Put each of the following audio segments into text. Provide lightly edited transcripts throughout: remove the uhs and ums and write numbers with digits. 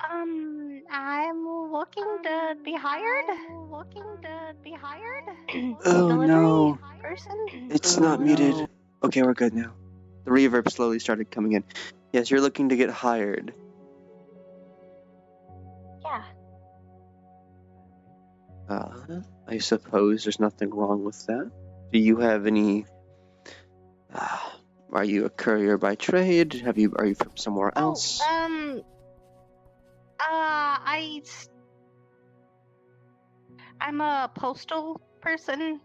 I'm looking to be hired. Oh Delivery no, person. it's not muted. Okay, we're good now. The reverb slowly started coming in. Yes, you're looking to get hired. Yeah. I suppose there's nothing wrong with that. Do you have any... are you a courier by trade? Are you from somewhere else? I'm a postal person.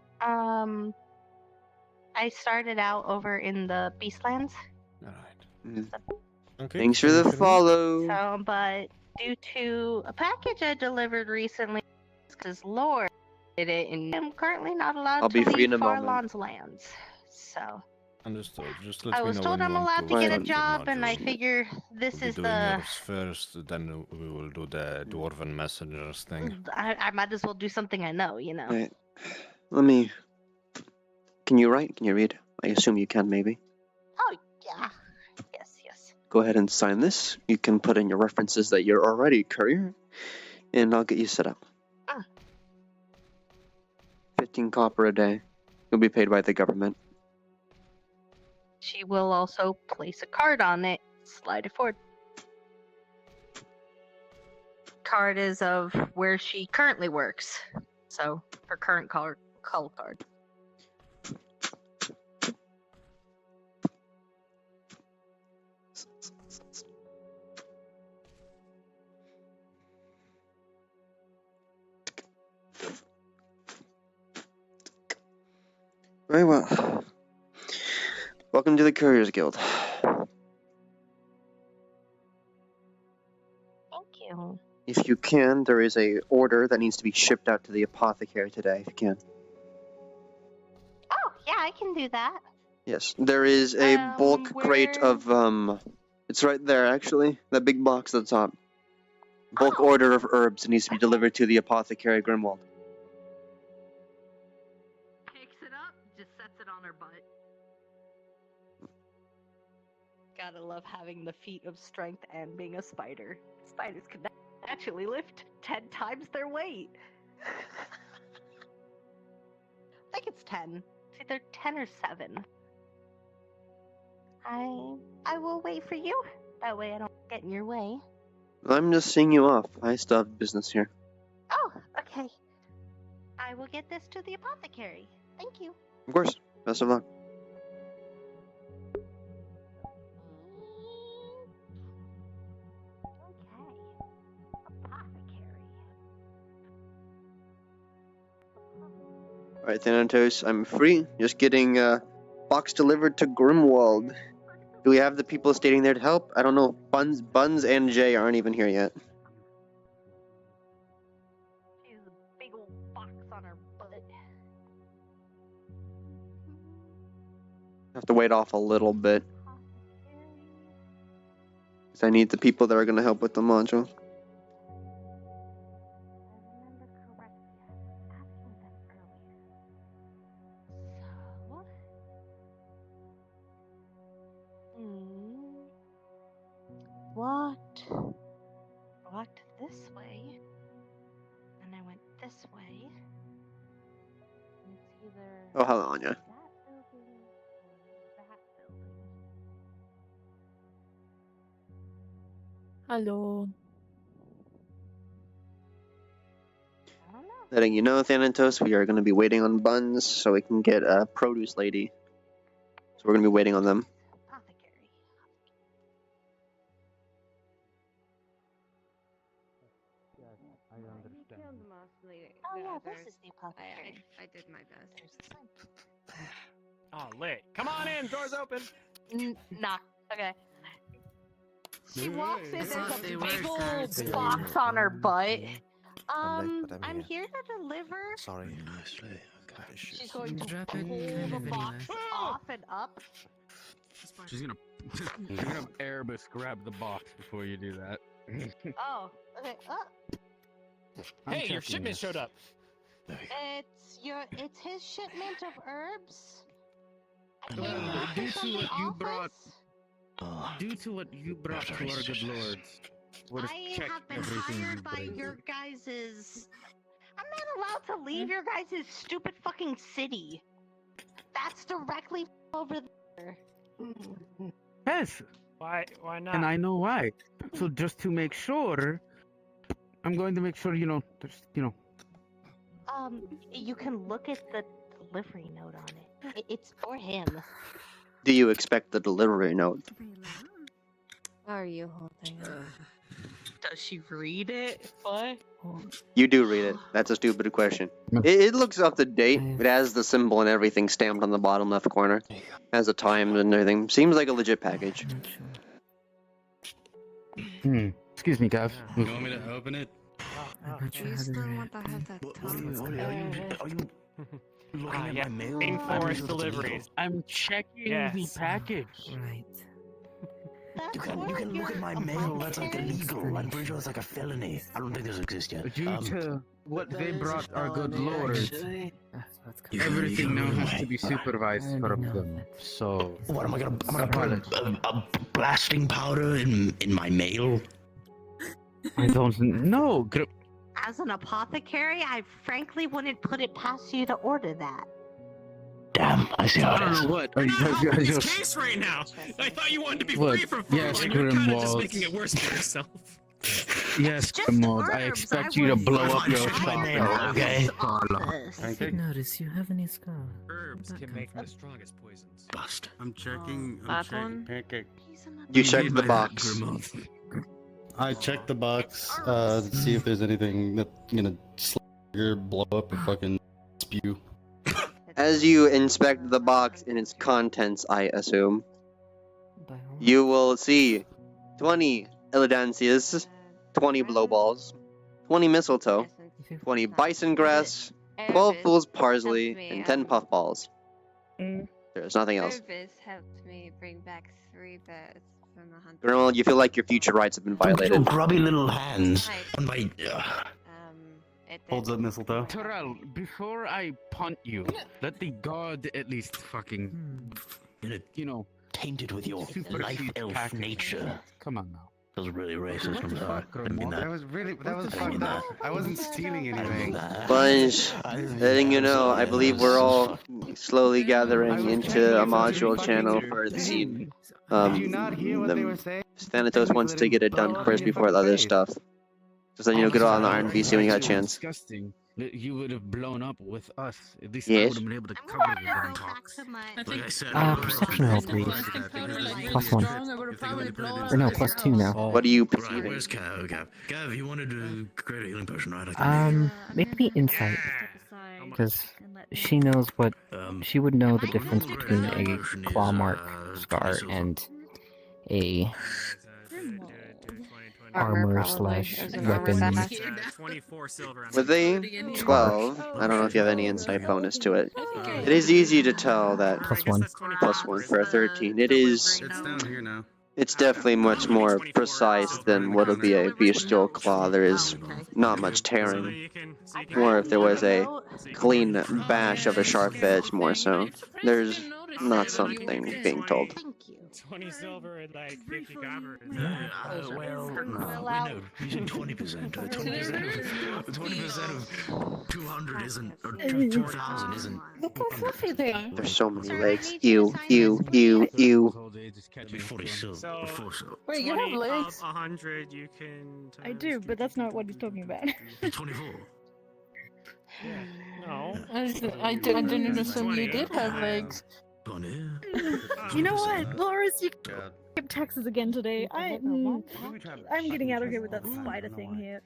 I started out over in the Beastlands. Alright. Okay. Thanks for the follow. So, but due to a package I delivered recently, because Lord did it, and I'm currently not allowed I'll to be free leave in a moment. Farlon's lands. So. Understood. Just let I me was know told when I'm you want allowed to to get a start your job, and I module. figure this We'll is be doing the. yours first, then we will do the dwarven messengers thing. I might as well do something I know, you know. Right. Let me... Can you write? Can you read? I assume you can, maybe. Oh, yeah. Yes. Go ahead and sign this. You can put in your references that you're already a courier, and I'll get you set up. 15 copper a day. You'll be paid by the government. She will also place a card on it. Slide it forward. Card is of where she currently works. So, her current call card. Very well. Welcome to the Couriers Guild. Thank you. If you can, there is a order that needs to be shipped out to the apothecary today, if you can. Oh, yeah, I can do that. Yes, there is a bulk crate of, it's right there, actually. That big box at the top. Bulk order of herbs needs to be delivered to the apothecary Grimwald. Picks it up, just sets it on her butt. Gotta love having the feat of strength and being a spider. Spiders can actually lift 10 times their weight. I think it's 10. It's either 10 or 7. I will wait for you. That way I don't get in your way. I'm just seeing you off. I still have business here. Oh, okay. I will get this to the apothecary. Thank you. Of course. Best of luck. Okay. Apothecary. Alright, Thanatos, I'm free. Just getting box delivered to Grimwald. Do we have the people staying there to help? I don't know. Buns and Jay aren't even here yet. She has a big old box on her butt. Have to wait off a little bit. Because I need the people that are going to help with the module. Walked this way, and I went this way. And it's either Oh, hello, Anya. that building or that building. Hello. I don't know. Letting you know, Thanatos, we are going to be waiting on Buns so we can get a produce lady. So we're going to be waiting on them. Apothecary. I understand. Oh yeah, this is the apothecary. I did my best. There's the sign. Oh, lit. Come on in. Door's open. Knock. Okay. She walks in, It's there's not a the big worst old card. box on her butt. but I'm I'm here. here to deliver. Sorry. She's going to Drop pull it the kind of box anywhere. off and up. She's gonna Erebus grab the box before you do that. Oh, okay. Hey, your shipment showed up. It's his shipment of herbs. Due to what you brought, Oh, due to what you brought to our good lords, Would have I checked have been everything you hired by bring. your guys's. I'm not allowed to leave your guys' stupid fucking city. That's directly over there. Yes, Why not? and I know why. So just to make sure, I'm going to make sure, there's, You can look at the delivery note on it. It's for him. Do you expect the delivery note? How are you holding it? Does she read it? What? You do read it. That's a stupid question. It looks up to date. It has the symbol and everything stamped on the bottom left corner. Has the time and everything. Seems like a legit package. Excuse me, guys. You want me to open it? Do you still want to have that tongue? Yeah. Rainforest deliveries. I'm checking the package. Right. You can look at my mail. That's like illegal. I'm pretty sure it's like a felony. I don't think this exists yet. Due to what they brought our good lord, You everything now has to be I supervised already from know them. So What am I gonna put a blasting powder in my mail? I don't know. As an apothecary, I frankly wouldn't put it past you to order that. Damn, I see how I it don't is. know what. We're Are you not helping guys this just case right now. I thought you wanted to be What? free from Yes, Farlon. You're kind of just Grimwald. making it worse for yourself. yes, just Grimwald. I herbs, expect I you to would- blow If up I your check my shop. mail, okay? I did notice you have any scar. Herbs Where'd that can come make from? the strongest poisons. Bust. I'm checking. That one? Pancake. He's another- You checked the box. I checked the box to see if there's anything that's gonna or blow up or fucking spew. As you inspect the box and its contents, I assume, you will see 20 Illidancias, 20 blowballs, 20 mistletoe, 20 bison grass, 12 fool's parsley, and 10 puffballs. There's nothing else. Urvis helped me bring back 3 birds from the hunt. Grimwald, you feel like your future rights have been Your violated. grubby little hands Right. on my. Holds up mistletoe. Terrell, before I punt you, let the god at least fucking, tainted with your super life sweet elf package. nature. Come on now. That was really racist. What the I'm sorry. fuck, I didn't mean Grimwald? that. That was fucked up. I wasn't stealing anything. Bunch, letting you know, I believe we're all slowly gathering into a module channel for the scene. Did you not hear what they were The saying? Thanatos wants to get it done first before the other stuff. Just then, get on the R&B, see when you got a chance. Disgusting. That you would have blown up with us. At least I Yes. would have been able to I'm cover gonna the go damn back box. to my. Like I said, perception roll, please. +1. Or no, +2 now. What are you Right, perceiving? where's Gav? Gav, you wanted to create a healing potion, right? Maybe insight, because she knows what she would know the difference between a claw mark scar and a armor slash weapon. 24 silver. With a 12, I don't know if you have any insight bonus to it. It is easy to tell that +1. +1 for a 13. It is. It's down here now. It's definitely much more precise than what would be a bestial claw. There is not much tearing. More if there was a clean bash of a sharp edge, more so. There's not something being told. Thank you. 20 silver and like 50 copper. Well, no, we know. Using 20%. 20% of 200 isn't, or 2,000 isn't. Look how fluffy they are. There's so many legs. Ew, ew, ew, ew. That'd be 40 silver. So, 4 silver. Wait, you have 20 legs? of 100 you can. I do, but that's not what he's talking about. 24. No. I didn't assume you did have legs. 20. You know what, Loris, you skip taxes again today. I'm getting out of here with that spider thing here.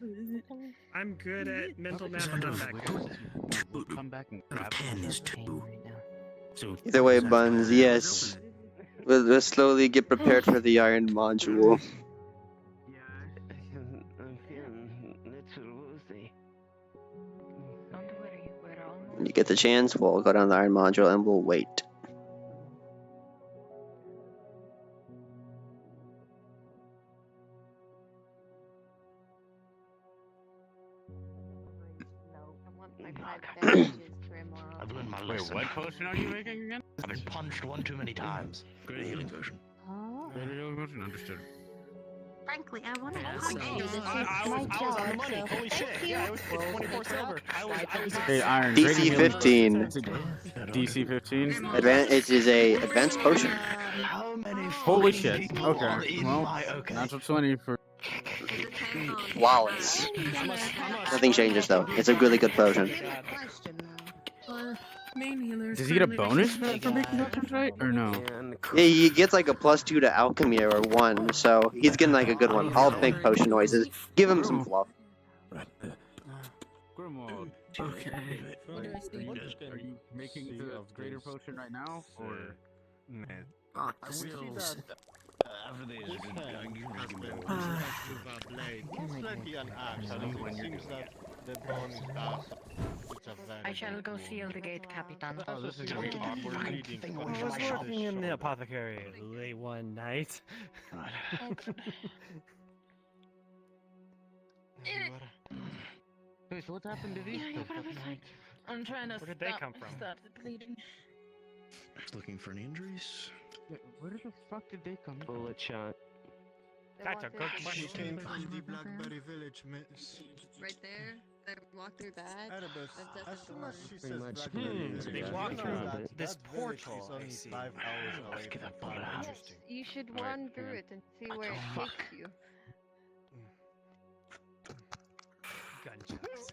I'm good at mental math. I'm not that good. Come back and Out of 10 is 2. So Either way, Buns, yes. We'll slowly get prepared for the iron module. When you get the chance, we'll go down the iron module and we'll wait. I've learned my Wait, lesson. what potion are you making again? I've been punched one too many times. Great healing potion. Understood. frankly, I want to Yeah, punch so- you. This is I my was job. on the money. So Holy thank shit. you. Yeah, it was 24 silver. I was Hey, Iron. DC Grady 15. DC 15. It is a advanced potion. How many Holy fucking shit. people Okay. are in Well, my okay? natural 20 for. Flawless. Nothing changes though. It's a really good potion. Does he get a bonus for making weapons right, or no? Yeah, he gets like a +2 to alchemy or 1, so he's getting like a good one. I'll make potion noises. Give him some fluff. Grimwald. Okay. Are you making the greater potion right now, or? After this, I shall go seal the gate, Capitan. Oh, this is gonna be awkward reading. I was working in the apothecary late one night. Wait, so what happened to these? I'm trying to Where did they come from? stop the bleeding. looking for any injuries? Where the fuck did they come from? Bullet shot. That's a good question. Came from the Blackberry Village, miss. Right there. They walk through that. Erebus, That as doesn't soon as she Pretty says much. Blackberry Village, They I walked know through that this that village portal, is I only see. 5 hours away from Farlon. Yes, you should run through it and see where it takes you. Gunshots.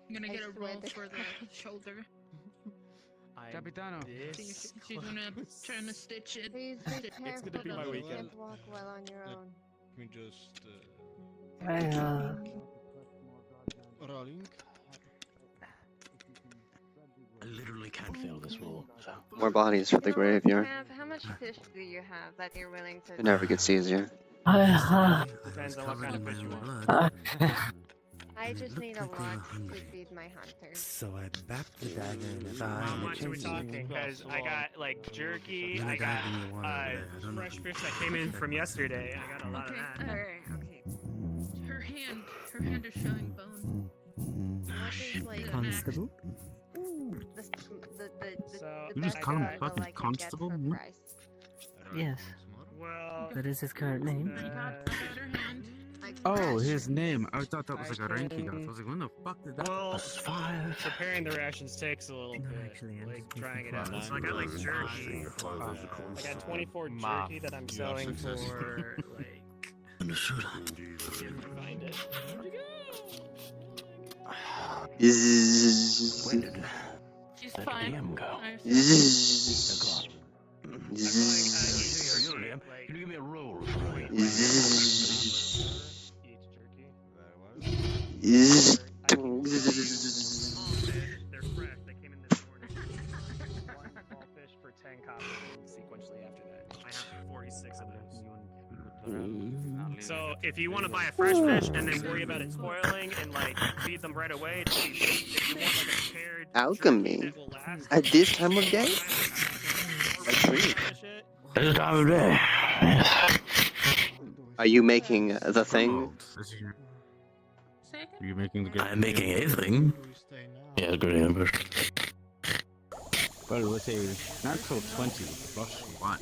I'm gonna I get a swear roll to for the shoulder. Capitano. She's gonna trying to stitch it. Please be careful gonna be my that you weekend. can't walk well on your own. Let me just Rolling. I literally can't fail this roll. So. More bodies for the graveyard. How much fish do you have that you're willing to? It never gets easier. Depends on what kind of fish you want. I just need a lot to feed my hunters. So I backed the dagger and How much are we talking? Because I got like jerky, I got fresh fish that came in from yesterday. I got a lot of that. Alright, okay. Her hand is showing bone. What is like Constable? So, You just I call him got- fucking constable? Hmm? Yes. Well, That is his current name. I got her hand. Oh, his name. I thought that was like a rank he got. I was like, when the fuck did that? well, Five. preparing the rations takes a little No, bit. actually, I'm Like speaking trying it out. for So I got like jerky. I got 24 jerky that I'm selling for like. Understood. See if I can find it. She's fine. go. Can you give me a roll for it? They're fresh. They came in this morning. One small fish for 10 copper sequentially after that. I have 46 of those. So if you want to buy a fresh fish and then worry about it spoiling and like feed them right away, it's cheap. If you want like a paired Alchemy? that will last, At this time of day? A treat. This time of day. Are you making the thing? Are you making the good? I'm making a thing. Yeah, good ambush. Well, with a natural 20 plus 1.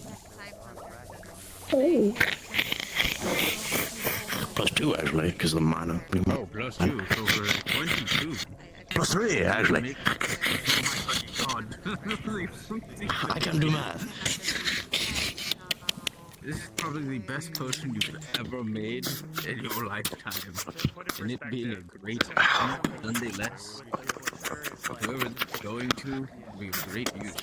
Plus 2 actually, because of the mana. Oh, plus 2, so we're 22. Plus 3 actually. Oh my fucking god. I can do math. This is probably the best potion you've ever made in your lifetime. And it being a great potion, nonetheless. Whoever it's going to will be of great use.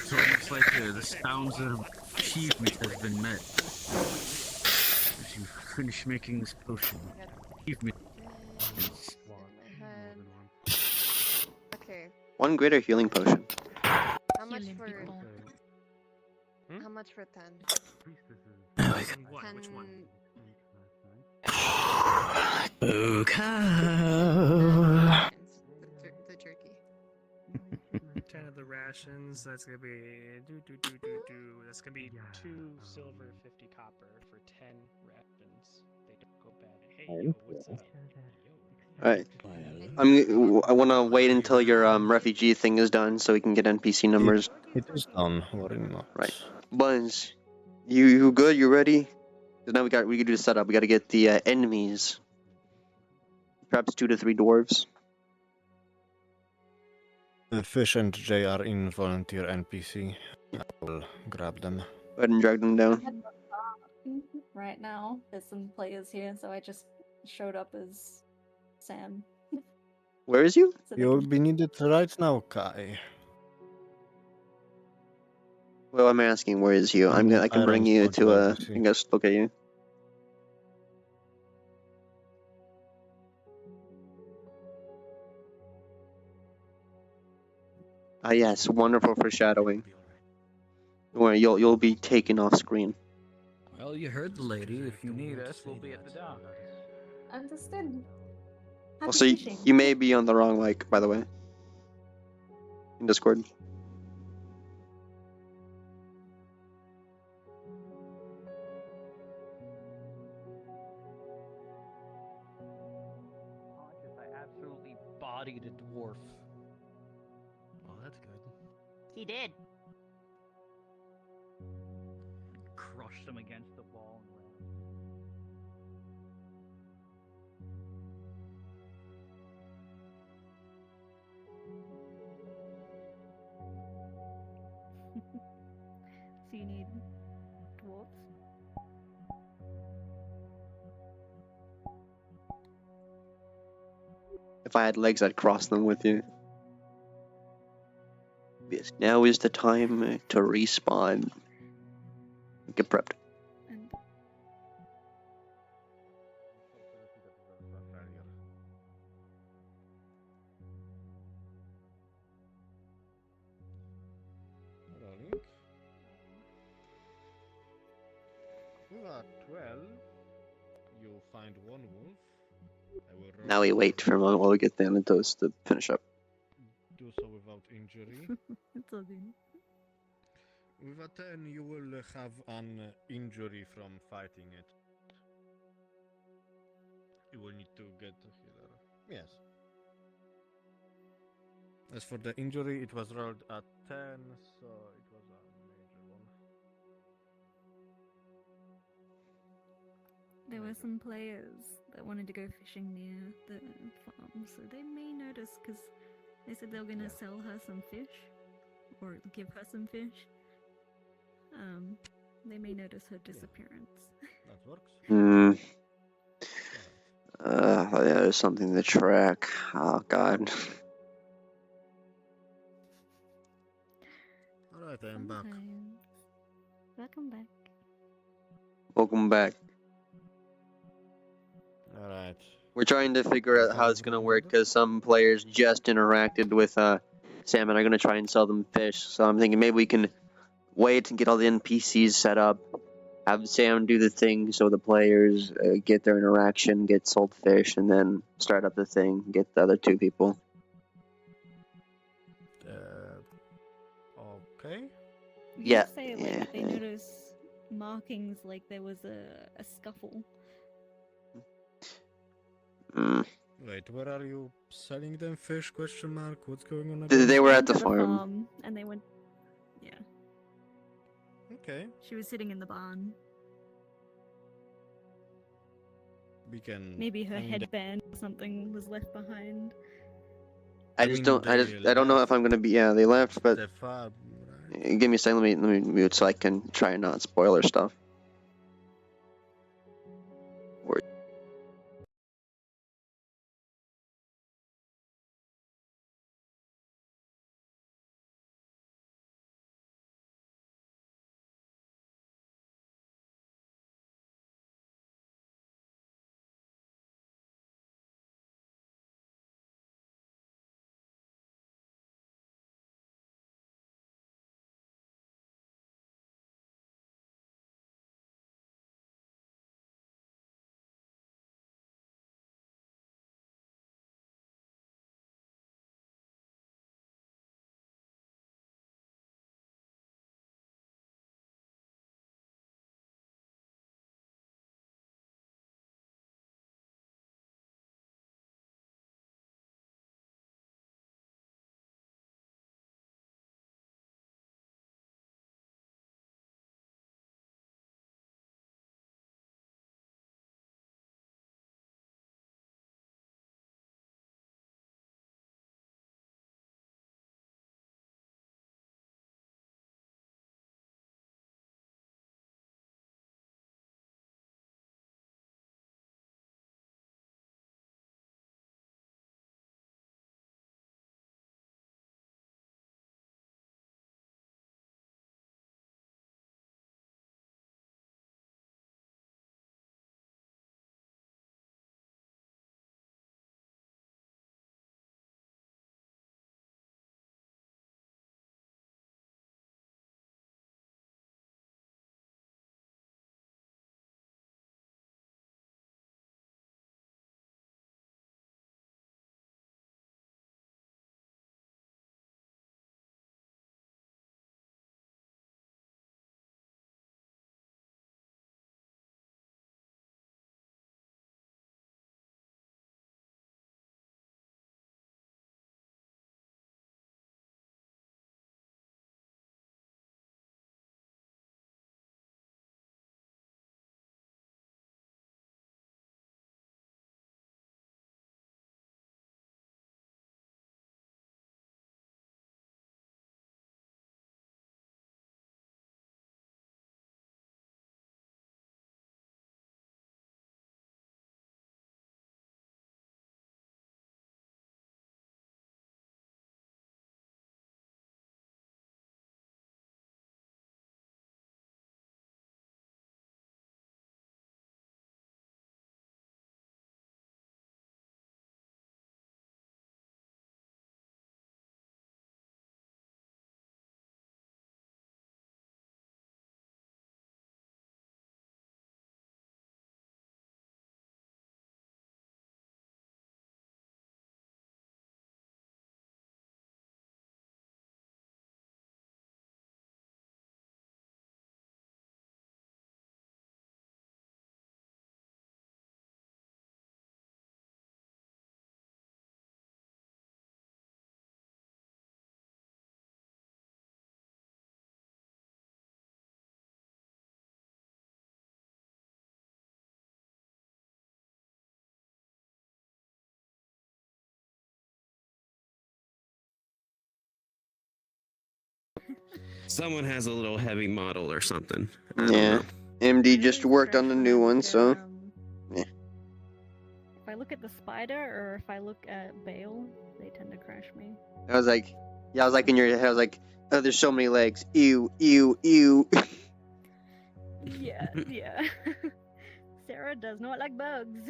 It's almost like the sounds of achievement has been met. As you finish making this potion. Achievement. Okay. One greater healing potion. How much for? How much for 10? What? Which one? The jerky. 10 of the rations. That's gonna be That's gonna be 2 silver, 50 copper for 10 rations. They don't go bad. Hey, yo, what's up? Alright. I want to wait until your refugee thing is done so we can get NPC numbers. It is done. Worry not. Right. Buns, you good? You ready? 'Cause now we can do the setup. We got to get the enemies. Perhaps 2 to 3 dwarves. Fish and Jay are in volunteer NPC. I will grab them. Go ahead and drag them down. Right now, there's some players here, so I just showed up as Sam. Where is you? So they You'll can- be needed right now, Kai. Well, I'm asking where is you. I can bring you to I can just look at you. Ah yes, wonderful foreshadowing. Don't worry, you'll be taken off screen. Well, you heard the lady. If you need us, we'll be at the dock. Understood. Well, so you may be on the wrong mic, by the way. In Discord. I absolutely bodied a dwarf. Oh, that's good. He did. Crushed him against the wall and ran. So you need dwarves? If I had legs, I'd cross them with you. Yes, now is the time to respawn. Get prepped. Rolling. With a 12, you find one wolf. I will roll Now we wait for a moment while we get the antidotes to finish up. do so without injury. It's all good. With a 10, you will have an injury from fighting it. You will need to get a healer. Yes. As for the injury, it was rolled at 10, so it was a major one. There were some players that wanted to go fishing near the farm, so they may notice because they said they were gonna sell her some fish or give her some fish. They may notice her disappearance. That works. Hmm. Yeah, there's something to track. Oh god. Alright, I am back. Welcome back. Welcome back. Alright. We're trying to figure out how it's gonna work because some players just interacted with Sam and are gonna try and sell them fish. So I'm thinking maybe we can wait and get all the NPCs set up, have Sam do the thing so the players get their interaction, get sold fish, and then start up the thing, get the other 2 people. Okay. You Yeah, did say like they notice markings like there was a scuffle. Mm. Wait, where are you selling them fish? Question mark. What's going on? They were Went at the to farm. and they went. Yeah. Okay. She was sitting in the barn. We can. Maybe her headband or something was left behind. I don't know if I'm gonna be. Yeah, they left, but The farm, give me a second. Let me mute so I can try and not spoil their stuff. Someone has a little heavy model or something. I don't Yeah. know. MD just worked on the new one, so. Yeah. If I look at the spider or if I look at Bale, they tend to crash me. I was like, yeah, I was like in your head, I was like, oh, there's so many legs. Ew, ew, ew. Yeah, yeah. Sarah does not like bugs.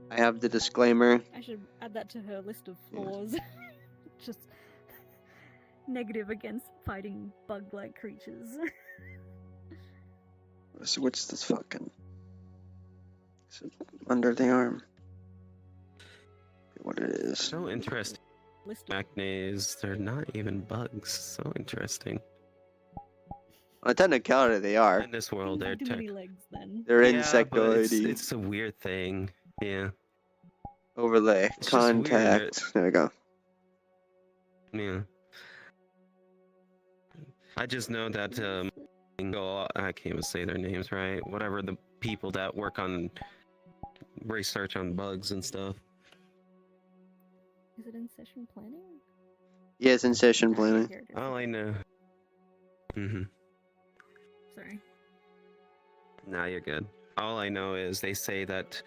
I have the disclaimer. I should add that to her list of flaws. Just negative against fighting bug-like creatures. So what's this fucking... Is it under the arm? What it is. So interesting. Arachnes, they're not even bugs. So interesting. On a technicality, they are. In this world, they're Too many legs, then. They're Yeah, but insectoidy. it's a weird thing. Yeah. Overlay. It's just Contact. There we go. Yeah. I just know that I can't even say their names right. Whatever, the people that work on research on bugs and stuff. Is it in session planning? Yes, in session planning. All I know. Sorry. Nah, you're good. All I know is they say that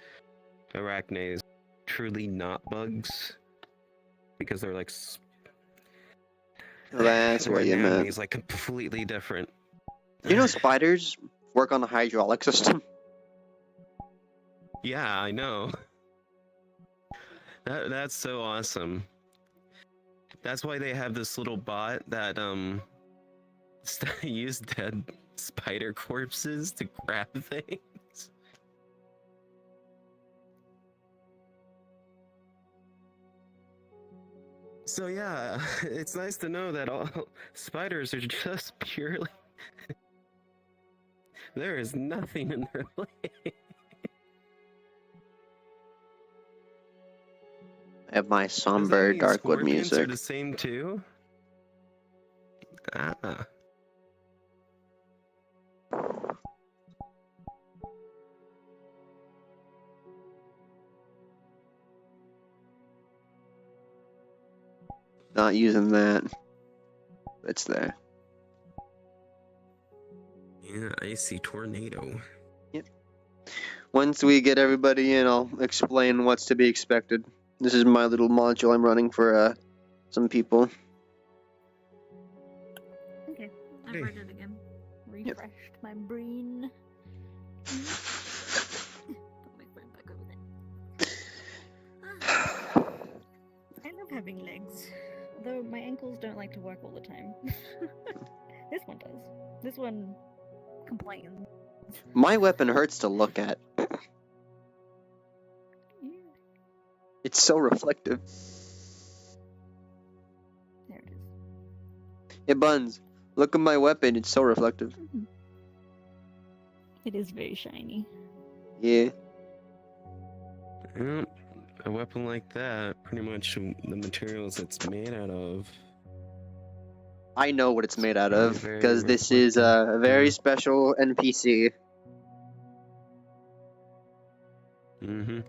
arachnes truly not bugs because they're like. That's what you meant. It's like completely different. You know, spiders work on the hydraulic system. Yeah, I know. That's so awesome. That's why they have this little bot that use dead spider corpses to grab things. So yeah, it's nice to know that all spiders are just purely. There is nothing in their way. I have my somber Darkwood Scorpions are music. the same too? Ah. Not using that. It's there. Yeah, icy tornado. Yep. Once we get everybody in, I'll explain what's to be expected. This is my little module I'm running for some people. Okay, I've read it again. Refreshed my brain. Put my friend back over there. I love having legs, though my ankles don't like to work all the time. This one does. This one complains. My weapon hurts to look at. It's so reflective. There it is. Hey, Buns, look at my weapon. It's so reflective. It is very shiny. Yeah. Yeah, a weapon like that, pretty much the materials it's made out of. I know what it's made out of, Very because this is a very special NPC. Mm-hmm.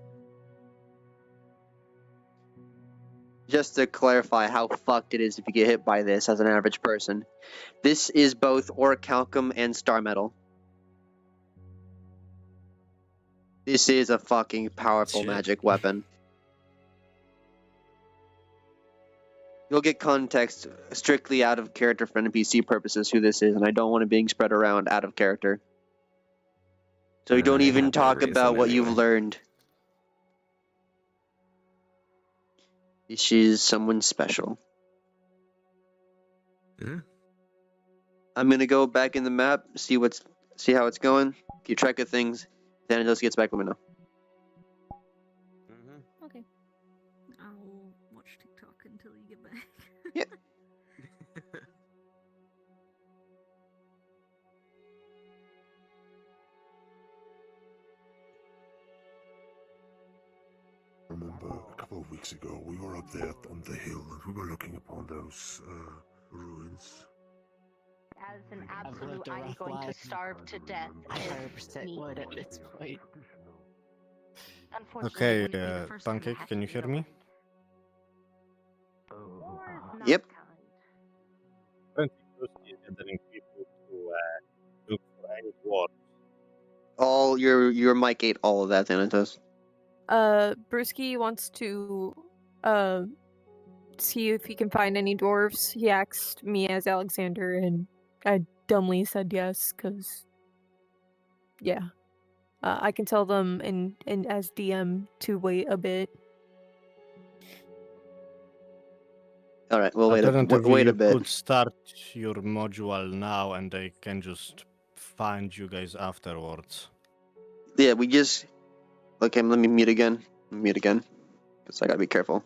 Just to clarify how fucked it is if you get hit by this as an average person. This is both orichalcum and star metal. This is a fucking powerful magic weapon. You'll get context strictly out of character for NPC purposes who this is, and I don't want it being spread around out of character. So you don't I even have no talk reason about what you've anyway. learned. This is someone special. Yeah. I'm gonna go back in the map, see how it's going, keep track of things. Then it just gets back, let me know. Okay. I'll watch TikTok until you get back. Yep. Remember, a couple of weeks ago, we were up there on the hill and we were looking upon those ruins. As an absolute, I'm going to starve to death. I 100% would at this point. Okay, Pancake, can you hear me? Yep. Apparently, Brewski is gathering people to look for any dwarves. All your mic ate all of that, Thanatos. Brewski wants to see if he can find any dwarves. He asked me as Alexander, and I dumbly said yes, because yeah. I can tell them and as DM to wait a bit. All right, we'll Alternatively, wait a you bit. could start your module now, and they can just find you guys afterwards. Yeah, we just. Okay, let me mute again. Mute again, because I gotta be careful.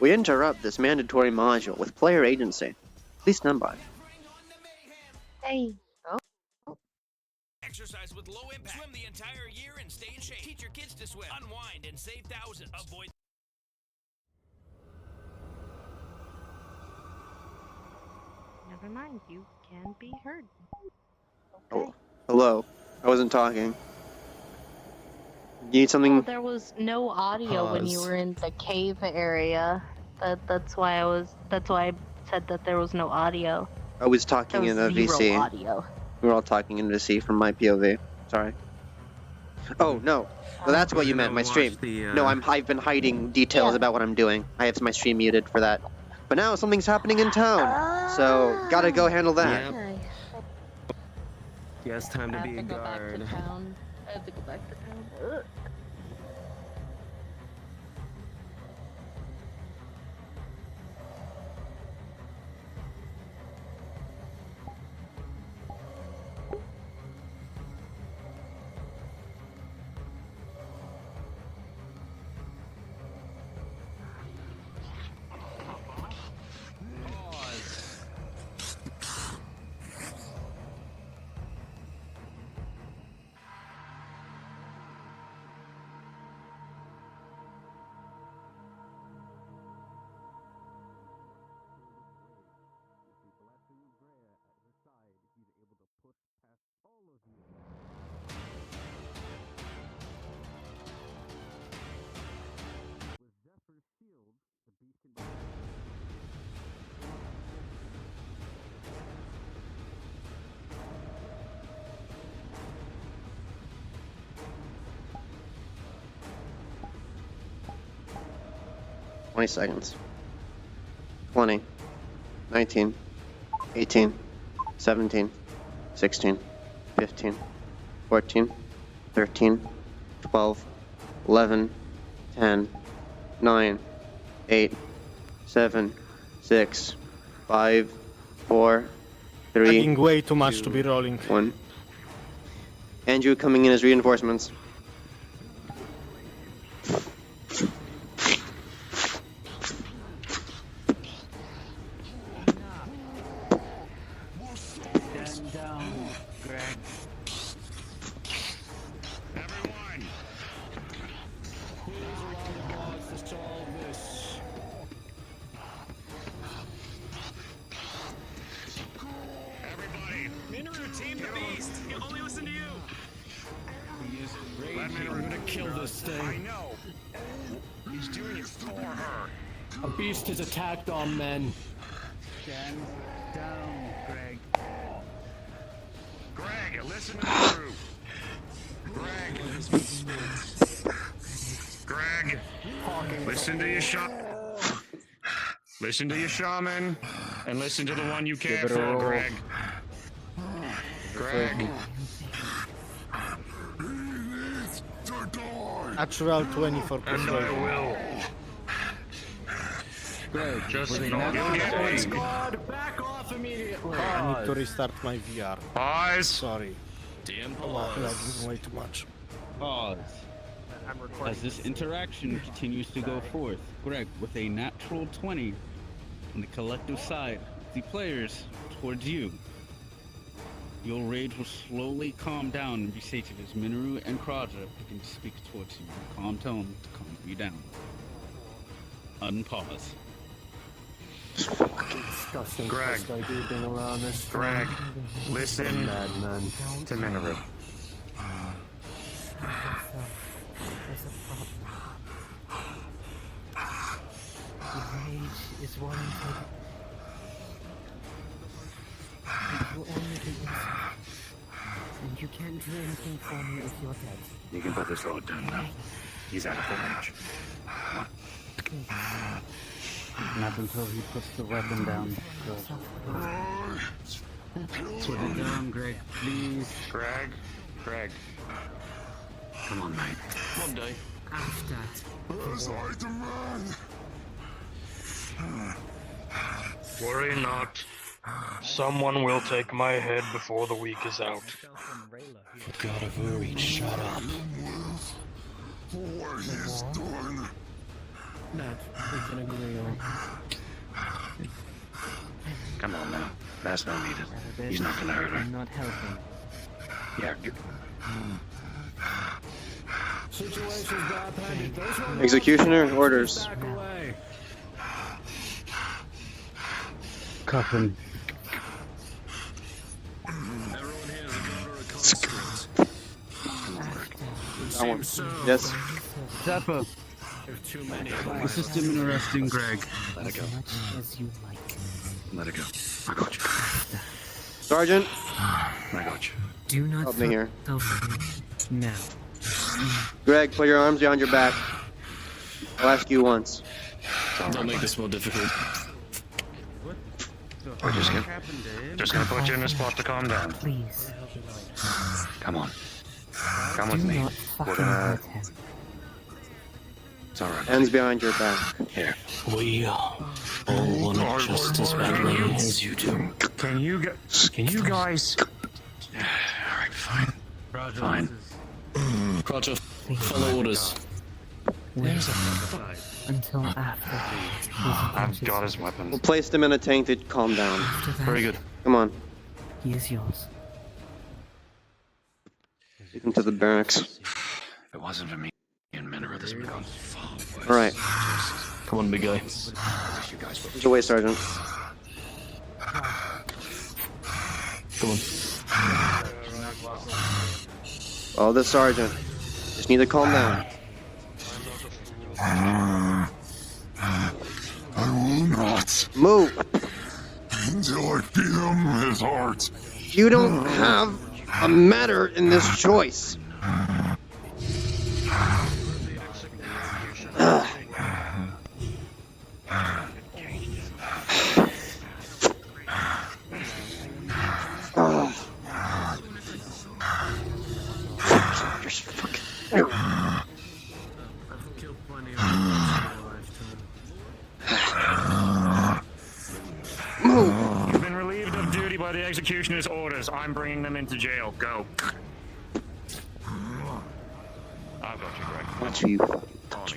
We interrupt this mandatory module with player agency. Please stand by. Hey. Exercise with low impact. Swim the entire year and stay in shape. Teach your kids to swim. Unwind and save thousands. Avoid. Never mind, you can be heard. Oh, hello. I wasn't talking. You need something? Oh, there was no audio when you Pause. were in the cave area. That's why I said that there was no audio. I was talking There in a was zero VC. audio. We were all talking in VC from my POV. Sorry. Oh, no. Well, that's what you meant, my stream. No, I've been hiding details about what I'm doing. I have my stream muted for that. But now something's happening in town. So, gotta go handle that. Yep. Yes, time to I be a have to go back to guard. town. I have to go back to town. Ugh. Seconds. 20, 19, 18, 17, 16, 15, 14, 13, 12, 11, 10, 9, 8, 7, 6, 5, 4, 3, Lagging way too much 2, to be rolling. 1. Andrew coming in as reinforcements. Stand down, Greg. Everyone! Please allow the boss to solve this. Everybody! Minoru, team the beast! He'll only listen to you! He is raging. I'm gonna kill this thing. I know! He's doing it for her! A beast is attacked on men. Stand down, Greg. Greg, listen to Minoru! Greg! Greg! Listen to your Listen to your shaman, and listen to the one you care Give it a for, roll. Greg. Greg. Natural 20 for persuasion. will. Greg, Just with a not natural get 20. me. Squad, back off immediately. I need to restart my VR. Pause. Sorry. Damn Lagging way too much. Pause. I'm recording. As this interaction continues to go forth, Greg, with a natural 20 on the collective side, the players towards you. Your rage will slowly calm down and be sated as Minoru and Kraja begin to speak towards you in a calm tone to calm you down. Unpause. Disgusting Greg. I do being around this. Greg, listen Madman. to Minoru. There's a problem. The rage is warranted. It will only be inside. And you can't do anything for me if you're dead. You can put the sword down now. He's out of the range. Not until he puts the weapon down. Put it down, Greg, please. Greg. Come on, mate. One day. After. As I demand. Worry not. Someone will take my head before the week is out. God of Uri, shut up. For what he has done. That we can agree on. Come on now. That's not needed. He's not gonna hurt her. I'm not helping. Yeah. Situation's bad, Paddy. Those ones Executioner, orders. back away. Cuff him. That one. Yes. Zappa. There's too many. Assist him in arresting Greg. Let it go. As you like. Let it go. I got you. Sergeant. I got you. Do not Help me here. Now. Greg, put your arms behind your back. I'll ask you once. Don't make this more difficult. We're just gonna put you in a spot to calm down. Please. Come on. Come with Do me. not We're fucking gonna. hurt him. It's alright. Hands behind your back. Here. We all want it just as badly as you do. Can you guys? Alright, fine. Fine. Roger. Follow orders. Wait until after. I've got his weapons. We'll place them in a tank to calm down. Very good. Come on. He is yours. Take them to the barracks. If it wasn't for me and Minera, this would have gone far worse. Alright. Come on, big guy. Get away, Sergeant. Come on. Oh, the Sergeant. Just need to calm down. I will not. Move! Until I feed him his heart. You don't have a matter in this choice. You've been relieved of duty by the executioner's orders. I'm bringing them into jail. Go. I've got you, Greg. Watch you fucking touch.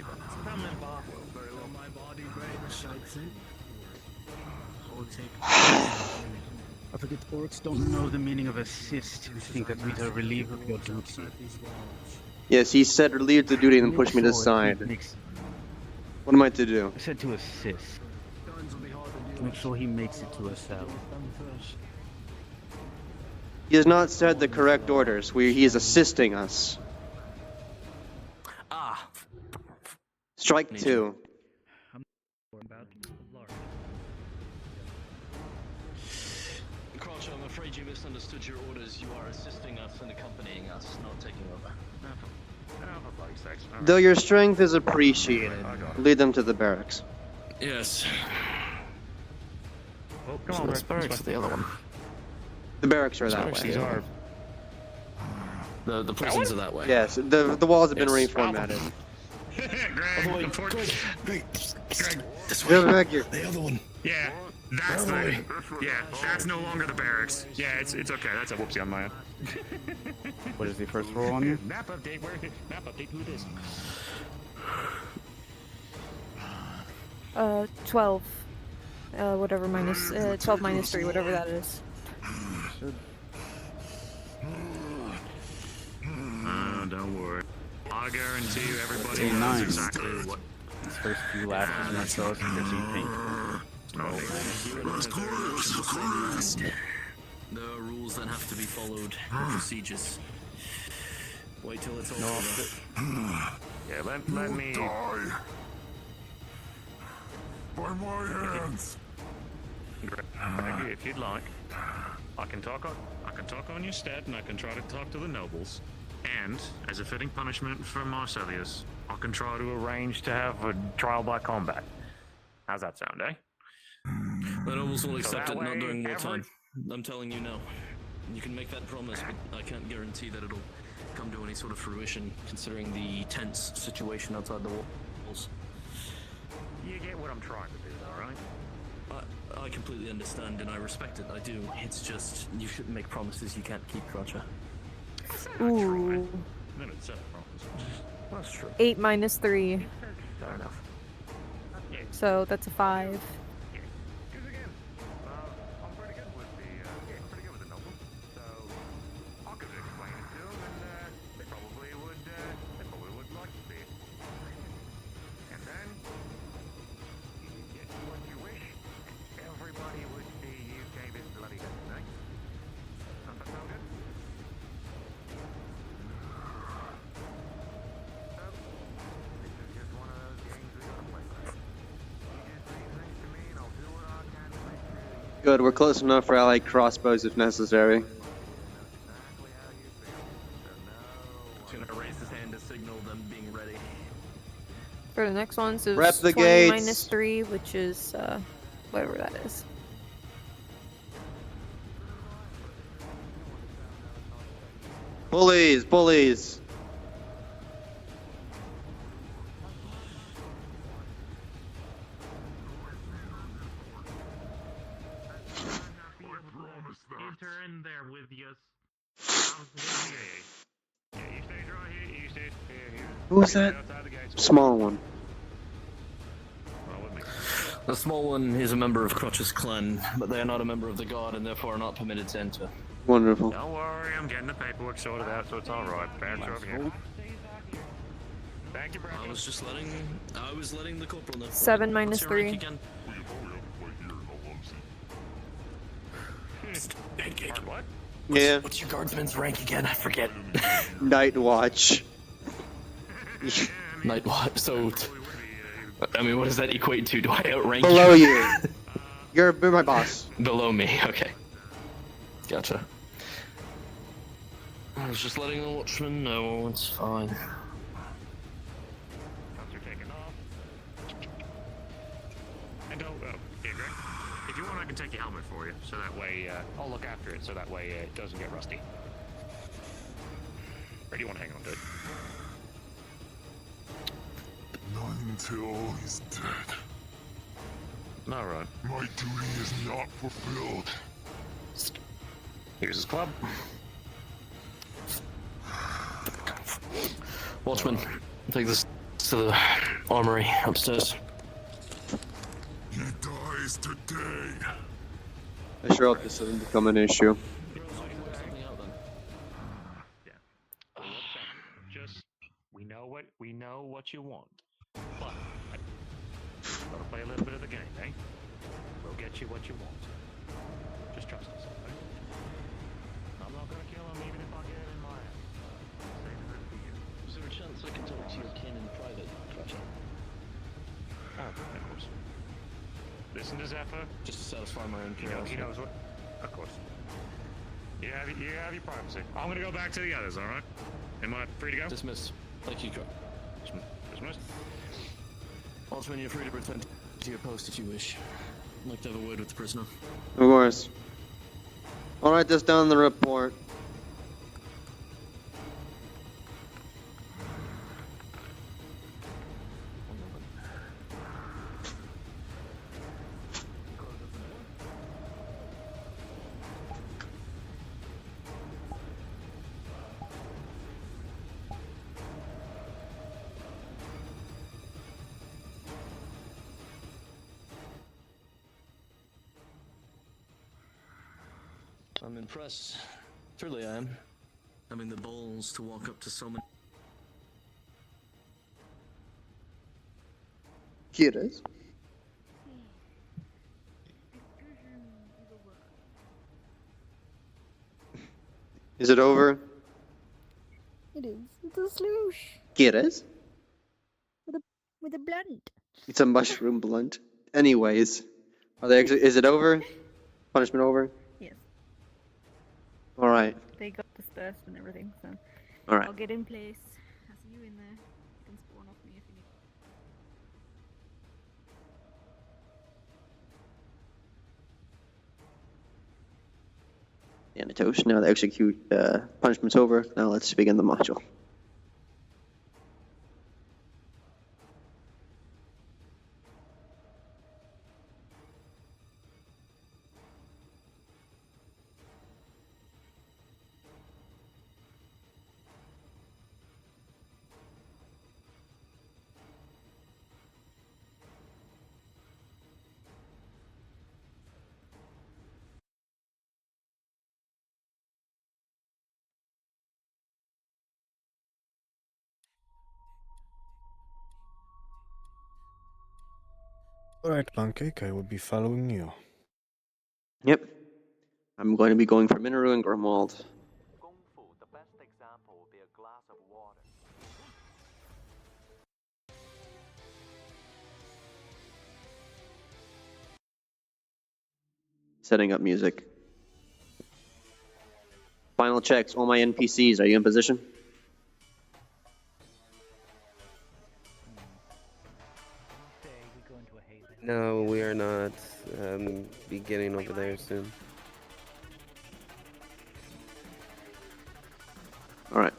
I forget orcs don't know the meaning of assist. You think that we are relieved of your duty. Yes, he said relieved of duty and then pushed me to the side. What am I to do? I said to assist. Make sure he makes it to a cell. He has not said the correct orders. He is assisting us. Ah. Strike 2. Crouch, I'm afraid you misunderstood your orders. You are assisting us and accompanying us, not taking over. Though your strength is appreciated, lead them to the barracks. Yes. Well, So this barracks or the other one? The barracks are that Barracks way. are- The prisons are that way. Yes, the walls have been Yes. reformatted. Greg, This Get back here. The other one. Yeah, that's that's no longer the barracks. Yeah, it's okay. That's a whoopsie on my end. What is the first roll on you? Map update. Map update. Who it is? 12. Whatever minus, 12 minus 3, whatever that is. Don't worry. I guarantee you everybody It's a knows 9. exactly what. These first few lashes in our cells and there's pink. There are rules that have to be followed. Procedures. Wait till it's all over. Yeah, let me. Die. By my hands. Greg, if you'd like, I can talk on your stead, and I can try to talk to the nobles. And as a fitting punishment for Marcellius, I can try to arrange to have a trial by combat. How's that sound, eh? The nobles will accept that it, not way, during wartime. I'm telling you now. You can make that promise, but I can't guarantee that it'll come to any sort of fruition, considering the tense situation outside the walls. You get what I'm trying to do, all right? I completely understand and I respect it. I do. It's just you shouldn't make promises you can't keep, Crotcher. Ooh. Then it's a promise. That's true. 8 minus 3. Fair enough. So that's a 5. Because again, I'm pretty good with the nobles, so I could explain it to them, and they probably would like to see it. And then you get what you wish. Everybody would see you gave it bloody good tonight. Does that sound good? So, this is just one of those games we gotta play. You just say things to me, and I'll do what I can to make sure you Good, we're close enough for allied crossbows if necessary. He's gonna raise his hand to signal them being ready. For the next one, so Rep it's the 20 gates. minus 3, which is whatever that is. Bullies, bullies. enter in there with you. Yeah, you stay right here. You stay here. Who was that? Small one. The small one is a member of Crutch's clan, but they are not a member of the guard and therefore are not permitted to enter. Wonderful. Don't worry, I'm getting the paperwork sorted out, so it's all right. Bad over here. Thank you, Brandon. I was letting the corporal know. 7 minus What's your rank 3. again? What? Yeah. What's your guardsman's rank again? I forget. Night watch. Night watch. So, I mean, what does that equate to? Do I outrank Below you. You're my boss. Below me. Okay. Gotcha. I was just letting the watchman know. It's fine. You're taking off. And don't, Greg, if you want, I can take your helmet for you, so that way, I'll look after it, so that way it doesn't get rusty. Or do you want to hang on to it? Not until he's dead. All right. My duty is not fulfilled. Here's his club. Watchman, take this to the armory upstairs. He dies today. I sure hope this doesn't become an issue. Just, we know what you want. But, gotta play a little bit of the game, eh? We'll get you what you want. Just trust us, okay? I'm not gonna kill him even if I get it in my ass. Save it for you. Is there a chance I can talk to your kin in private, Crutcher? Oh, of course. Listen to Zephyr. Just to satisfy my own He curiosity. knows what. Of course. You have your privacy. I'm gonna go back to the others, alright? Am I free to go? Dismissed. Thank you, Crutcher. Dismissed. Watchman, you're free to return to your post if you wish. I'd like to have a word with the prisoner. Of course. I'll write this down in the report. I'm impressed. Truly I am. Having the balls to walk up to so many... Here it is. Is it over? It is. It's a sloosh. Here it is. With a blunt. It's a mushroom blunt. Anyways, is it over? Punishment over? Yes. All right. They got dispersed and everything, so. All right. I'll get in place. I'll see you in there. You can spawn off me if you need. Anatosh, now the execute punishment's over. Now let's begin the module. Alright, Pancake, I will be following you. Yep. I'm going to be going for Minoru and Grimwald. Setting up music. Final checks. All my NPCs, are you in position? No, we are not. Be getting over there soon. Alright.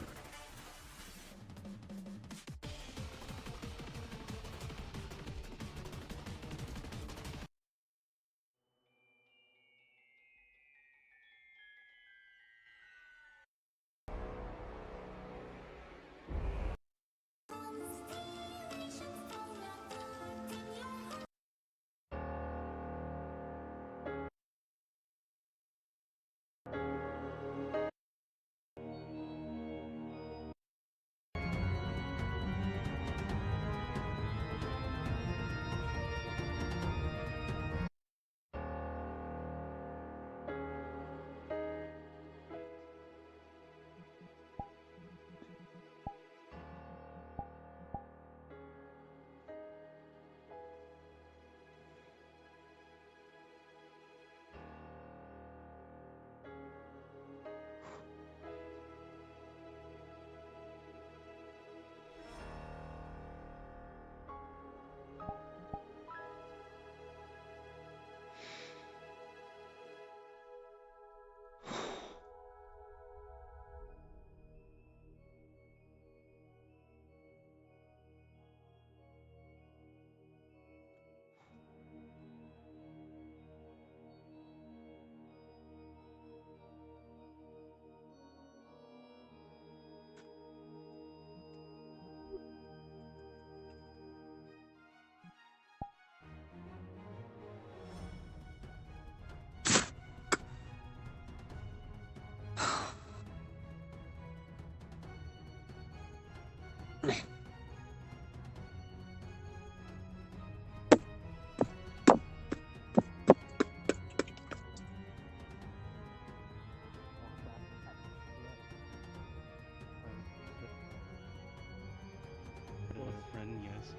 Friend, yes.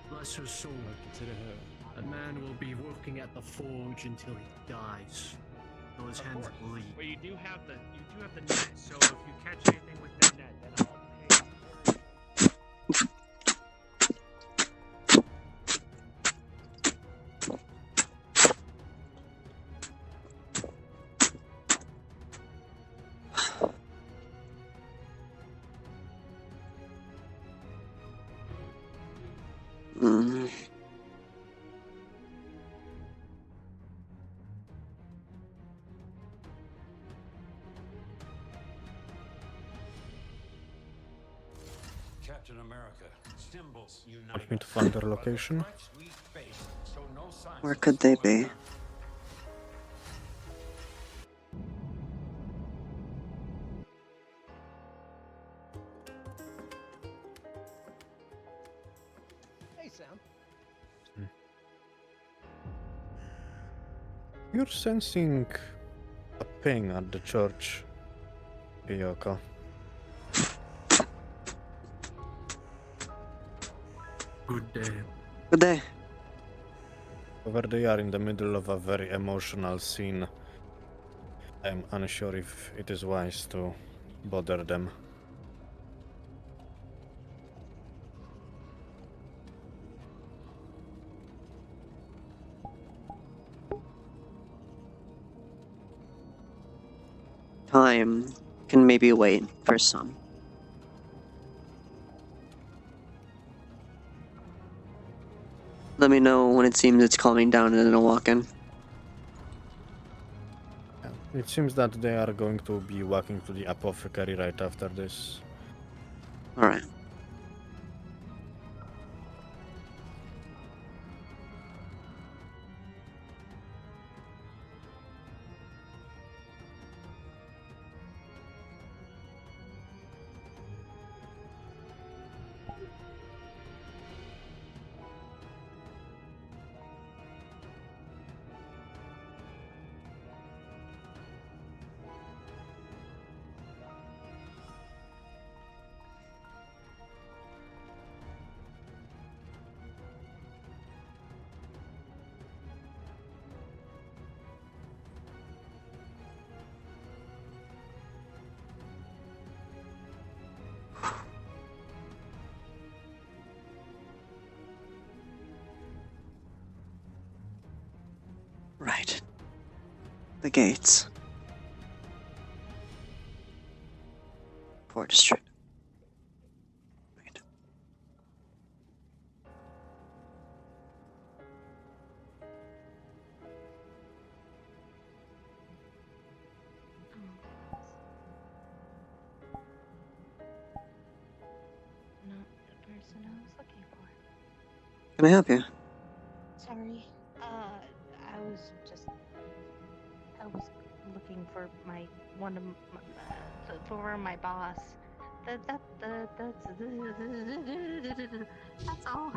Bless her soul. Consider her. A man will be working at the forge until he dies. Till his hands bleed. But you do have the net, so if you catch anything with the net, then I'll pay. Captain America, symbols unite. Want me to find their location? Where could they be? Hey, Sam. You're sensing a ping at the church, Iyoko. Good day. Good day. However, they are in the middle of a very emotional scene. I'm unsure if it is wise to bother them. Time can maybe wait for some. Let me know when it seems it's calming down and then I'll walk in. It seems that they are going to be walking to the apothecary right after this. Alright. The gates. 4th District. Wait. Not the person I was looking for. Can I help you? Sorry. I was looking for for my boss. That's all.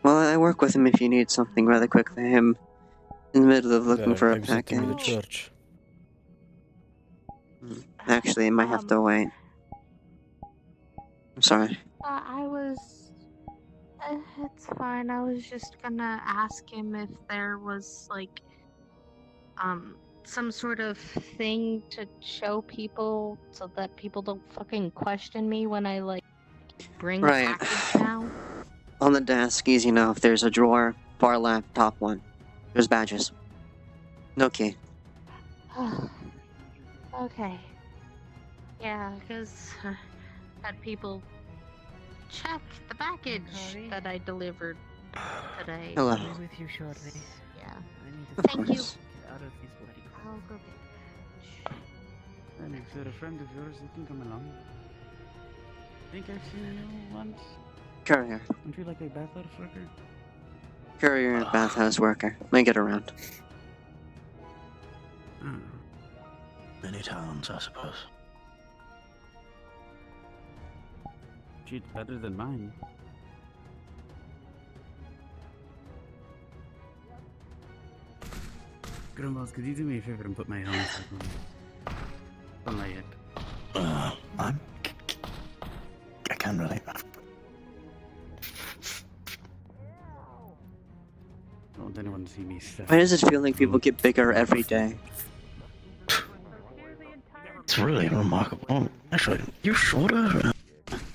Well, I work with him if you need something rather quickly. I'm in the middle of looking They're for a exiting the package. church. Actually, I might have to wait. I'm sorry. It's fine. I was just gonna ask him if there was, like, some sort of thing to show people so that people don't fucking question me when I, like, bring Right. a package now. On the desk, easy enough. There's a drawer, far left, top one. There's badges. No key. Okay. Yeah, because had people check the package that I delivered today. Hello. I'll be with you shortly. Yeah. I need to Thank you. get out of these bloody crap. I'll go get And is there a friend of yours that can come along? Think I've seen you once? Courier. Aren't you like a bathhouse worker? Courier and bathhouse worker. May get around. Many talents, I suppose. She's better than mine. Grandmas, could you do me a favor and put my helmet on my head? I can't really. Don't want anyone to see me step. Why does it feel like people get bigger every day? It's really remarkable. Oh, actually, you're shorter.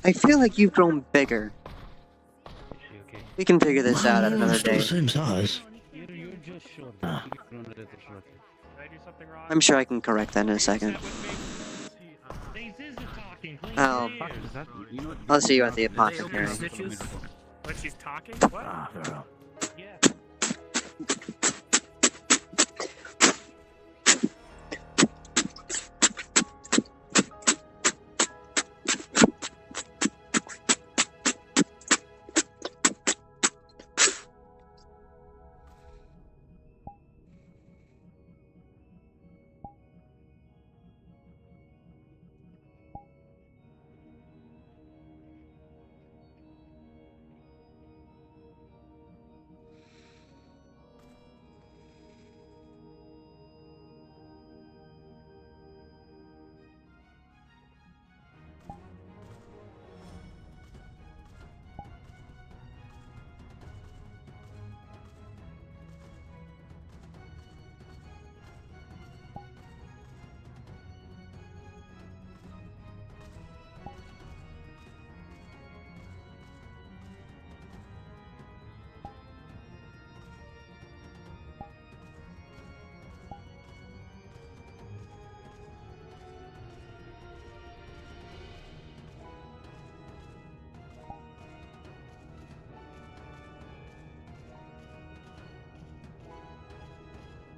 I feel like you've grown bigger. We can figure this out at another Still day. the same size. You're just short. I'm sure I can correct that in a second. I'll see you at the apothecary. But she's talking? What?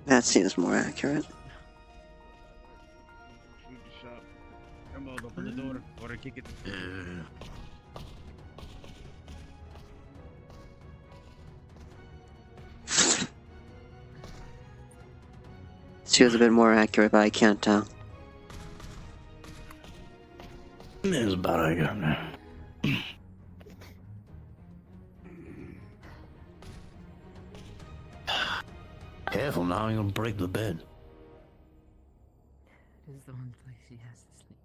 That seems more accurate. Shoot the shop. Grandma, open the door. Or kick it. This feels a bit more accurate, but I can't tell. It's about accurate now. Careful now, you're gonna break the bed. It is the one place she has to sleep.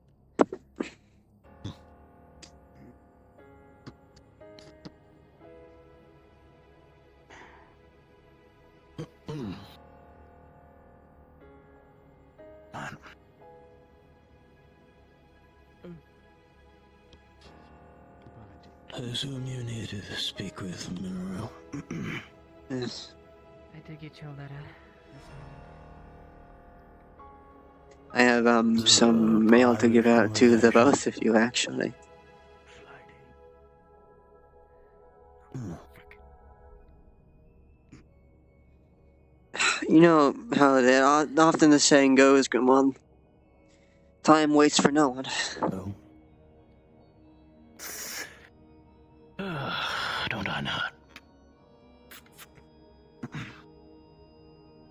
I assume you need to speak with Mineral. Yes. I did get your letter this morning. I have some mail to give out to the both of you, actually. You know how often the saying goes, Grimwald. Time waits for no one. Don't I not?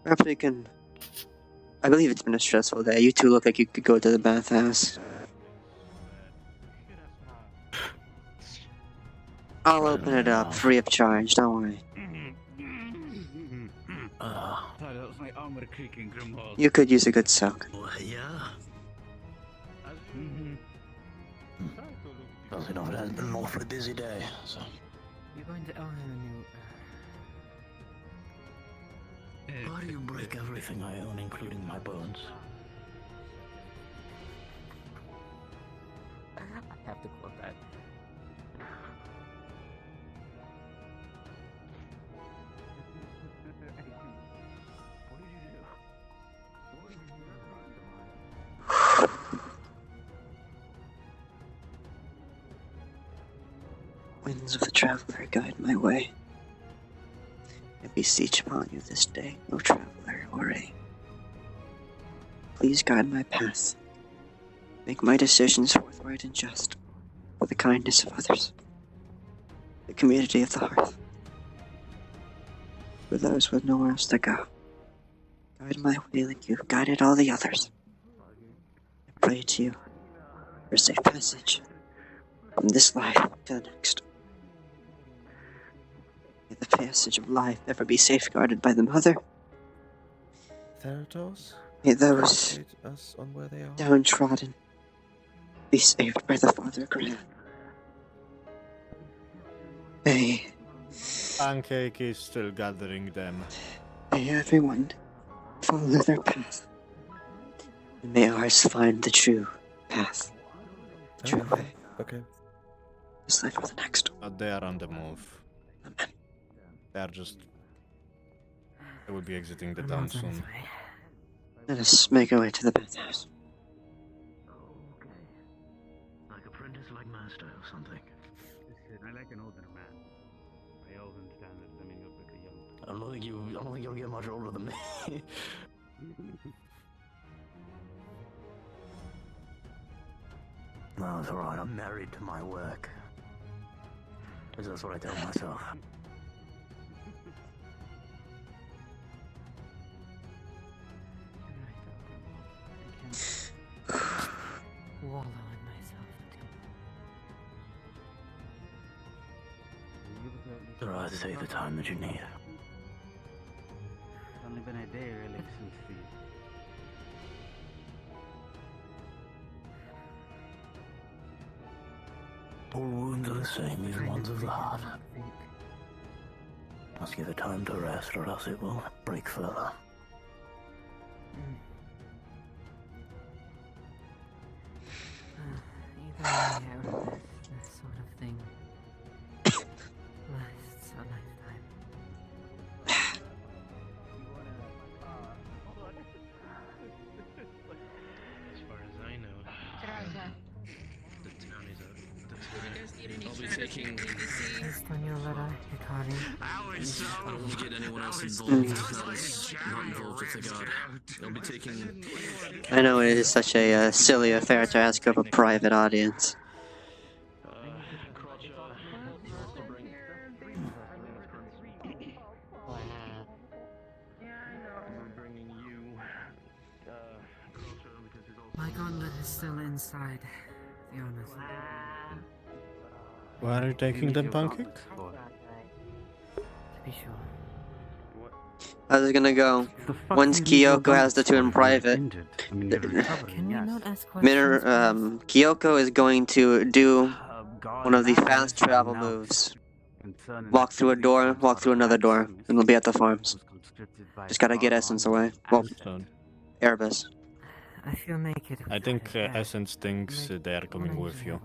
Perhaps we can... I believe it's been a stressful day. You two look like you could go to the bathhouse. I'll open it up, free of charge, don't worry. That was my armor creaking, Grimwald. You could use a good soak. Yeah. Well, you know, it has been an awfully busy day, so. You're going to own a new. Why do you break everything I own, including my bones? I have to quote that. Winds of the traveler guide my way. I beseech upon you this day, O traveler or a. Please guide my path. Make my decisions forthright and just, for the kindness of others, the community of the hearth, for those with nowhere else to go. Guide my way like you've guided all the others. I pray to you for safe passage from this life to the next. May the passage of life ever be safeguarded by the Mother. Theratos? May those Update us on where they are. downtrodden be saved by the Father Grand. May Pancake is still gathering them. everyone follow their path. And may ours find the true path. True way. Okay. This life or the next. But they are on the move. They are just... They will be exiting the town soon. Let us make our way to the bathhouse. Like apprentice, like master, or something. Listen, I like an older man. By elven standards, I mean, you look like a young. I don't think you'll get much older than me. No, it's alright. I'm married to my work. At least that's what I tell myself. Wallow in myself It's alright to take the time that you need. It's only been a day, really, since the. All wounds are the same, even ones of the heart. Must give it time to rest, or else it will break further. Either way out of this sort of thing lasts a lifetime. As far as I know, the town is out. I'll be taking. Based on your letter, Hikari. I don't get anyone else involved that is not involved with the guard. I'll be taking. I know it is such a silly affair to ask of a private audience. My gauntlet is still inside the owner's. Where are you taking them, Pancake? To be sure. How's it gonna go? Once Kyoko has the two in private, Can we not ask questions? Kyoko is going to do one of the fast travel moves. Walk through a door, walk through another door, and we'll be at the farms. Just gotta get Essence away. Well, Erebus. I feel naked. I think Essence thinks they are coming with you.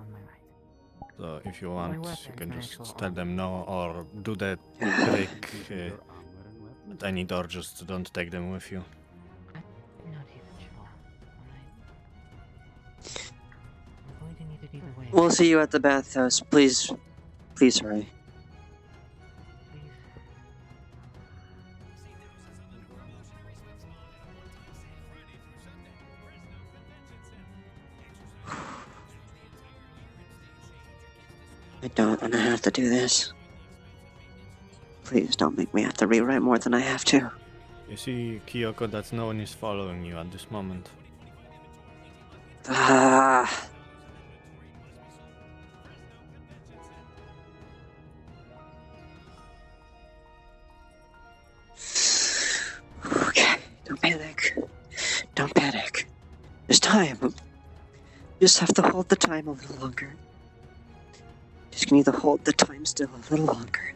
So if you want, you can just tell them no, or do that trick at any door, just don't take them with you. I'm not even sure. either way. We'll see you at the bathhouse. Please hurry. I don't want to have to do this. Please don't make me have to rewrite more than I have to. You see, Kyoko, that no one is following you at this moment. Ah. Okay, don't panic. Don't panic. There's time. You just have to hold the time a little longer. Just need to hold the time still a little longer.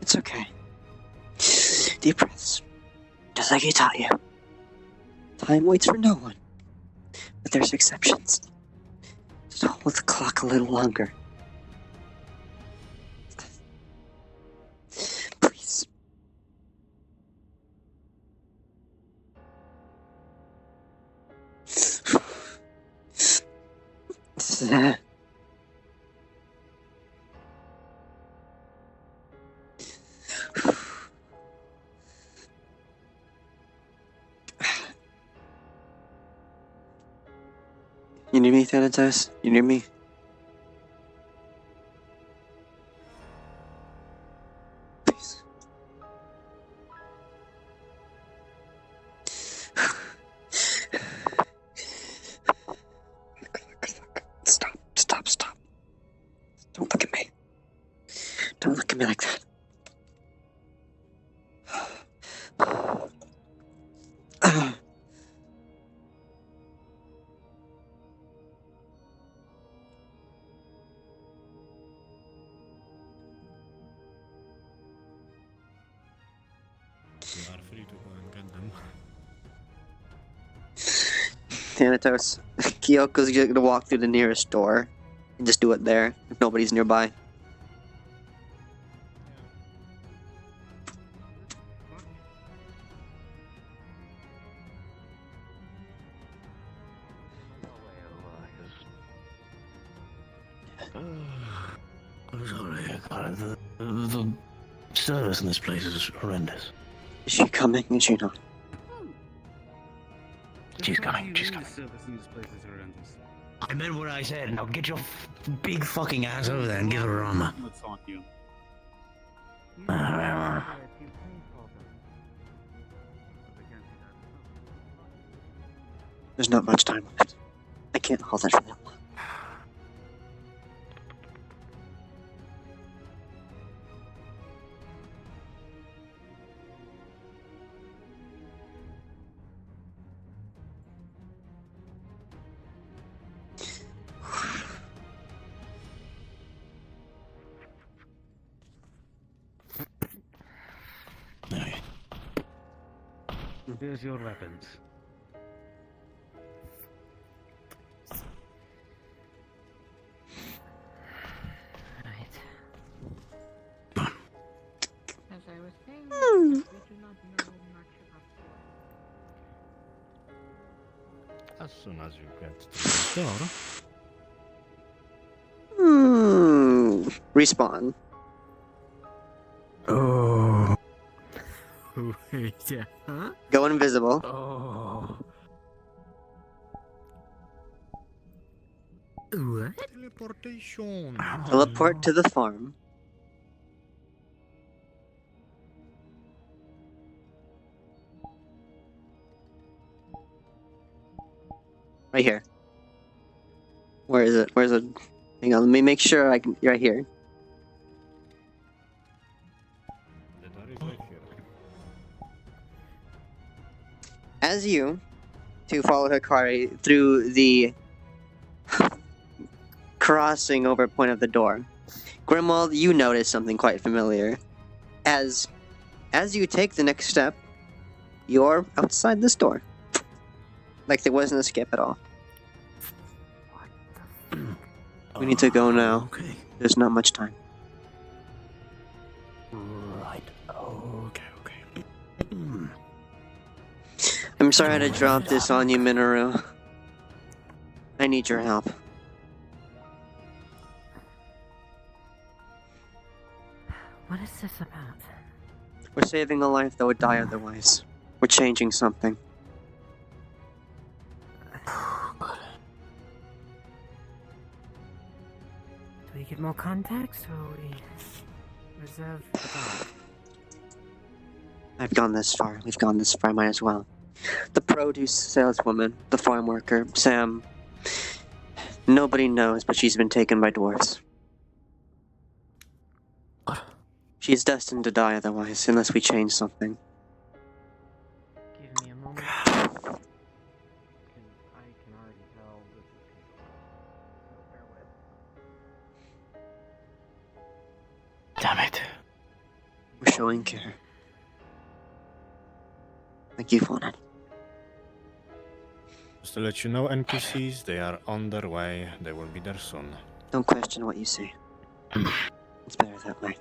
It's okay. Deep breaths. Just like he taught you. Time waits for no one. But there's exceptions. Just hold the clock a little longer. Please. You need me, Thanatos? You need me? Please. Stop. Don't look at me. Don't look at me like that. You are free to go and get them. Thanatos, Kyoko's just gonna walk through the nearest door and just do it there if nobody's nearby. I'm sorry, God. The service in this place is horrendous. Is she coming? Is she not? She's coming. Service in this place is horrendous. I meant what I said. Now get your big fucking ass over there and give her armor. What's on you? There's not much time left. I can't hold it for that long. Here's your weapons. As I was saying, we do not know much about As soon as you get to the door. Respawn. Oh. Yeah. Huh? Go invisible. Oh. What? Teleportation. Teleport to the farm. Right here. Where is it? Where's it? Hang on, let me make sure I can. Right here. The door is right here. As you to follow Hikari through the crossing over point of the door, Grimwald, you notice something quite familiar. As you take the next step, you're outside this door. Like there wasn't a skip at all. We need to go now. Okay. There's not much time. Right. Okay. I'm sorry to drop this on you, Minoru. I need your help. What's this about? We're saving a life that would die otherwise. We're changing something. Do we get more context, or we reserve the dark? I've gone this far. We've gone this far. Might as well. The produce saleswoman, the farm worker, Sam. Nobody knows, but she's been taken by dwarves. She's destined to die otherwise, unless we change something. Give me a moment. I can already tell this is control. So bear with. Damn it. We're showing care. Like you've wanted. Just to let you know, NPCs, they are on their way. They will be there soon. Don't question what you see. It's better that way.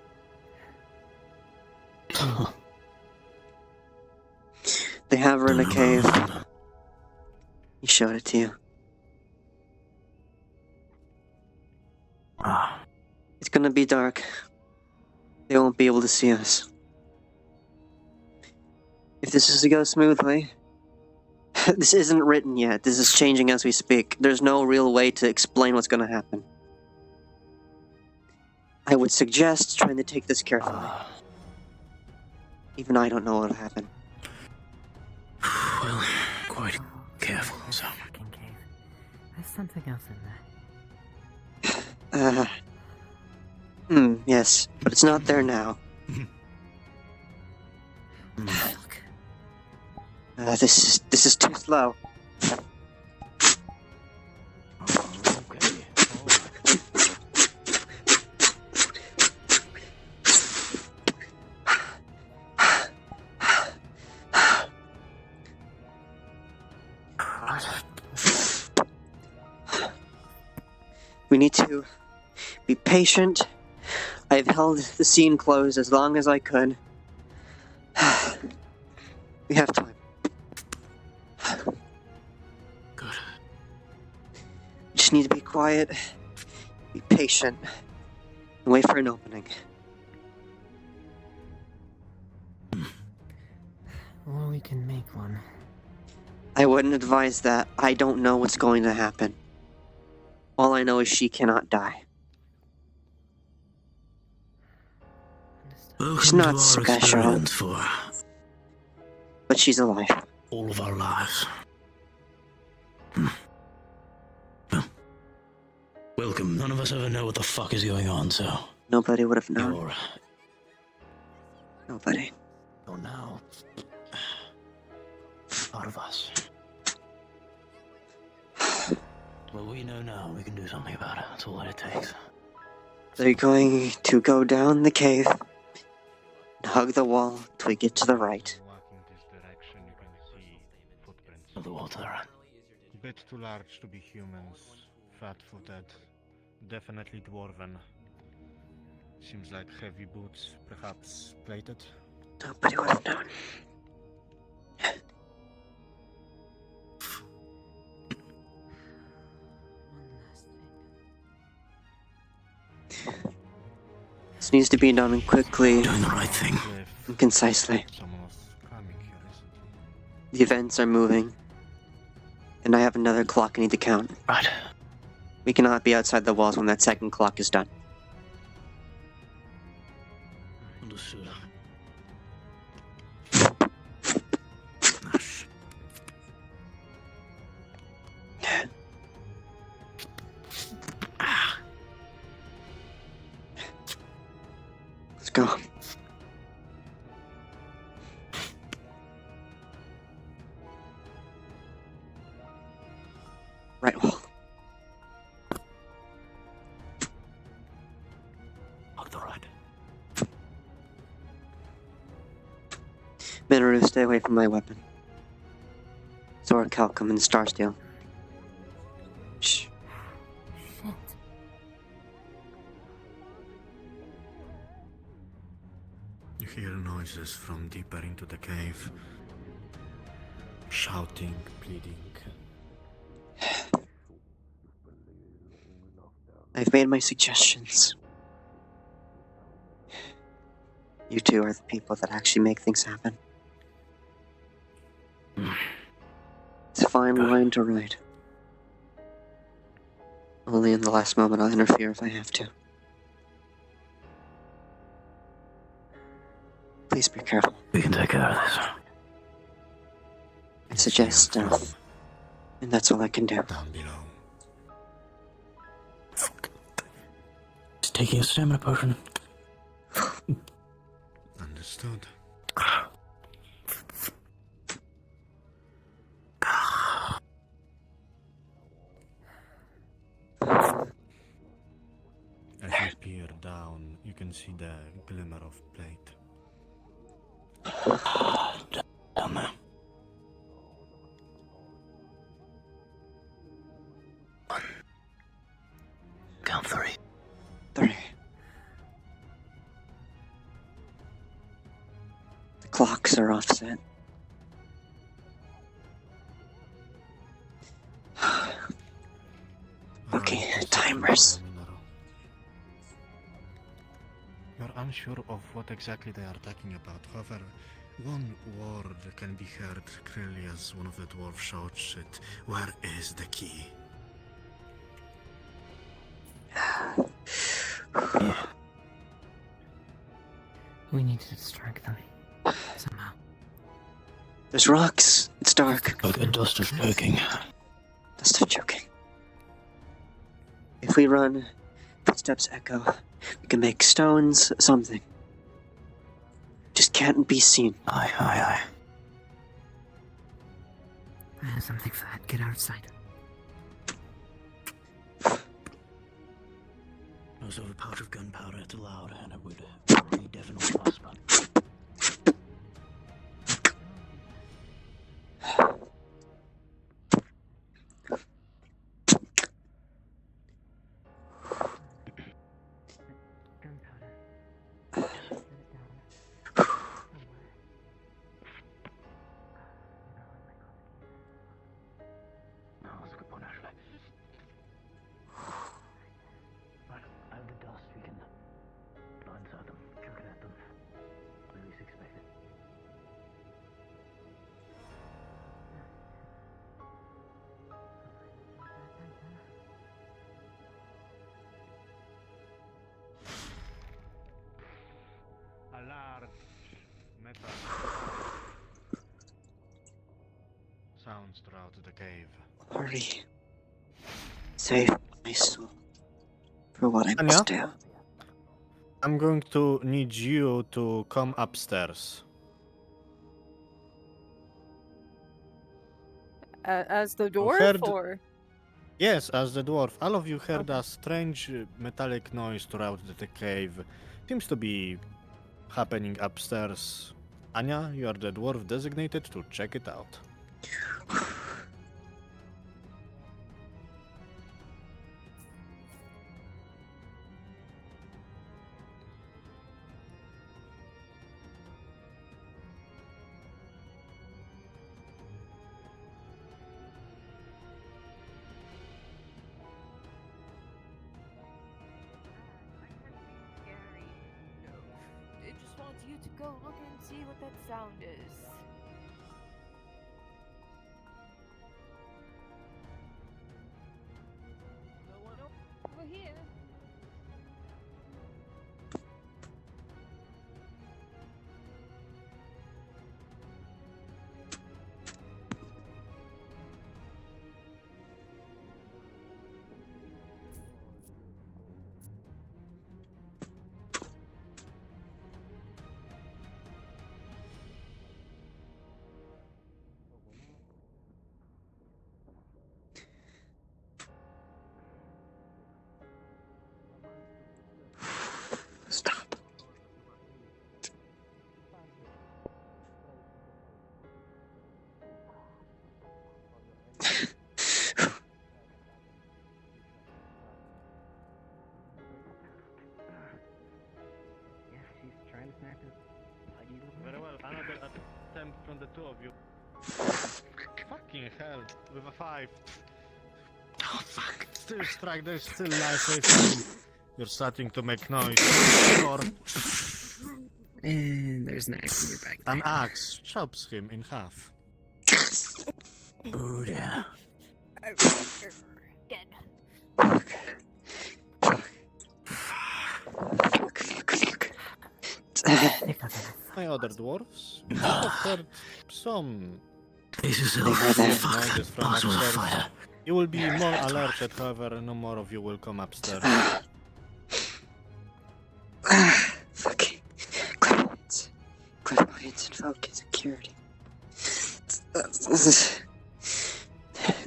They have her in a cave. He showed it to you. It's gonna be dark. They won't be able to see us. If this is to go smoothly... This isn't written yet. This is changing as we speak. There's no real way to explain what's gonna happen. I would suggest trying to take this carefully. Even I don't know what'll happen. Well, quite careful, so. There's something else in there. Yes, but it's not there now. This is too slow. We need to be patient. I've held the scene closed as long as I could. We have time. Good. We just need to be quiet, be patient, and wait for an opening. Or we can make one. I wouldn't advise that. I don't know what's going to happen. All I know is she cannot die. She's not special, for but she's alive. all of our lives. Welcome. None of us ever know what the fuck is going on, so. Nobody would have known. Nobody. Oh, now. Part of us. Well, we know now. We can do something about it. That's all that it takes. They're going to go down the cave and hug the wall till we get to the right. The wall to the right. Bit too large to be humans. Fat-footed. Definitely dwarven. Seems like heavy boots, perhaps plated. Nobody would have known. This needs to be done quickly. Doing the right thing. And concisely. The events are moving. And I have another clock I need to count. Right. We cannot be outside the walls when that second clock is done. Understood. Let's go. Right wall. Hug the right. Minoru, stay away from my weapon. Zora Calcum and Star Steel. Shh. You hear noises from deeper into the cave. Shouting, pleading. I've made my suggestions. You two are the people that actually make things happen. It's a fine line to ride. Only in the last moment I'll interfere if I have to. Please be careful. We can take care of this. I suggest stealth. And that's all I can do. Down below. Just taking a stamina potion. Understood. As you peer down, you can see the glimmer of plate. Down there. Count 3. 3. The clocks are offset. Okay, timers. You're unsure of what exactly they are talking about. However, one word can be heard clearly as one of the dwarves shouts it. Where is the key? We need to distract them. Somehow. There's rocks. It's dark. Like a dust of joking. Dust of joking. If we run, footsteps echo. We can make stones, something. Just can't be seen. Aye, aye, aye. Something for that. Get outside. I was over a pouch of gunpowder, it's allowed, and it would probably definitely last about. No, that's a good point, actually. Right, I have the dust, we can blindside them, chuck it at them. At least expect it. A large metal sounds throughout the cave. Hurry. Save my soul for what I Anya? must do. I'm going to need you to come upstairs. As the dwarf, heard- or? Yes, as the dwarf. All of you heard a strange metallic noise throughout the cave. Seems to be happening upstairs. Anya, you are the dwarf designated to check it out. It just wants you to go look and see what that sound is. No one over here. Stop. Yes, she's trying to smack her puggy little Very well, another attempt from the two of you. Fucking hell, with a 5. Oh fuck. Still strike, there's still life. You're starting to make noise. Score. And there's an axe in your back. An axe chops him in half. Oh yeah. Dead. My other dwarves, you have heard some Face yourself. noises from Boss will upstairs. fire. You will be more alerted, however, no more of you will come upstairs. Fucking clairvoyance and focus security.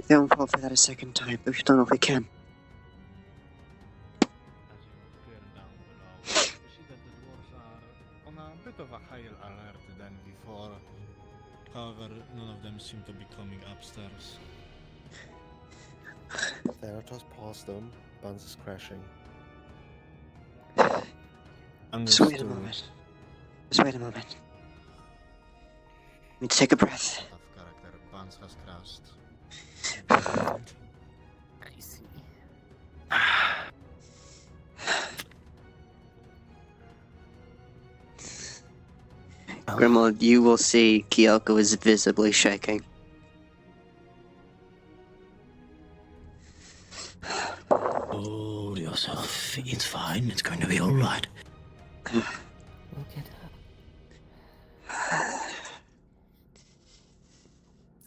They won't fall for that a second time, but we don't know if we can. You see that the dwarves are on a bit of a higher alert than before. However, none of them seem to be coming upstairs. Thanatos paused them. Buns is crashing. Just wait a moment. Just wait a moment. Let me take a breath. Tough character. Buns has crashed. I see. Grimald, you will see Kyoko is visibly shaking. Hold yourself. It's fine. It's going to be all right. Look at her.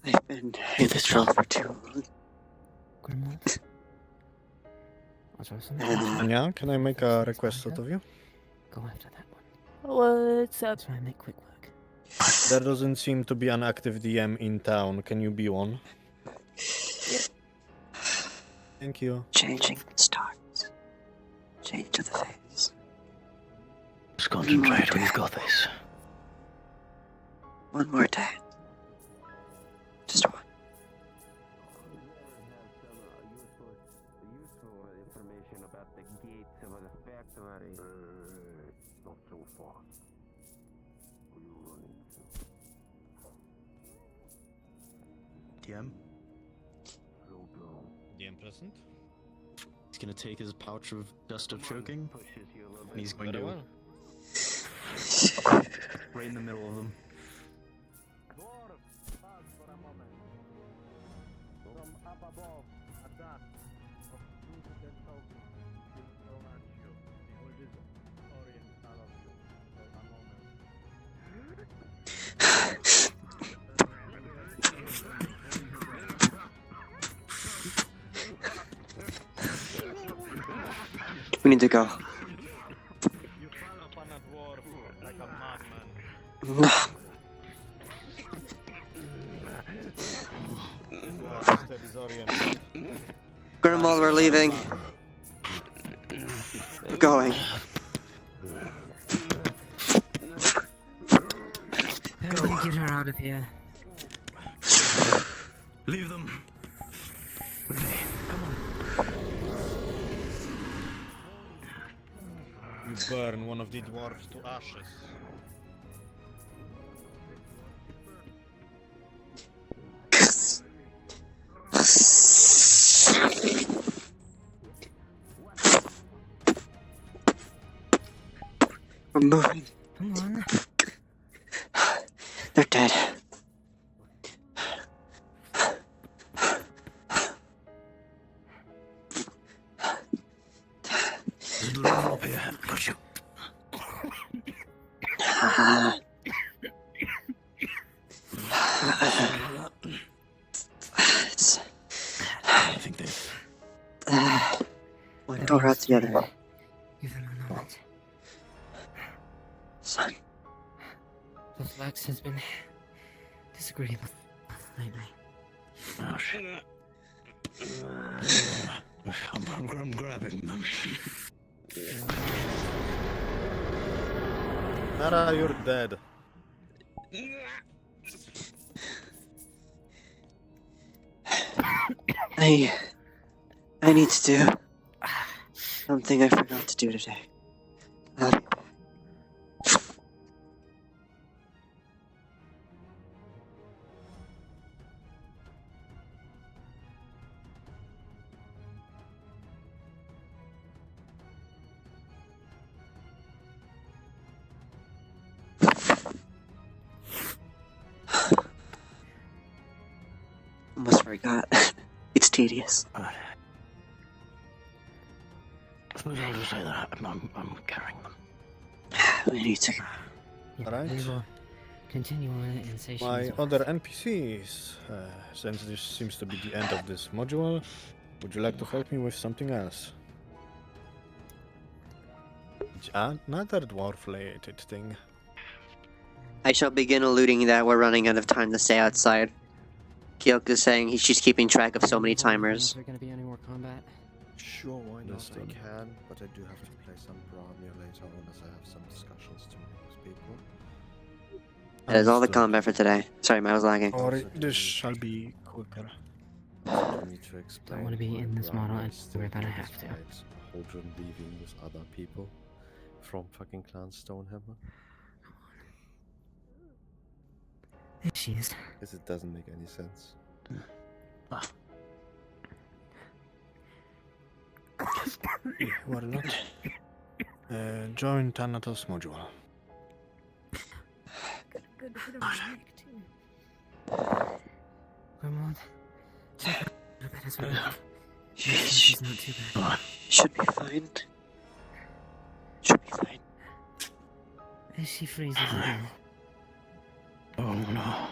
I've been in this role for too long. Grimald? Was there something? Anya, can I make a request out of you? Go after that one. What's up? Try and make quick work. There doesn't seem to be an active DM in town. Can you be one? Thank you. Changing the stars. Change to the face. Just concentrate. We've got this. One more day. Just one. Information about the gates of the factory. Not so fast. Who you run into? DM? DM present? He's gonna take his pouch of dust of choking, and he's going Very to well. right in the middle of them. We need to go. No. Grimald, we're leaving. We're going. How do we get her out of here? Leave them. You burn one of the dwarves to ashes. We're moving. Come on. They're dead. There's a little rope here. Got you. I think they've... One door out the other. Give them a moment. Son. The flax has been disagreeable lately. Oh, shit. I'm grabbing them. Nara, you're dead. I need to do something I forgot to do today. I'll be back. forgot. It's tedious. Suppose I'll just say that I'm carrying them. We need to. Yeah, Alright. we will continue on and say she My is other NPCs, since this seems to be the end of this module, would you like to help me with something else? Another dwarf-related thing. I shall begin alluding that we're running out of time to stay outside. Kyoko's saying she's keeping track of so many timers. Is there going to be any more combat? Sure, why not? I Understood. can, but I do have to play some Bravia later on as I have some discussions to make with people. That is all the Understood. combat for today. Sorry, I was lagging. Or this shall be quicker. I need to explain. Don't want to be why in this model, Bravia and is still we're gonna here have to. despite Holdren leaving with other people from fucking Clan Stonehammer. There she is. Because it doesn't make any sense. Why not? Join Thanatos module. Good bit of a neck, too. Grimwald, check her a bit as well. She's She's not too bad. should be fine. Should be fine. As she freezes again. Oh no.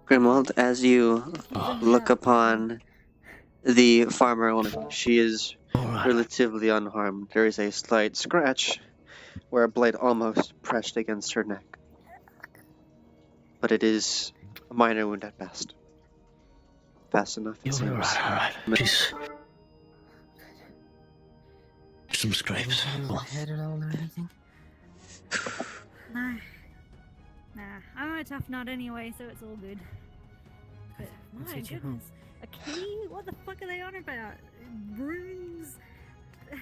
Grimwald, as you look upon the farmer woman, she is relatively unharmed. There is a slight scratch where a blade almost pressed against her neck. But it is a minor wound at best. Fast enough, it You'll be seems. alright. She's... Some scrapes. Head at all or anything? No. Nah, I'm a tough nut anyway, so it's all good. But Let's my get you home. goodness, a key? What the fuck are they on about? Rooms?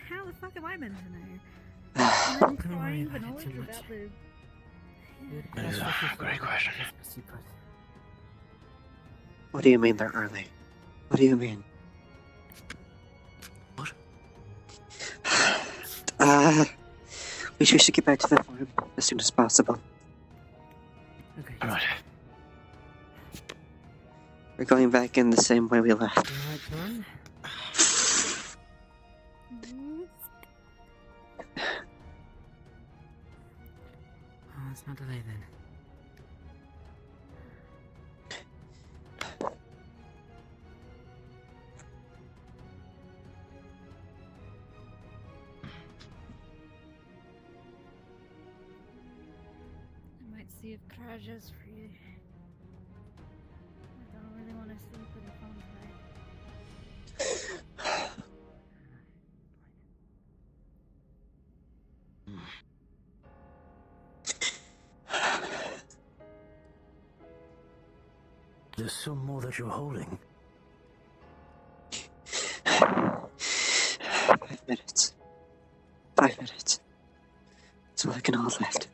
How the fuck am I meant to know? And then Don't worry crying for about it knowledge too much. about the... That is a great question. What do you mean they're early? What do you mean? What? We should get back to the farm as soon as possible. Okay. Alright. We're going back in the same way we left. Alright, John. Oh, let's not delay then. I might see if Kraja's for you. I don't really want to sleep with a phone tonight. There's some more that you're holding. 5 minutes. 5 minutes. That's all I can hold left.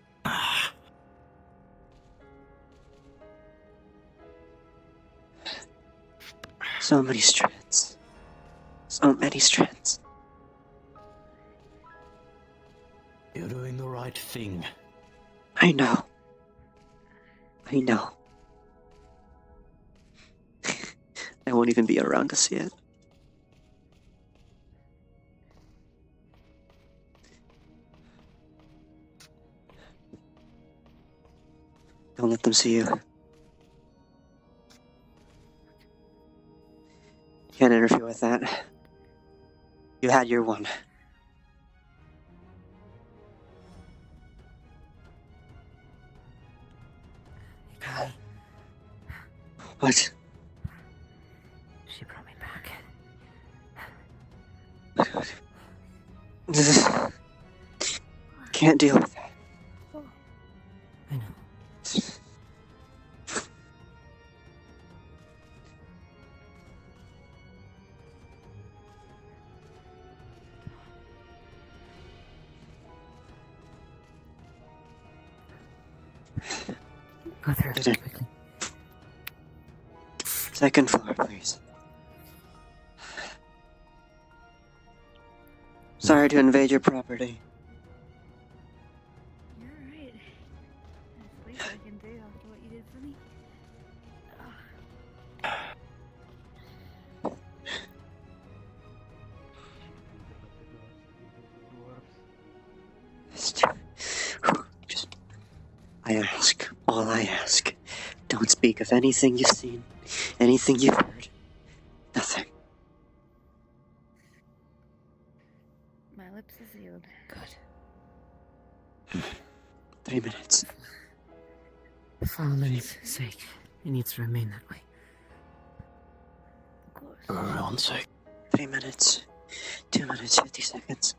So many strands. So many strands. You're doing the right thing. I know. I know. I won't even be around to see it. Don't let them see you. Can't interfere with that. You had your one. What? She brought me back. Can't deal with that. I know. Go through it quickly. Second floor, please. Sorry to invade your property. You're right. That's the least I can do after what you did for me. Ugh. all I ask, don't speak of anything you've seen, anything you've heard. Nothing. My lips are sealed. Good. 3 minutes. For Farlon's sake, it needs to remain that way. Of course. For everyone's sake. 3 minutes. 2 minutes, 50 seconds.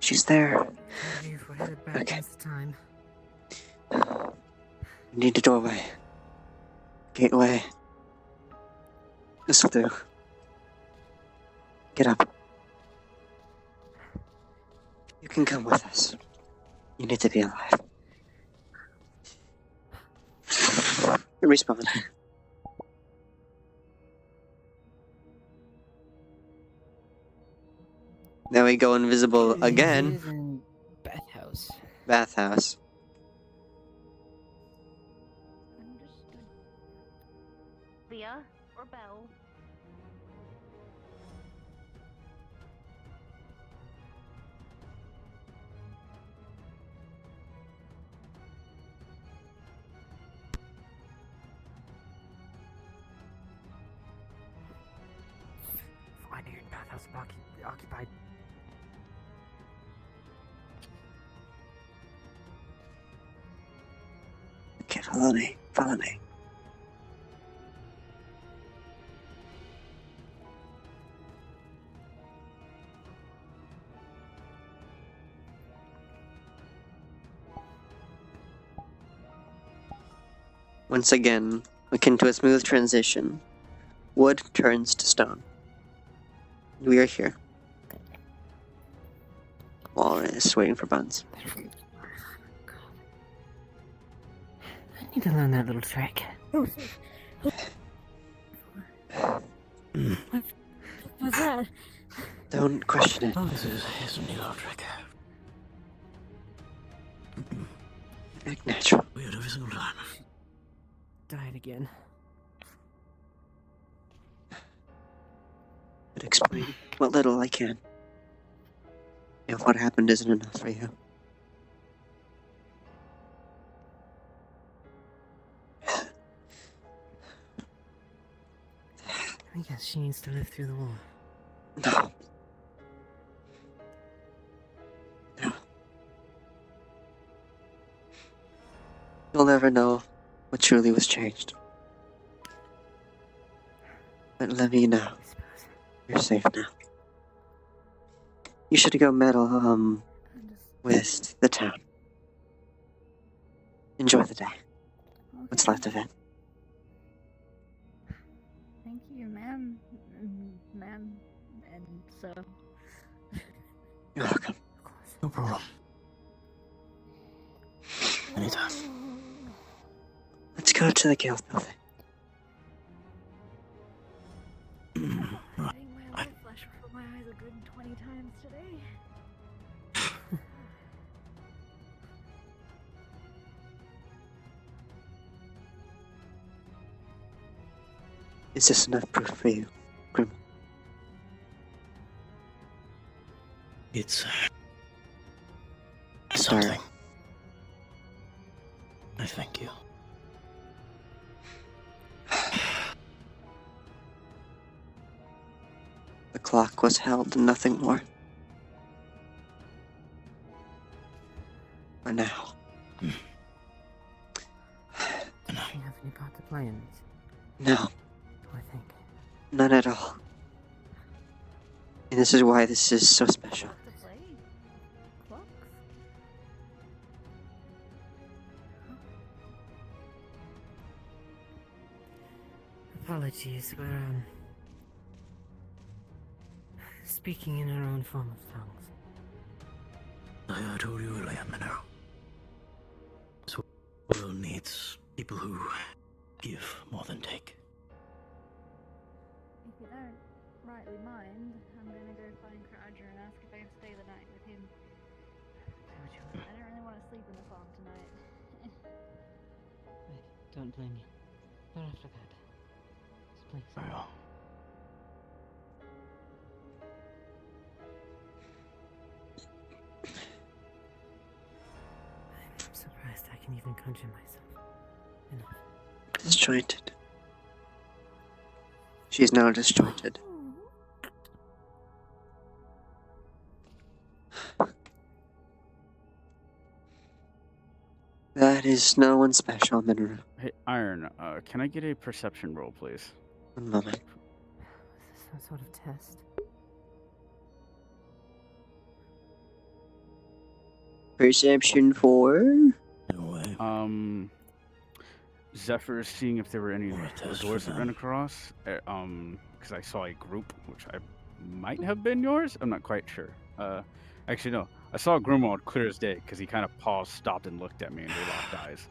She's there. If we're headed back against the time. We need a doorway. Gateway. This'll do. Get up. You can come with us. You need to be alive. Respawn. Now we go invisible again. Bathhouse. Bathhouse. Leah or Belle? Iron bathhouse occupied. Okay, follow me. Follow me. Once again, akin to a smooth transition, wood turns to stone. We are here. Walrus waiting for buns. I need to learn that little trick. What was that? Don't question it. Oh, this is a new little trick. Act natural. Weird every single time. Died again. But explain what little I can. If what happened isn't enough for you. I guess she needs to live through the war. No. No. You'll never know what truly was changed. But let me know. You're safe now. You should go meddle, with the town. Enjoy the day. What's left of it. Thank you, ma'am. Ma'am. And so. You're welcome. No problem. Anytime. Let's go to the guild building. I think my light flashed before my eyes a good 20 times today. Is this enough proof for you, Grim? It's Sorry. something. I thank you. The clock was held and nothing more. For now. Do you have any part to play in this? No. I think. None at all. And this is why this is so special. Clocks? Apologies, we're speaking in our own form of tongues. I told you earlier, Minero. This world needs people who give more than take. If you don't rightly mind, I'm gonna go find Roger and ask if I can stay the night with him. I don't really want to sleep in the farm tonight. I don't blame you. Not after that. Please. Very well. can even conjure myself. Enough. Disjointed. She's now disjointed. That is no one special, Minoru. Hey, Iron, can I get a perception roll, please? One moment. Is this some sort of test? Perception 4? Zephyr is seeing if there were any doors that ran across. Because I saw a group, which I might have been yours. I'm not quite sure. Actually, no. I saw Grimwald clear as day because he kind of paused, stopped, and looked at me, and we locked eyes.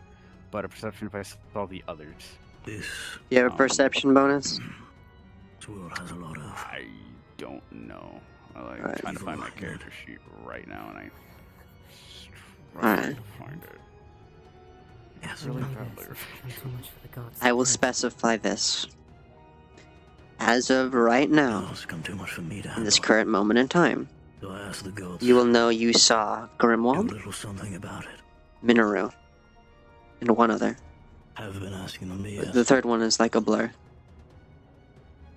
But a perception if I saw the others. Do you have a perception bonus? This world has a lot of. I don't know. I'm Alright. trying to find my character sheet right now, and I Alright. to find it. Yes, Really Maybe badly. it's too much for the gods. I will specify this. As of right now, It's become too much for me to in handle. this current moment in time, So I asked the gods. you will know you saw Do a Grimwald, little something about it. Minoru, and one other. I've been asking them to yes. The third one is like a blur.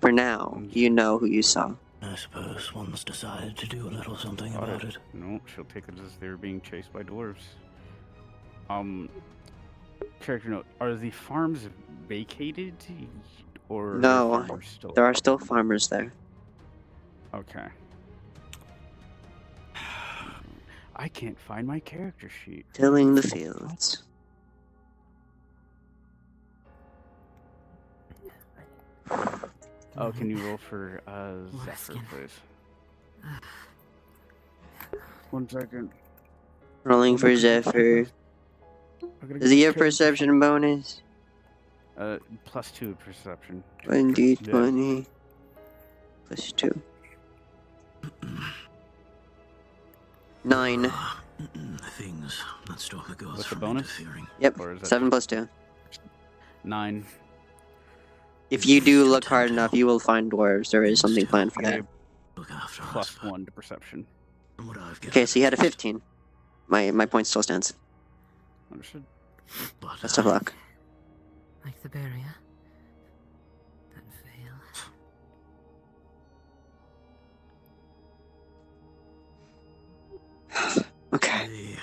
For now, you know who you saw. I suppose one's decided to do a little something about it. No, she'll take it as they're being chased by dwarves. Character note: are the farms vacated, or are No, farmers still? there are still farmers there. Okay. I can't find my character sheet. Tilling the fields. Oh, can you roll for Zephyr, please? 1 second. Rolling for Zephyr. Does he have perception bonus? +2 perception. 1d20 plus 2. 9. Things that stop the gods What's the from bonus? interfering. Yep, Or is it 7 plus 2. 9? If you do look hard enough, you will find dwarves. There is something planned for that. Look after us. +1 to perception. And what I've Okay, so you had a 15. My point still stands. Understood. But, Best of luck. Like the barrier. That veil. Okay.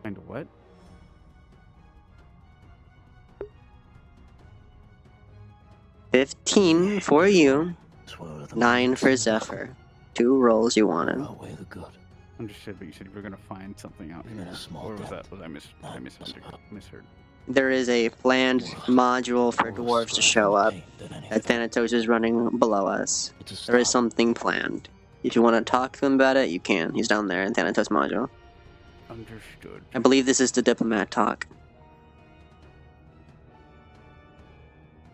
Find what? $15 for you. 9 for Zephyr. 2 rolls you wanted. outweigh the good. Understood, but you said you were gonna find something out Even here. a small Or was depth. that I misheard? There is a planned module for dwarves to show up that Thanatos is running below us. There is something planned. If you want to talk to him about it, you can. He's down there in Thanatos module. Understood. I believe this is the diplomat talk.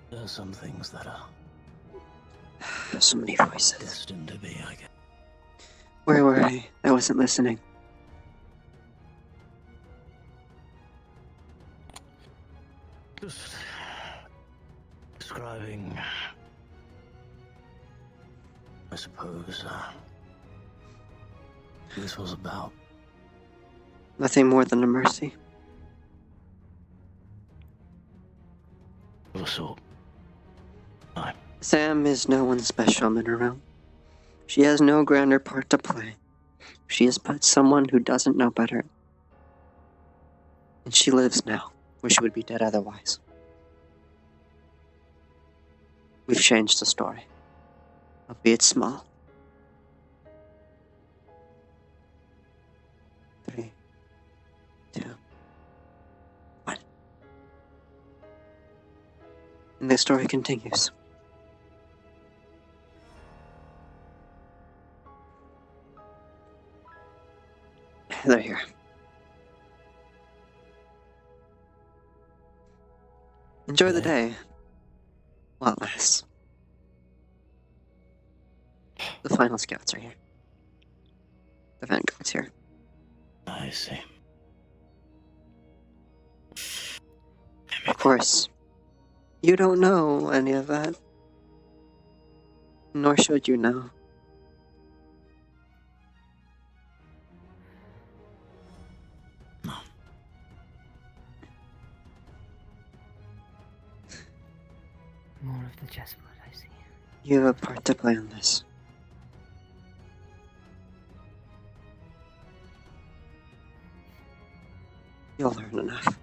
There are some things that are So many voices. destined to be, I guess. Where were I? I wasn't listening. Just describing, I suppose, this was about. Nothing more than a mercy. Of a sort. Sam is no one special in her realm. She has no grander part to play. She is but someone who doesn't know better. And she lives now, where she would be dead otherwise. We've changed the story, albeit small. 3, 2, 1. And the story continues. They're here. Enjoy the day. While it lasts. The final scouts are here. The vanguard's here. I see. Of course, you don't know any of that. Nor should you know. The chessboard, I see. You have a part to play on this. You'll learn enough.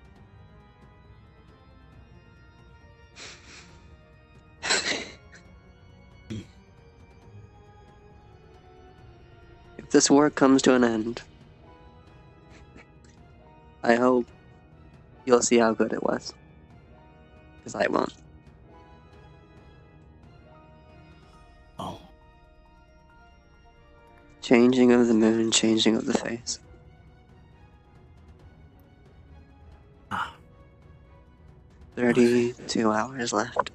If this war comes to an end, I hope you'll see how good it was. Because I won't. Oh. Changing of the moon, changing of the face. 32 hours left.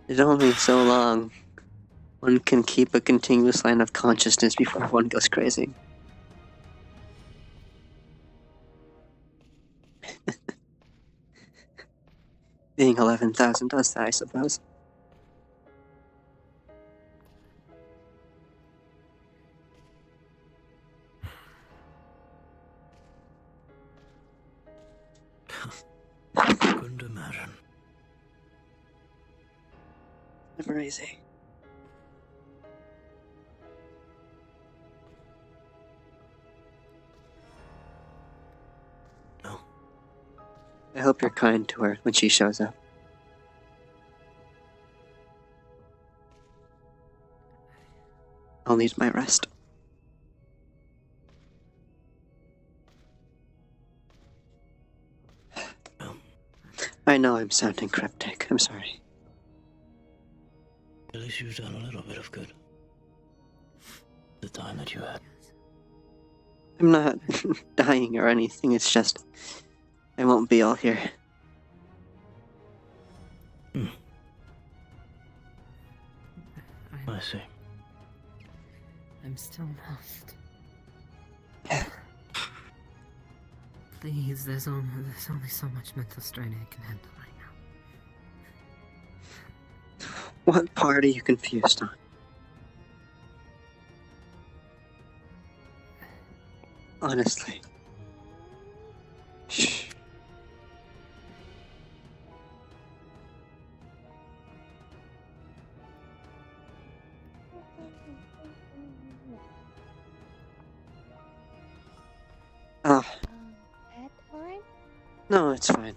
There's only so long one can keep a continuous line of consciousness before one goes crazy. Being 11,000 does that, I suppose. Couldn't imagine. Never easy. No. I hope you're kind to her when she shows up. I'll need my rest. I know I'm sounding cryptic. I'm sorry. At least you've done a little bit of good. The time that you had. I'm not dying or anything. It's just I won't be all here. I see. I'm still lost. Please, there's only so much mental strain I can handle right now. What part are you confused on? Honestly. Shh. Oh. Bedtime? No, it's fine.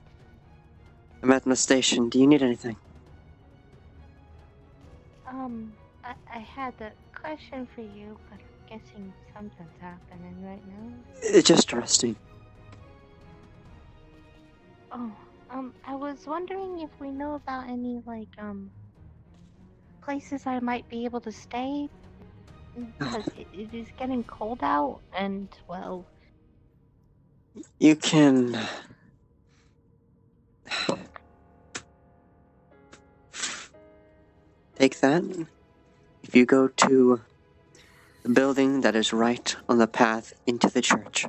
I'm at my station. Do you need anything? I had a question for you, but I'm guessing something's happening right now. It's just resting. Oh, I was wondering if we know about any, places I might be able to stay, because it is getting cold out, and, well... You can... take that. If you go to the building that is right on the path into the church,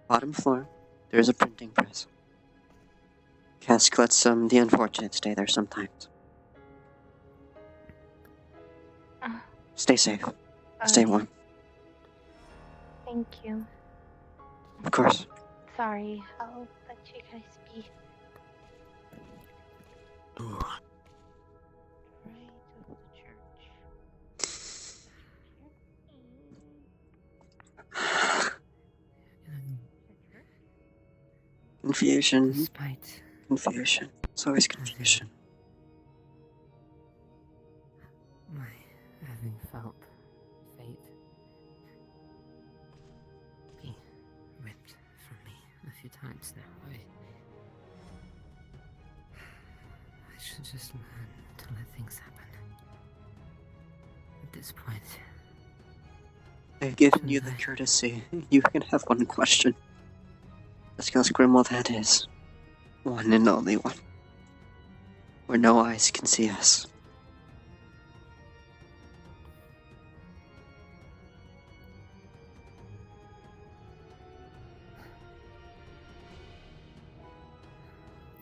bottom floor, there is a printing press. Cask lets the unfortunate stay there sometimes. Stay safe. Stay warm. Thank you. Of course. Sorry, I'll let you guys be. Confusion. Despite Confusion. It's always confusion. my having felt fate be ripped from me a few times now, I should just learn to let things happen. At this point, I've given you the courtesy. You can have one question. Discuss Grimwald that is. One and only one. Where no eyes can see us.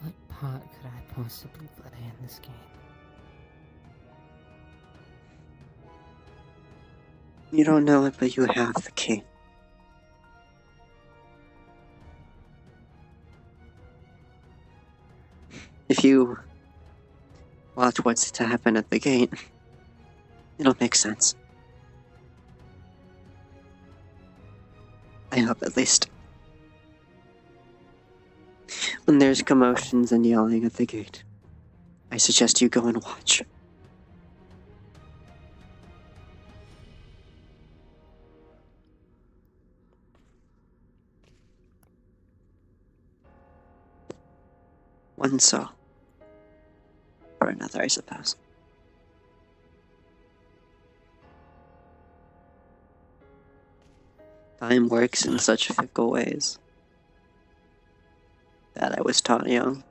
what part could I possibly play in this game? You don't know it, but you have the key. If you watch what's to happen at the gate, it'll make sense. I hope, at least. When there's commotions and yelling at the gate, I suggest you go and watch. One soul. For another, I suppose. Time works in such fickle ways. That I was taught young.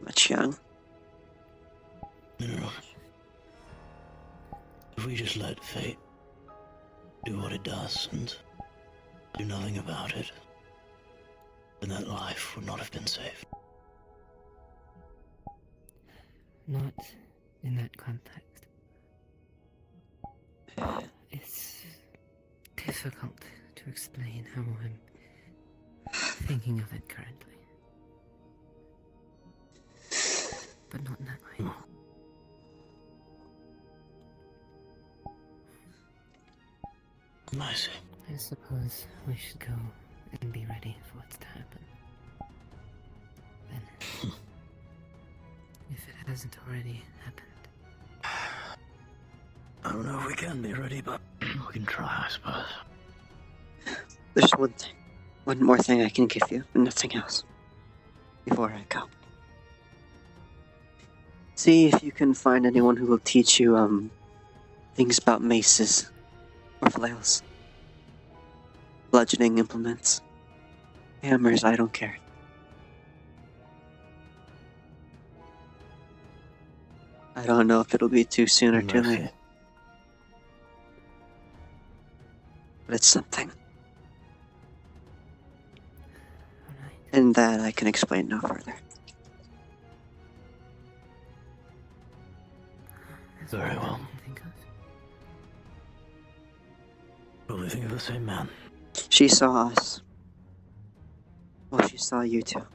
Much young. You know, if we just let fate do what it does and do nothing about it, then that life would not have been saved. Not in that context. It's difficult to explain how I'm thinking of it currently. But not in that way. I see. I suppose we should go and be ready for what's to happen. Then, if it hasn't already happened. I don't know if we can be ready, but we can try, I suppose. There's one more thing I can give you, and nothing else, before I go. See if you can find anyone who will teach you, things about maces, or flails, bludgeoning implements, hammers, I don't care. I don't know if it'll be too soon or too late. But it's something. And that I can explain no further. Very well. Well, we think of the same man. She saw us. Well, she saw you two.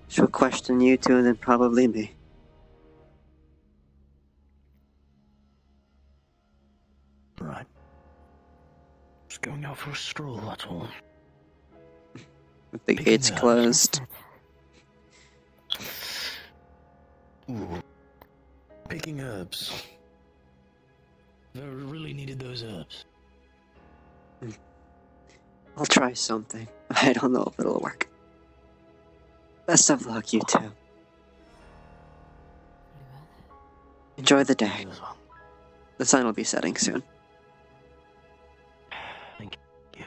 She'll question you two and then probably me. Right. Just going out for a stroll, that's all. With the gates closed. Ooh. Picking herbs. I really needed those herbs. I'll try something. I don't know if it'll work. Best of luck, you two. Enjoy the day. The sun will be setting soon. Thank you.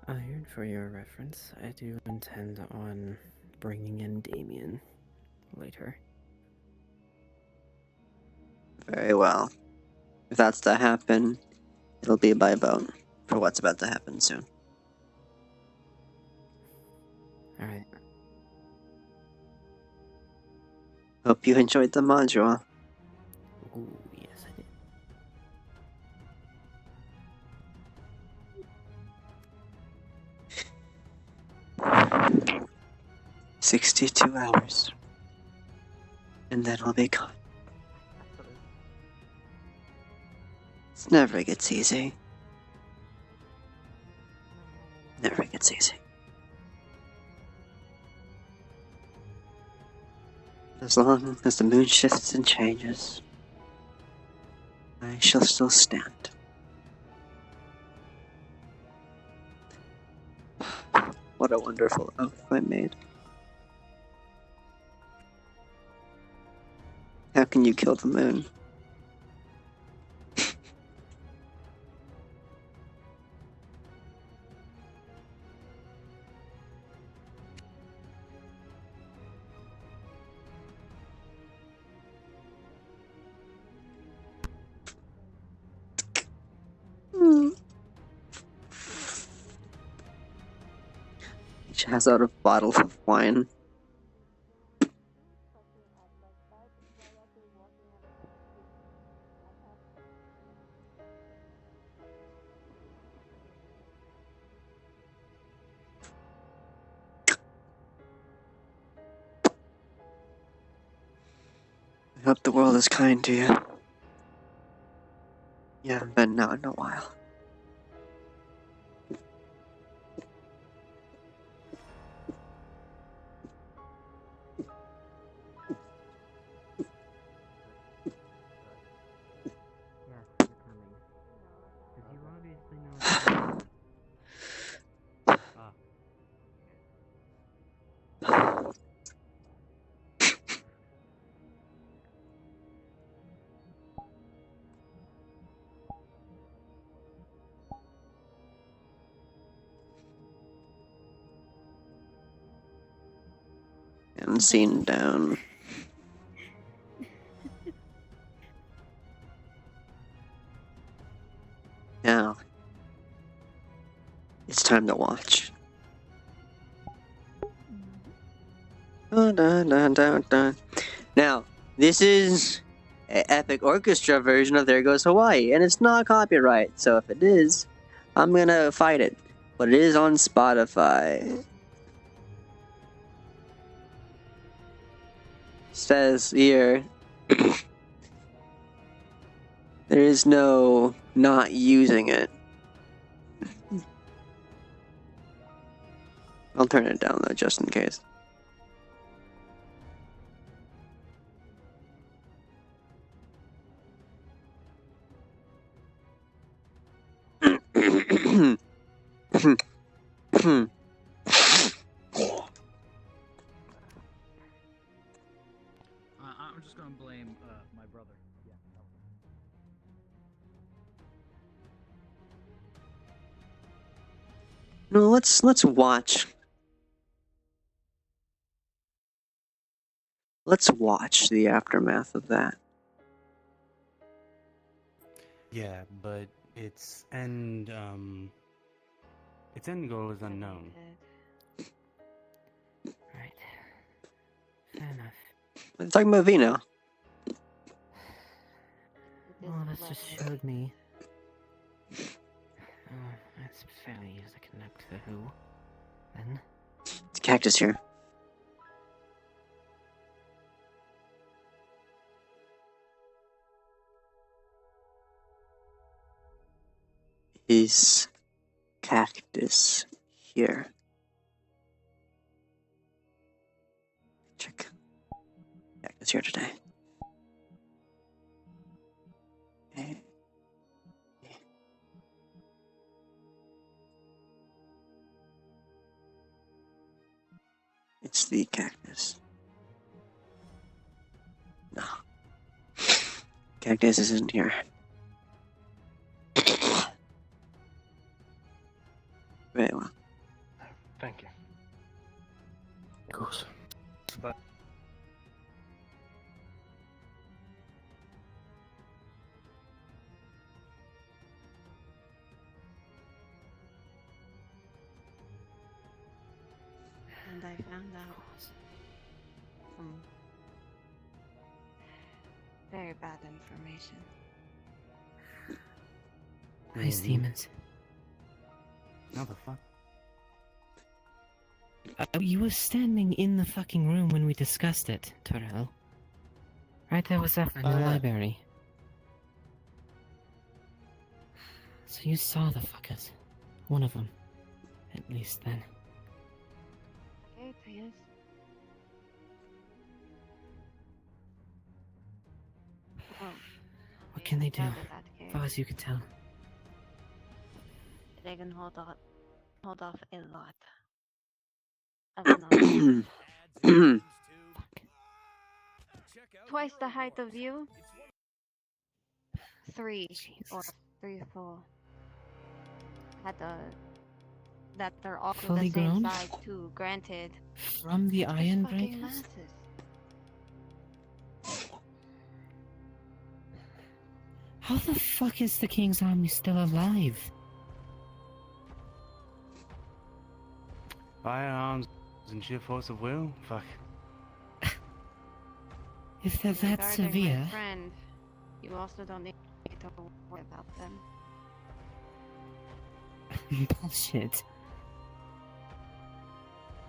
Iron, for your reference, I do intend on bringing in Damien later. Very well. If that's to happen, it'll be by boat for what's about to happen soon. Alright. Hope you enjoyed the module. Ooh, yes, I did. 62 hours. And then I'll be gone. It never gets easy. Never gets easy. As long as the moon shifts and changes, I shall still stand. What a wonderful oath I made. How can you kill the moon? She has out a bottle of wine. hope the world is kind to you. You haven't been out in a while. And seen down. Now, it's time to watch. Dun, dun, dun, dun, dun. Now, this is an epic orchestra version of There Goes Hawaii, and it's not copyright, so if it is, I'm gonna fight it. But it is on Spotify. Says here, there is no not using it. I'll turn it down though, just in case. I'm just gonna blame my brother. Yeah. No, let's watch. Let's watch the aftermath of that. Yeah, but its end goal is unknown. Right. Fair enough. We're talking about Vino. Oh, this just showed me. It's fairly easy to connect to who. Then. It's Cactus here. Is Cactus here? Check. Cactus here today. Okay. It's the Cactus. No. Cactus isn't here. Very well. Thank you. Of course. But And I found out some very bad information. Nice demons. How the fuck? You were standing in the fucking room when we discussed it, Terrell. Right there was that in the library. So you saw the fuckers. One of them. At least then. Okay, yes. Well, What can they do? out of that As case, far as you could tell. they can hold off a lot of knowledge. Twice the height of you. 3 or 3 or 4. That they're all Fully the same grown? size too. Granted. From the Iron Fucking Breakers? masses. How the fuck is the King's army still alive? Firearms and sheer force of will? Fuck. If they're that Regarding severe... my friend, you also don't need to worry about them. Bullshit.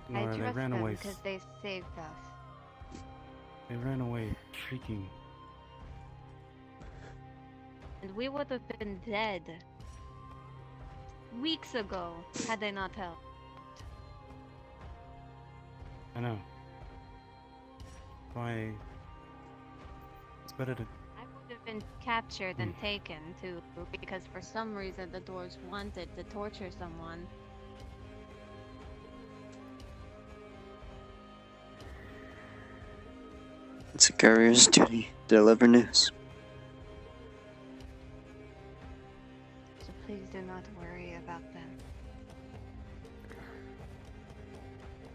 I Nora, they trust ran them away. because they saved us. They ran away shrieking And we would have been dead weeks ago had they not helped. I know. Why? It's better to. I would have been captured and taken too, because for some reason the dwarves wanted to torture someone. It's a courier's duty to deliver news. So please do not worry about them.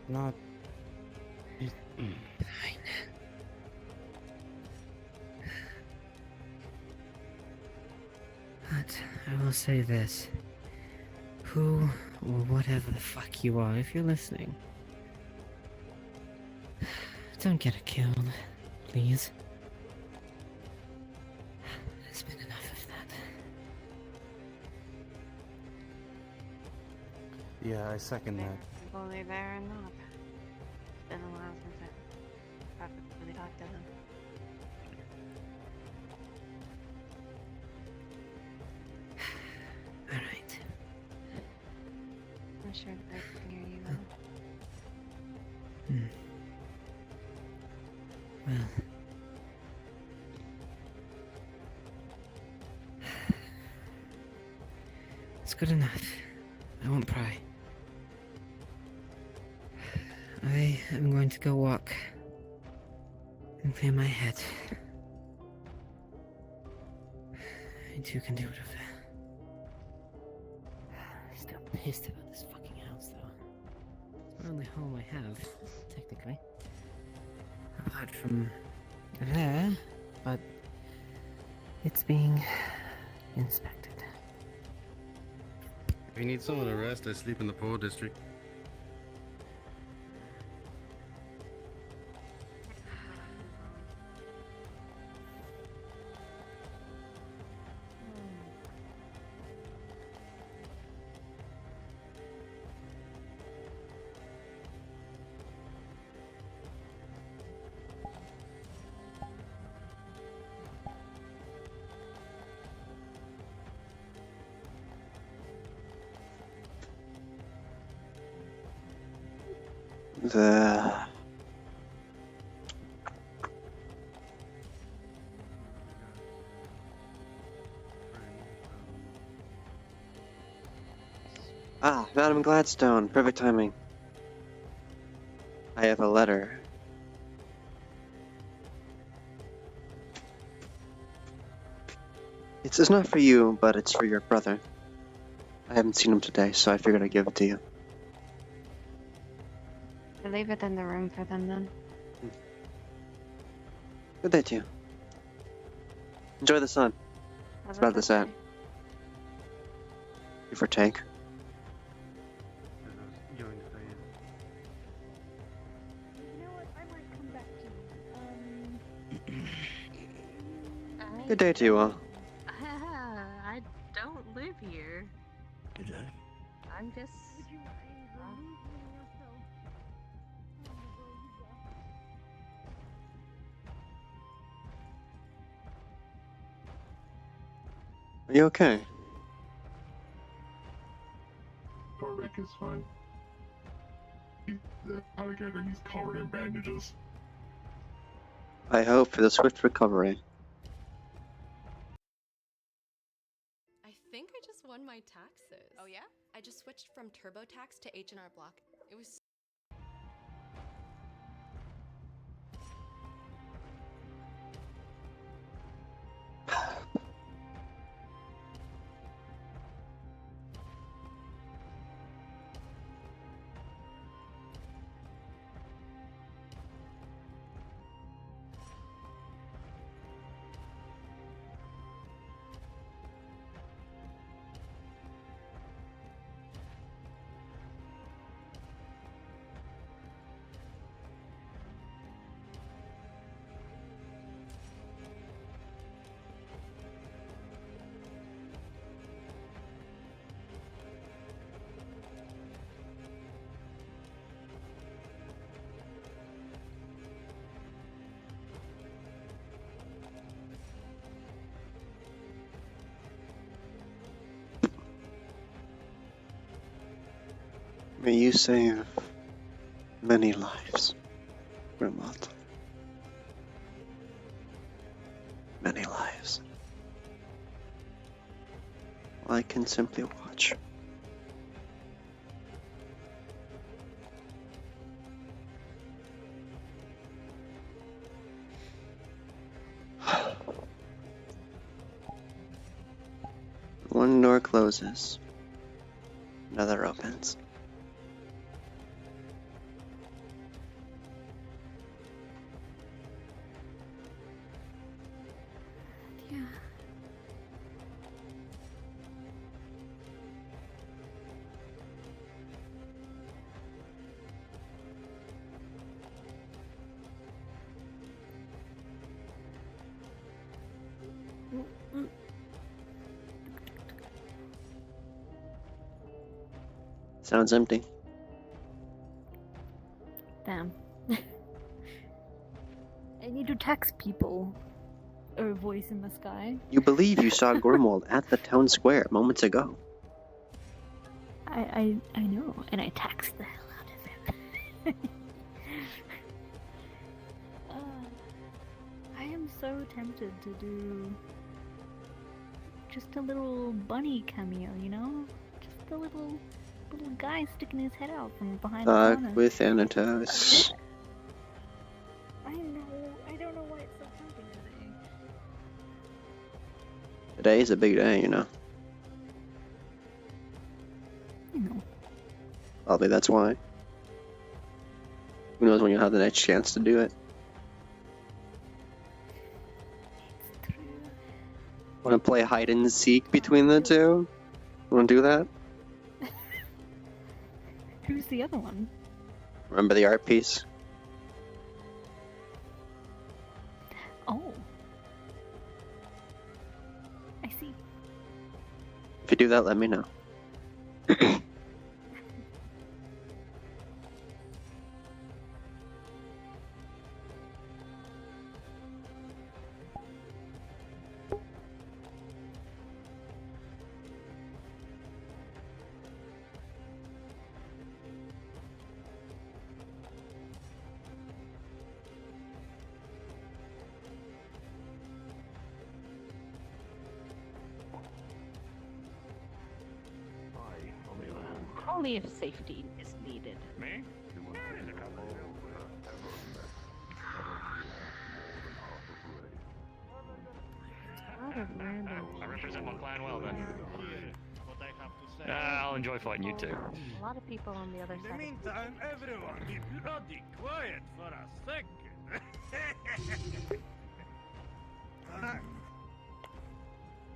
Not. Fine. But I will say this. Who, or whatever the fuck you are, if you're listening, don't get it killed, please. There's been enough of that. Yeah, I second that. Fully there or not. It's been a while since I've really talked to them. Alright. I'm sure that I can hear you well. Well. It's good enough. I won't pry. I am going to go walk and clear my head. And you can do whatever. I'm still pissed about this fucking house, though. It's my only home I have, technically. Apart from there, but it's being inspected. If you need someone to rest, I sleep in the poor district. Madam Gladstone, perfect timing. I have a letter. It's not for you, but it's for your brother. I haven't seen him today, so I figured I'd give it to you. I'll leave it in the room for them then. Good day to you. Enjoy the sun. It's about to set. You for take. Good day to you all. I don't live here. Good day. I'm just. Are you okay? Torbeck is fine. The alligator, he's covered in bandages. I hope for the swift recovery. I think I just won my taxes. Oh yeah? I just switched from TurboTax to H&R Block. It was May you save many lives, Grimloth. Many lives. I can simply watch. One door closes, another opens. Yeah. Sounds empty. Damn. I need to text people. Or a voice in the sky. You believe you saw Grimwald at the town square moments ago. I know, and I text the hell out of him. I am so tempted to do just a little bunny cameo, you know? Just a little guy sticking his head out from behind the Talk corner. with Thanatos. I know. I don't know why it's so tempting today. Today is a big day, you know. You know. Probably that's why. Who knows when you'll have the next chance to do it. Want to play hide and seek between the two? Want to do that? Who's the other one? Remember the art piece? Oh. I see. If you do that, let me know. Only if safety is needed. Me? I represent my clan well then. What I have to say. I'll enjoy fighting you too. A lot of people on the other In the side. meantime, everyone be bloody quiet for a second.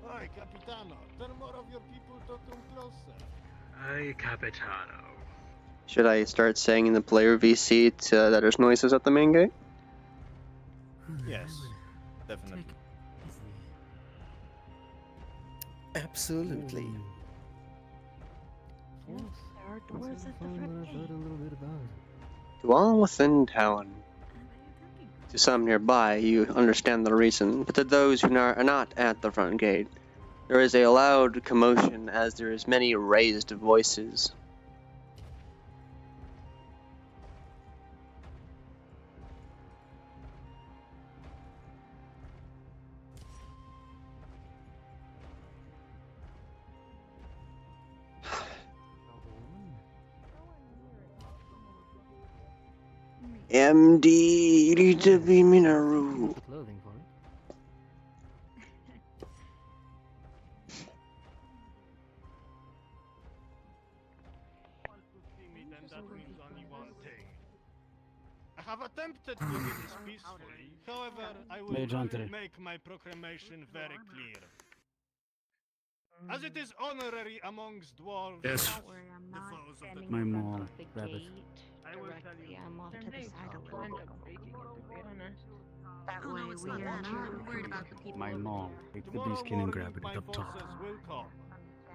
Oi, Capitano, tell more of your people to come closer. Aye, Capitano. Should I start saying in the player VC that there's noises at the main gate? Yes, definitely. Absolutely. Yes, there are doors at the front gate. To all within town. To some nearby, you understand the reason, but to those who are not at the front gate, there is a loud commotion as there is many raised voices. MD Ritabi Minaru. Clothing for it. I have attempted to do this peacefully. However, I will Mage Hunter. make my proclamation very clear. As it is honorary amongst dwarves, Yes. Don't worry, I'm not foes of standing the My in front mall, of the rabbit. gate I will tell directly. you. I'm off to the side a little bit. That Oh, way no, it's we not are that. not I'm worried about the people My over mom. there. Take the Tomorrow beastkin and grab morning it my up top. forces will come.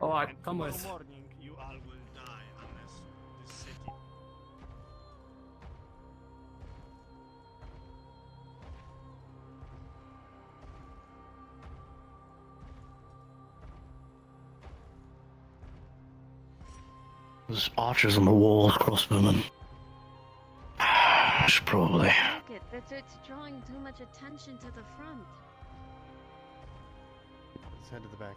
Alright, And come tomorrow with. morning you all will die unless this city. There's archers on the walls, crossbowmen. I should probably. Look it, it's drawing too much attention to the front. Let's head to the back.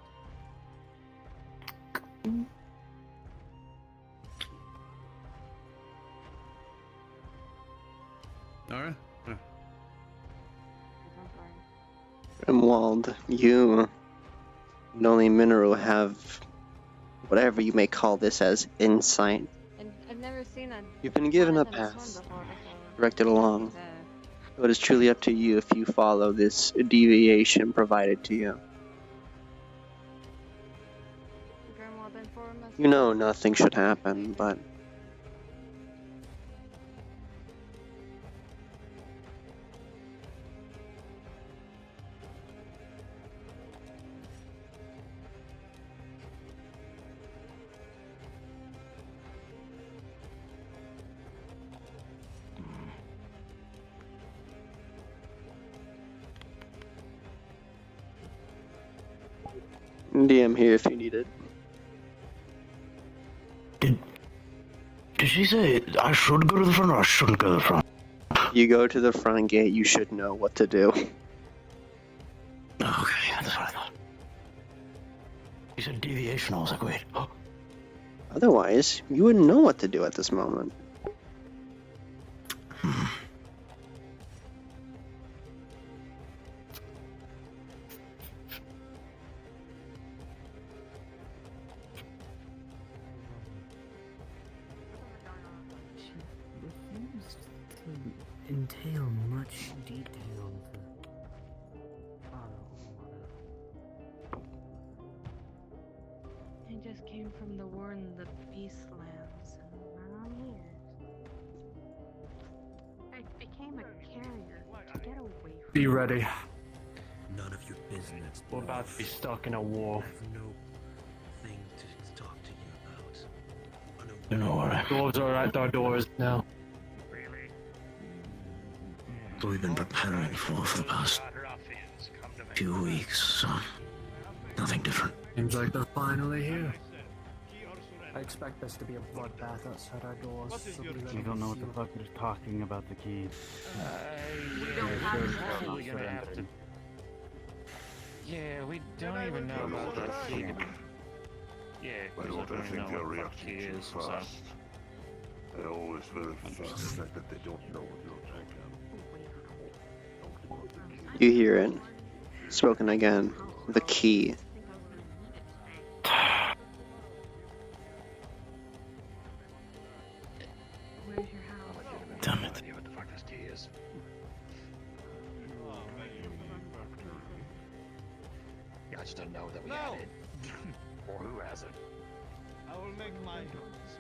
Nara? Grimwald, you and only Mineral have whatever you may call this as insight. And I've never seen a. You've been given a path, directed along. So it is truly up to you if you follow this deviation provided to you. You know nothing should happen, but DM here if you need it. Did she say I should go to the front or I shouldn't go to the front? You go to the front gate, you should know what to do. Okay, that's what I thought. You said deviation, I was like, wait. Oh. Otherwise, you wouldn't know what to do at this moment. Entail much detail to I just came from the war in the Beastlands, and now I'm here. I became a carrier to get away from. Be ready. None of your business. We're about to be stuck in a war. I have no thing to talk to you about. You know what? Dwarves are at our doors now. What we've been preparing for the past few weeks, so nothing different. Seems like they're finally here. I expect this to be a bloodbath outside our doors. So be ready We don't to know what the seal. fuck they're talking about the keys. We don't have Sure, the probably keys. gonna have to. Yeah, we don't even know about that key. Yeah, I because I don't don't think even know they're what that reacting key too is, so. fast. They're always very fast. The fact that they don't know what you're thinking. You hear it. Spoken again. The key. Where's your house? Damn it. What the fuck this key is. Yeah, I just don't know that we had it. Or who has it. I will make my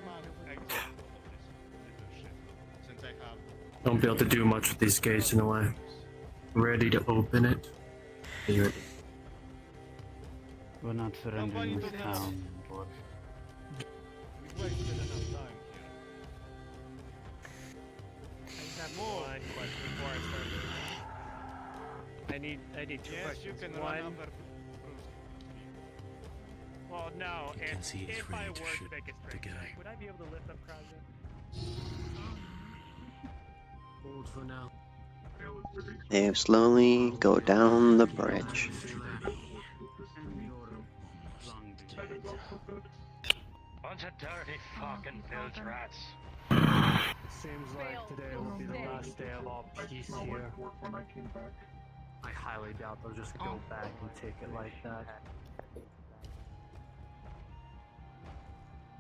smart exit of this ship, since I have. Don't be able to do much with these gates in a way. Ready to open it. Here. We're not surrendering this town, dwarf. We wasted enough time I just have one question before I start moving. I need two here. Yes, questions. you can One, run over. well, no, You can see he's if I ready were to to shoot make a the strength guy. check, would I be able to lift up Krauser? Hold for now. They slowly go down the bridge. Bunch of dirty fucking filth rats. Seems like today will be the last day of all peace here. I highly doubt they'll just go back and take it like that.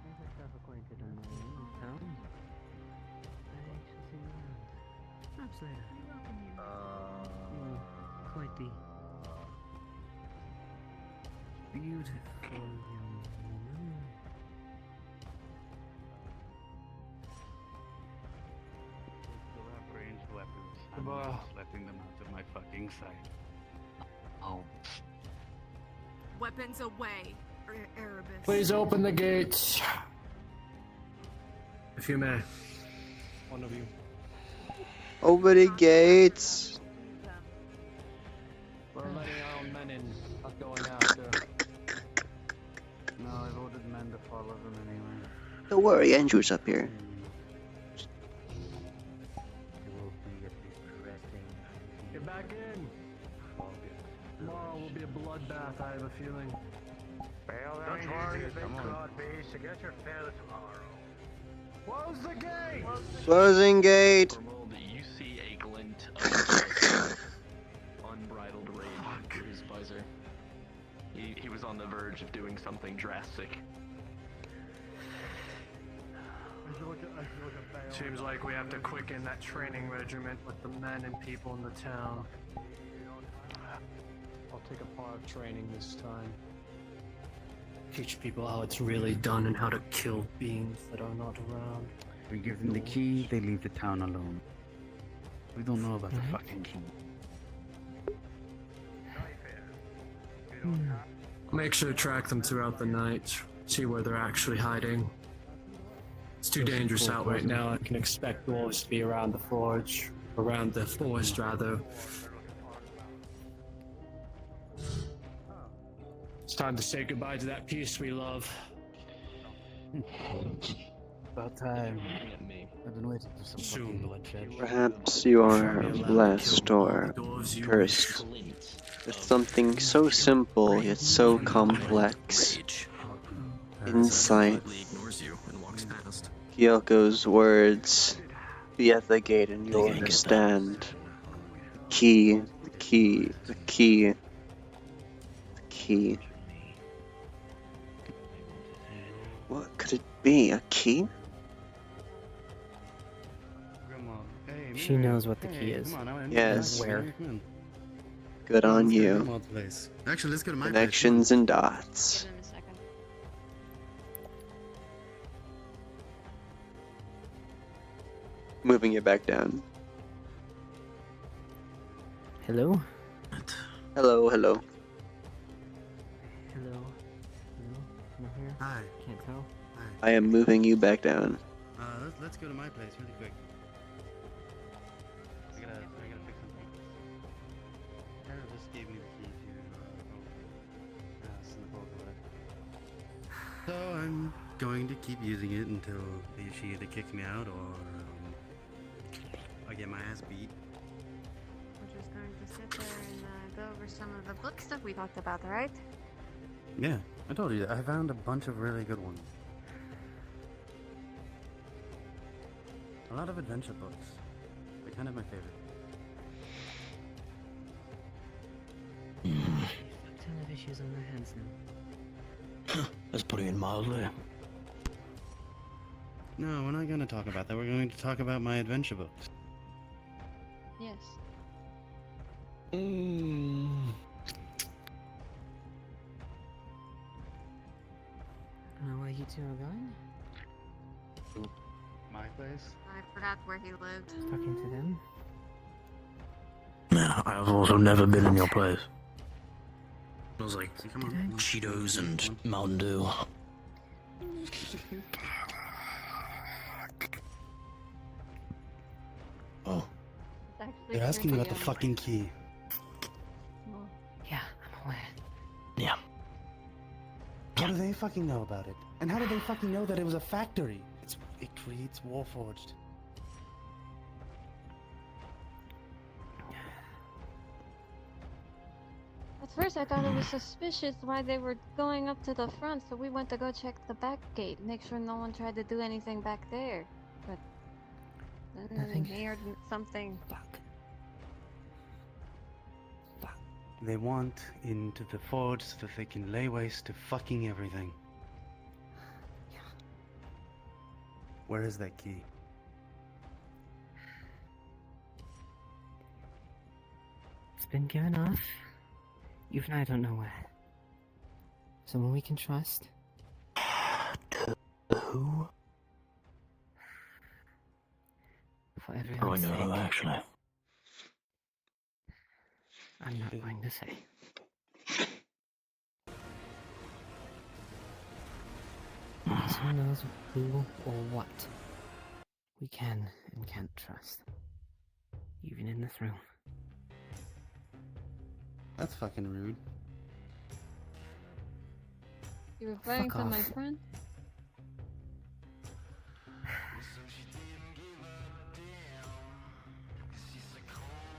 There's myself acquainted in town. I actually see you around. Perhaps later. Quite the beautiful young woman. Still have ranged weapons. I'm Tomorrow. not letting them out of my fucking sight. Oh. Weapons away, Erebus. Please open the gates. If you may. One of you. Over the gates. We're letting our own men in, not going after. No, I've ordered men to follow them anyway. Don't worry, Andrew's up here. Get back in! Tomorrow will be a bloodbath, I have a feeling. Well, Don't worry, big codpiece, you get your fill tomorrow. Close the gate! Closing gate! You see a glint of unbridled rage through his visor. He was on the verge of doing something drastic. Seems like we have to quicken that training regiment with the men and people in the town. I'll take a part of training this time. Teach people how it's really done and how to kill beings that are not around. We give them the key, they leave the town alone. We don't know about the fucking key. Make sure to track them throughout the night. See where they're actually hiding. It's too dangerous out right now. I can expect wolves to be around the forge. Around the forest, rather. It's time to say goodbye to that peace we love. About time. I've been waiting for some fucking bloodshed. Perhaps you are blessed or cursed with something so simple yet so complex. Insight. Kyoko's words, be at the gate and you'll understand. The key, the key, the key, the key. What could it be? A key? She knows what the key is. Yes. Where? Good on you. Grandma's place. Actually, let's go to my Connections and dots. Moving it back down. Hello? Hello, hello. Hello? Hello? Not here? Hi. Can't tell. I am moving you back down. Let's go to my place really quick. I gotta fix something. Tara just gave me the key to Singapore or whatever. So I'm going to keep using it until she either kicks me out or I get my ass beat. We're just going to sit there and go over some of the book stuff we talked about, right? Yeah, I told you that. I found a bunch of really good ones. A lot of adventure books. They're kind of my favorite. A ton of issues on their hands now. That's putting it mildly. No, we're not going to talk about that. We're going to talk about my adventure books. Yes. Where you two are going? My place? I forgot where he lived. Talking to them? Man, I've also never been in your place. Smells like Cheetos and Mountain Dew. Oh. They're asking about the fucking key. Yeah, I'm aware. Yeah. How do they fucking know about it? And how do they fucking know that it was a factory? It creates Warforged. At first I thought it was suspicious why they were going up to the front, so we went to go check the back gate, make sure no one tried to do anything back there. But then we heard something. They want into the forge so that they can lay waste to fucking everything. Where is that key? It's been given off. Even I don't know where. Someone we can trust. Who? For everyone's I know, sake. actually. I'm not going to say. Because who knows who or what we can and can't trust. Even in this room. That's fucking rude. You referring Fuck to my off. friend?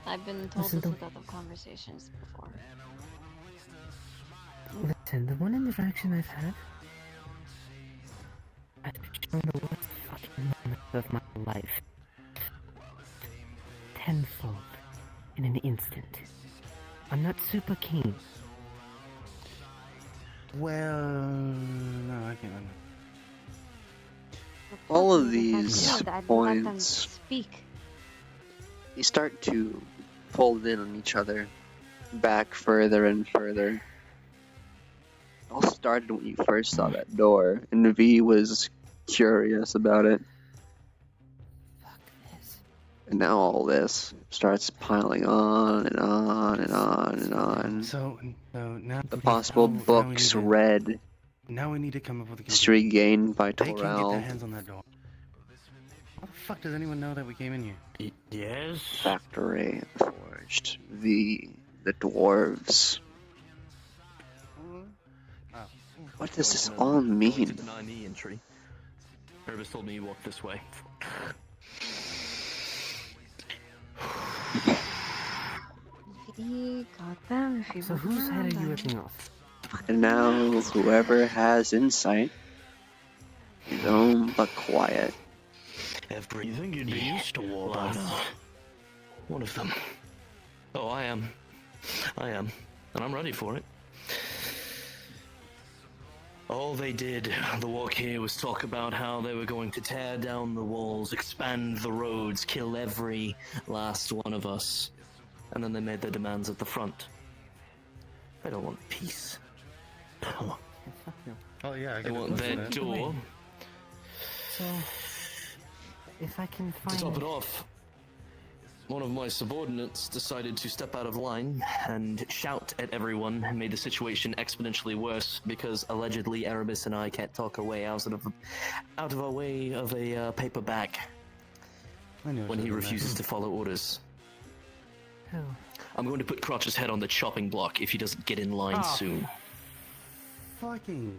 I've been told Listen, this the- with other conversations before. Listen, the one interaction I've had, I've been shown the worst fucking moments of my life. Tenfold. In an instant. I'm not super keen. Well, no, I can't. All of If I these could, I'd let them points, speak. they start to fold in on each other, back further and further. It all started when you first saw that door, and V was curious about it. And now all this starts piling on and on and on and on. So now The possible books read, Now we need to come up with a history gained by They can't get their Torel, hands on that door. How the fuck does anyone know that we came in here? Yes. factory, forged, the dwarves. What does this all mean? Deny me entry. Herbis told me you walked this way. He got them if you So whose head are you ripping off? And now, whoever has insight is home but quiet. You think you'd be used to war by now? One of them. Oh, I am. And I'm ready for it. All they did, the walk here, was talk about how they were going to tear down the walls, expand the roads, kill every last one of us. And then they made their demands at the front. They don't want peace. Oh yeah, I They get want their that. door. So, if I can To find... top it off, one of my subordinates decided to step out of line and shout at everyone and made the situation exponentially worse because allegedly Erebus and I can't talk our way out of our way of a paper bag when he refuses to follow orders. Who? I'm going to put Crotch's head on the chopping block if he doesn't get in line soon. Fucking.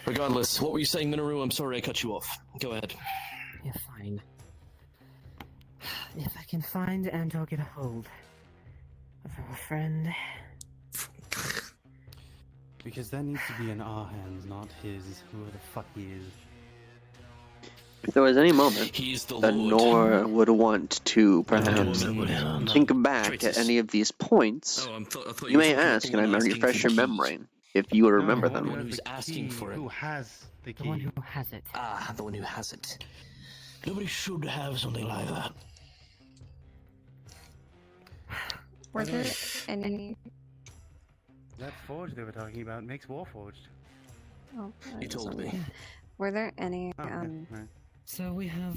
Regardless, what were you saying, Minoru? I'm sorry I cut you off. Go ahead. You're fine. If I can find and/or get a hold of a friend... Because that needs to be in our hands, not his, whoever the fuck he is. If there was any moment He's the that Lord. Nora would want to perhaps Lord. think back at any of these points, Oh, I thought you were may talking about ask, the and I one may asking refresh for your the memory, if you would remember the them. one who's asking for it. Who has the key? The one who has it. Ah, the one who has it. Nobody should have something like that. Were there any... That forge they were talking about makes Warforged. Oh, You told me. Were there any, So we have...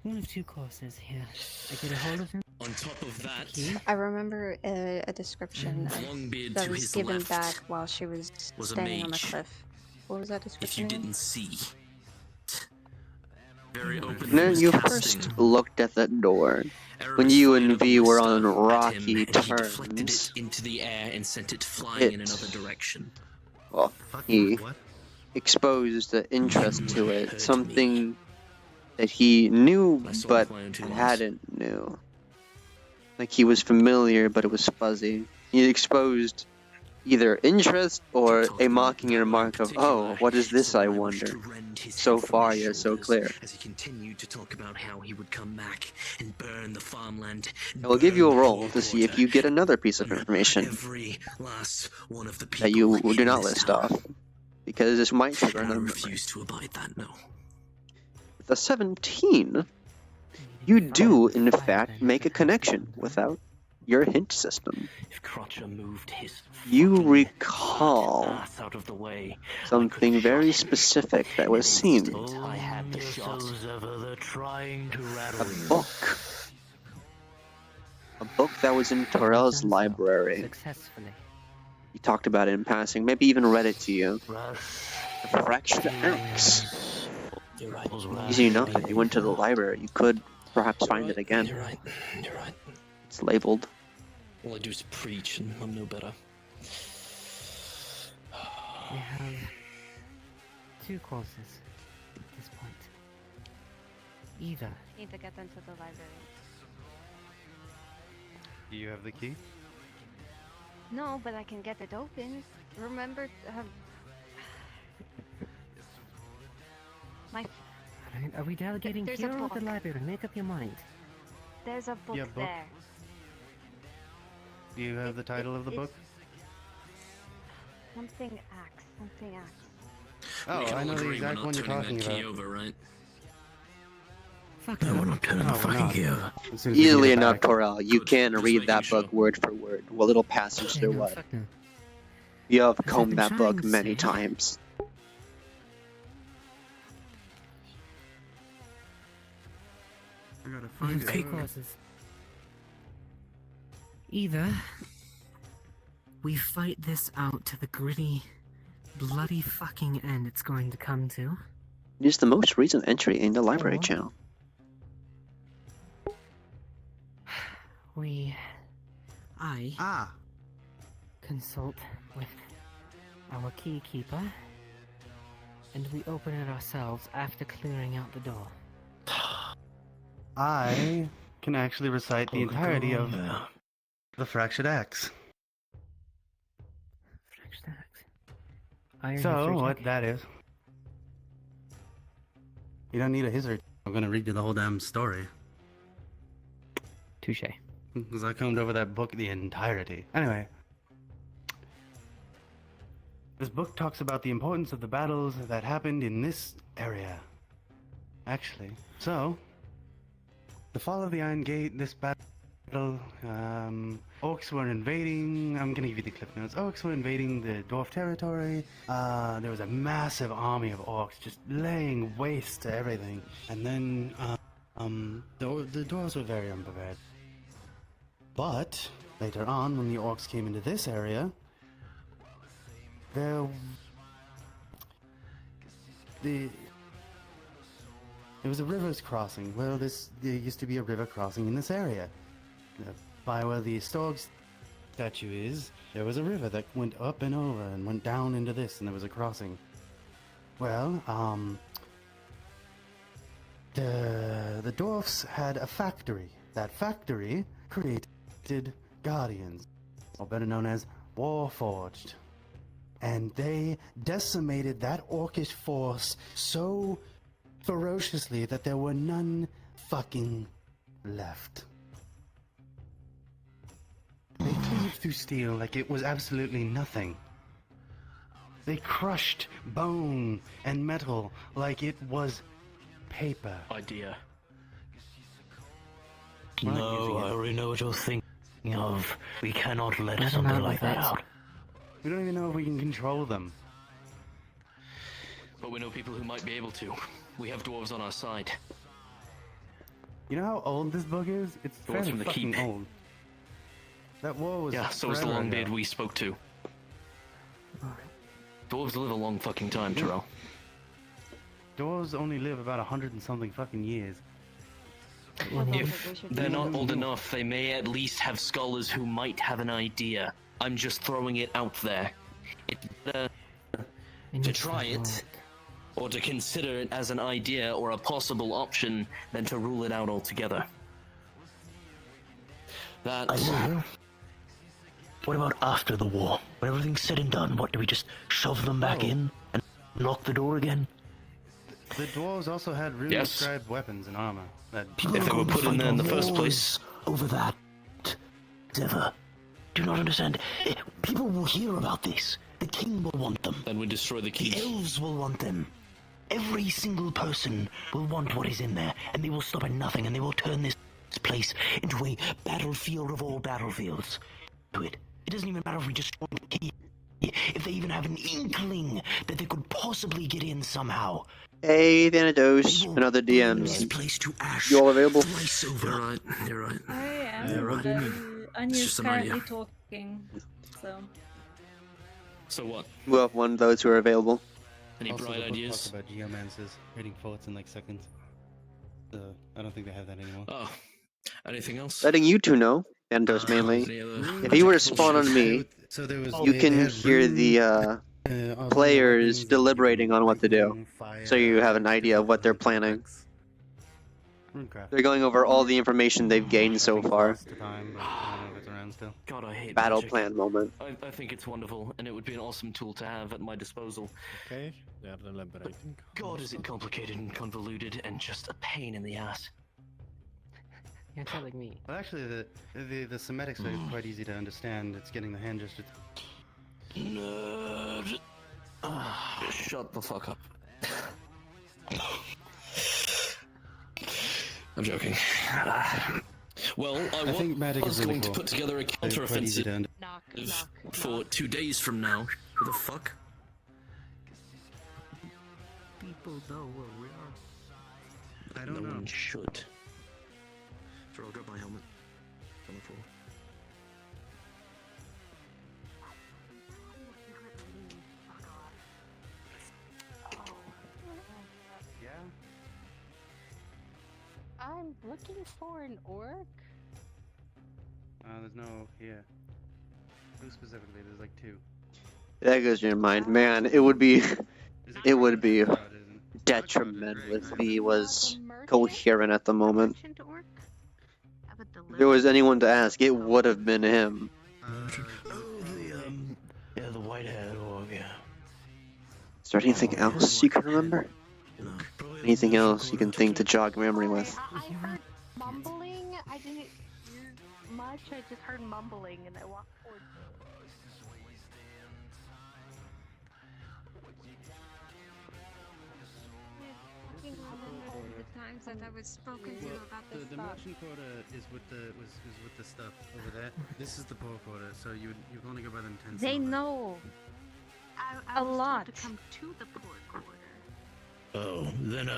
one of two courses here. I get a hold of him. On top of that, I remember a description Longbeard that to was his given left back while she was was a standing on the mage. cliff. What was that if description? you again? didn't see. Very open. And then you first looked at that door when you and V were on rocky deflected it terms. into the air and sent it flying in It- another direction. Well, he exposed the interest to it, something that he knew I saw but with my own two eyes. hadn't knew. Like he was familiar, but it was fuzzy. He exposed either interest or a mocking remark of, "Oh, what is this, I wonder?" So far, yet so clear. As he continued to talk about how he would come back and burn the farmland. I will give you a roll to see if you get another piece of information Every last one of the people that you do in not this list town. off, because this might trigger And I another memory. refuse to abide that, no. With a 17, you do, in fact, make a connection without your hint system. If Crotcher moved his You recall ass out of the way, something very specific that was seen. I had the shot. Trying to rattle A book. A book that was in Torel's library. Successfully. He talked about it in passing, maybe even read it to you. A fractured axe. Easy enough, if you went to the library, you could perhaps find it again. You're right. It's labeled. All I do is preach, and I'm no better. We have two courses. this point. Either. Need to get them to the library. Do you have the key? No, but I can get it open. Remember, my. Alright, are we delegating There's here a or the book. library? Make up your mind. There's a book Yeah, book. there. Do you have the title of the book? Something axe. Something axe. Oh, I know the exact one you're talking about. Over, right? Fuck no, we're not turning the fucking key over. Easily enough, Torel. You can read that book word for word. What little passage there was. Fuck no. You have I've combed been that trying book to many say. times. I gotta find Two it. courses. Either we fight this out to the gritty, bloody fucking end it's going to come to. It is the most recent entry in the library channel. I consult with our key keeper, and we open it ourselves after clearing out the door. I can actually recite the entirety of the Fractured Axe. Fractured Axe. Iron So, history what check. that is. You don't need a history. I'm gonna read you the whole damn story. Touche. Because I combed over that book the entirety. Anyway. This book talks about the importance of the battles that happened in this area. Actually. So, the fall of the Iron Gate, this battle, orcs were invading, I'm gonna give you the clip notes. Orcs were invading the dwarf territory. There was a massive army of orcs just laying waste to everything. And then, the dwarves were very unprepared. But, later on, when the orcs came into this area, there was a river's crossing. Well, there used to be a river crossing in this area. By where the Storg statue is, there was a river that went up and over and went down into this, and there was a crossing. Well, the dwarfs had a factory. That factory created guardians, or better known as Warforged. And they decimated that orcish force so ferociously that there were none fucking left. They cleaved through steel like it was absolutely nothing. They crushed bone and metal like it was paper. Idea. We're not No, using it. I already know what you're thinking of. We cannot let Let 'em something out like with that it. out. We don't even know if we can control them. But we know people who might be able to. We have dwarves on our side. You know how old this book is? It's Dwarves fairly from the fucking keep. old. That war was Yeah, so was the forever Longbeard ago. we spoke to. Dwarves live a long fucking time, Terrell. Dwarves only live about 100 and something fucking years. If they're not old enough, they may at least have scholars who might have an idea. I'm just throwing it out there. It's better to try it, or to consider it as an idea or a possible option, than to rule it out altogether. I know. What about after the war? When everything's said and done, what, do we just shove them back in and lock the door again? The dwarves also had really Yes. described weapons and armor. That People If they are were going to put in fight there in the on first wars place. over that. Ever. Do you not understand? People will hear about this. The king will want them. Then we destroy the keep. The elves will want them. Every single person will want what is in there, and they will stop at nothing, and they will turn this place into a battlefield of all battlefields. Do it. It doesn't even matter if we destroy the key. If they even have an inkling that they could possibly get in somehow. Hey, Thanatos, another DMs. You all available? You're right. You're right. I am. Yeah, what do you mean? Anya's just an currently idea. talking, so. So what? We'll have one of those who are available. Any also, bright the book ideas? talks about geomancers hitting forts in like seconds. So, I don't think they have that anymore. Oh, anything else? Letting you two know, Thanatos mainly. any other If you were to spawn on me, So there was. you they can had hear rune- the players deliberating on what to do, so you have an idea of what they're planning. They're going over all the information they've gained so far. God, I hate Battle magic. plan moment. I think it's wonderful, and it would be an awesome tool to have at my disposal. Okay, they are deliberating. God, is it complicated and convoluted and just a pain in the ass. You're telling me. Well, actually, the Semitics are quite easy to understand. It's getting the hand gesture. Nerd. Shut the fuck up. I'm joking. Well, I think Magic was is really going cool. to put together a They're quite easy to counteroffensive for 2 days from now. Who the fuck? People know where we are. I don't know. No one should. So I'll grab my helmet. On the floor. Yeah. I'm looking for an orc. There's no here. Who specifically? There's like 2. That goes in your mind, man. It would be detrimental if V was coherent at the moment. If there was anyone to ask, it would have been him. Yeah, the white-haired orc, yeah. Is there anything else you can remember? Anything else you can think to jog memory with? I heard mumbling. I didn't hear much. I just heard mumbling, and I walked towards it. The times that I was spoken to about this The stuff. motion quota is with the stuff over there. This is the poor quota, so you only go by the intensity. They know I a was lot. told to come to the poor quarter. Oh, then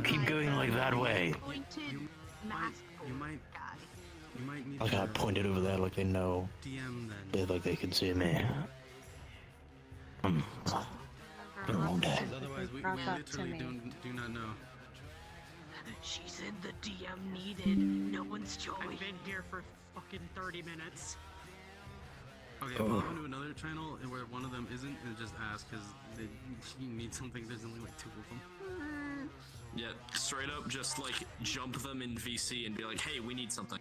keep going like that way. You might need Like I pointed over there like they know. DM then. Like they can see me. Been a long day. Otherwise, we Brought that to literally me. do not know. She said the DM needed. No one's joined. I've been here for fucking 30 minutes. Okay, Oh. we'll go to another channel and where one of them isn't, and just ask because they need something. There's only like 2 of them. Yeah, straight up, just like jump them in VC and be like, hey, we need something.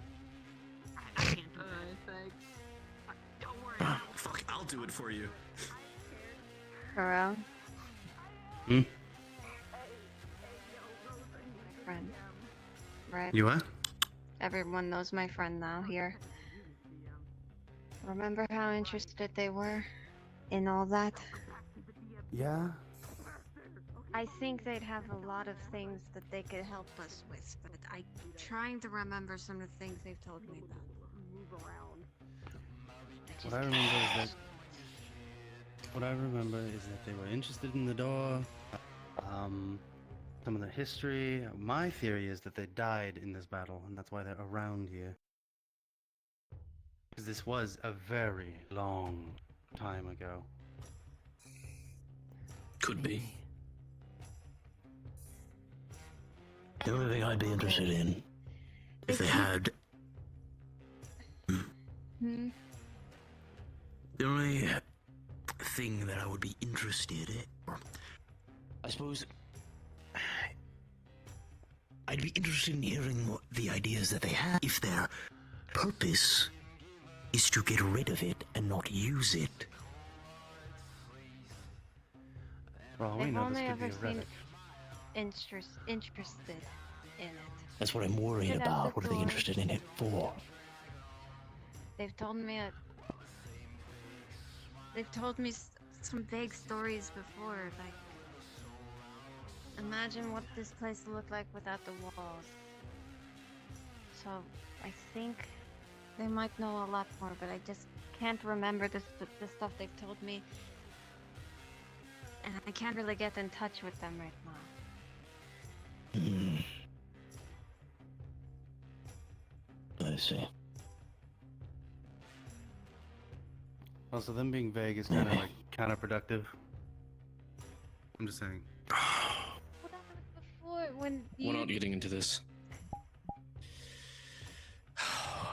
I can't do that. Don't worry. Fuck, I'll do it for you. Hello? Hmm? Friend. Right? You what? Everyone knows my friend now here. Remember how interested they were in all that? Yeah. I think they'd have a lot of things that they could help us with, but I'm trying to remember some of the things they've told me about. Move around. What I remember is that they were interested in the door. Some of the history. My theory is that they died in this battle, and that's why they're around here. Because this was a very long time ago. Could be. The only thing I'd be interested in, if they had. Hmm? The only thing that I would be interested in, I suppose, I'd be interested in hearing what the ideas that they have, if their purpose is to get rid of it and not use it. Well, we They've know only this could be ever a seemed relic. interested in it. That's what I'm worried Sit at about. the What are they door. interested in it for? They've told me some vague stories before, like imagine what this place looked like without the walls. So I think they might know a lot more, but I just can't remember the stuff they've told me, and I can't really get in touch with them right now. I see. Also, them being vague is kind of like counterproductive. I'm just saying. Before, when We're you not getting into this.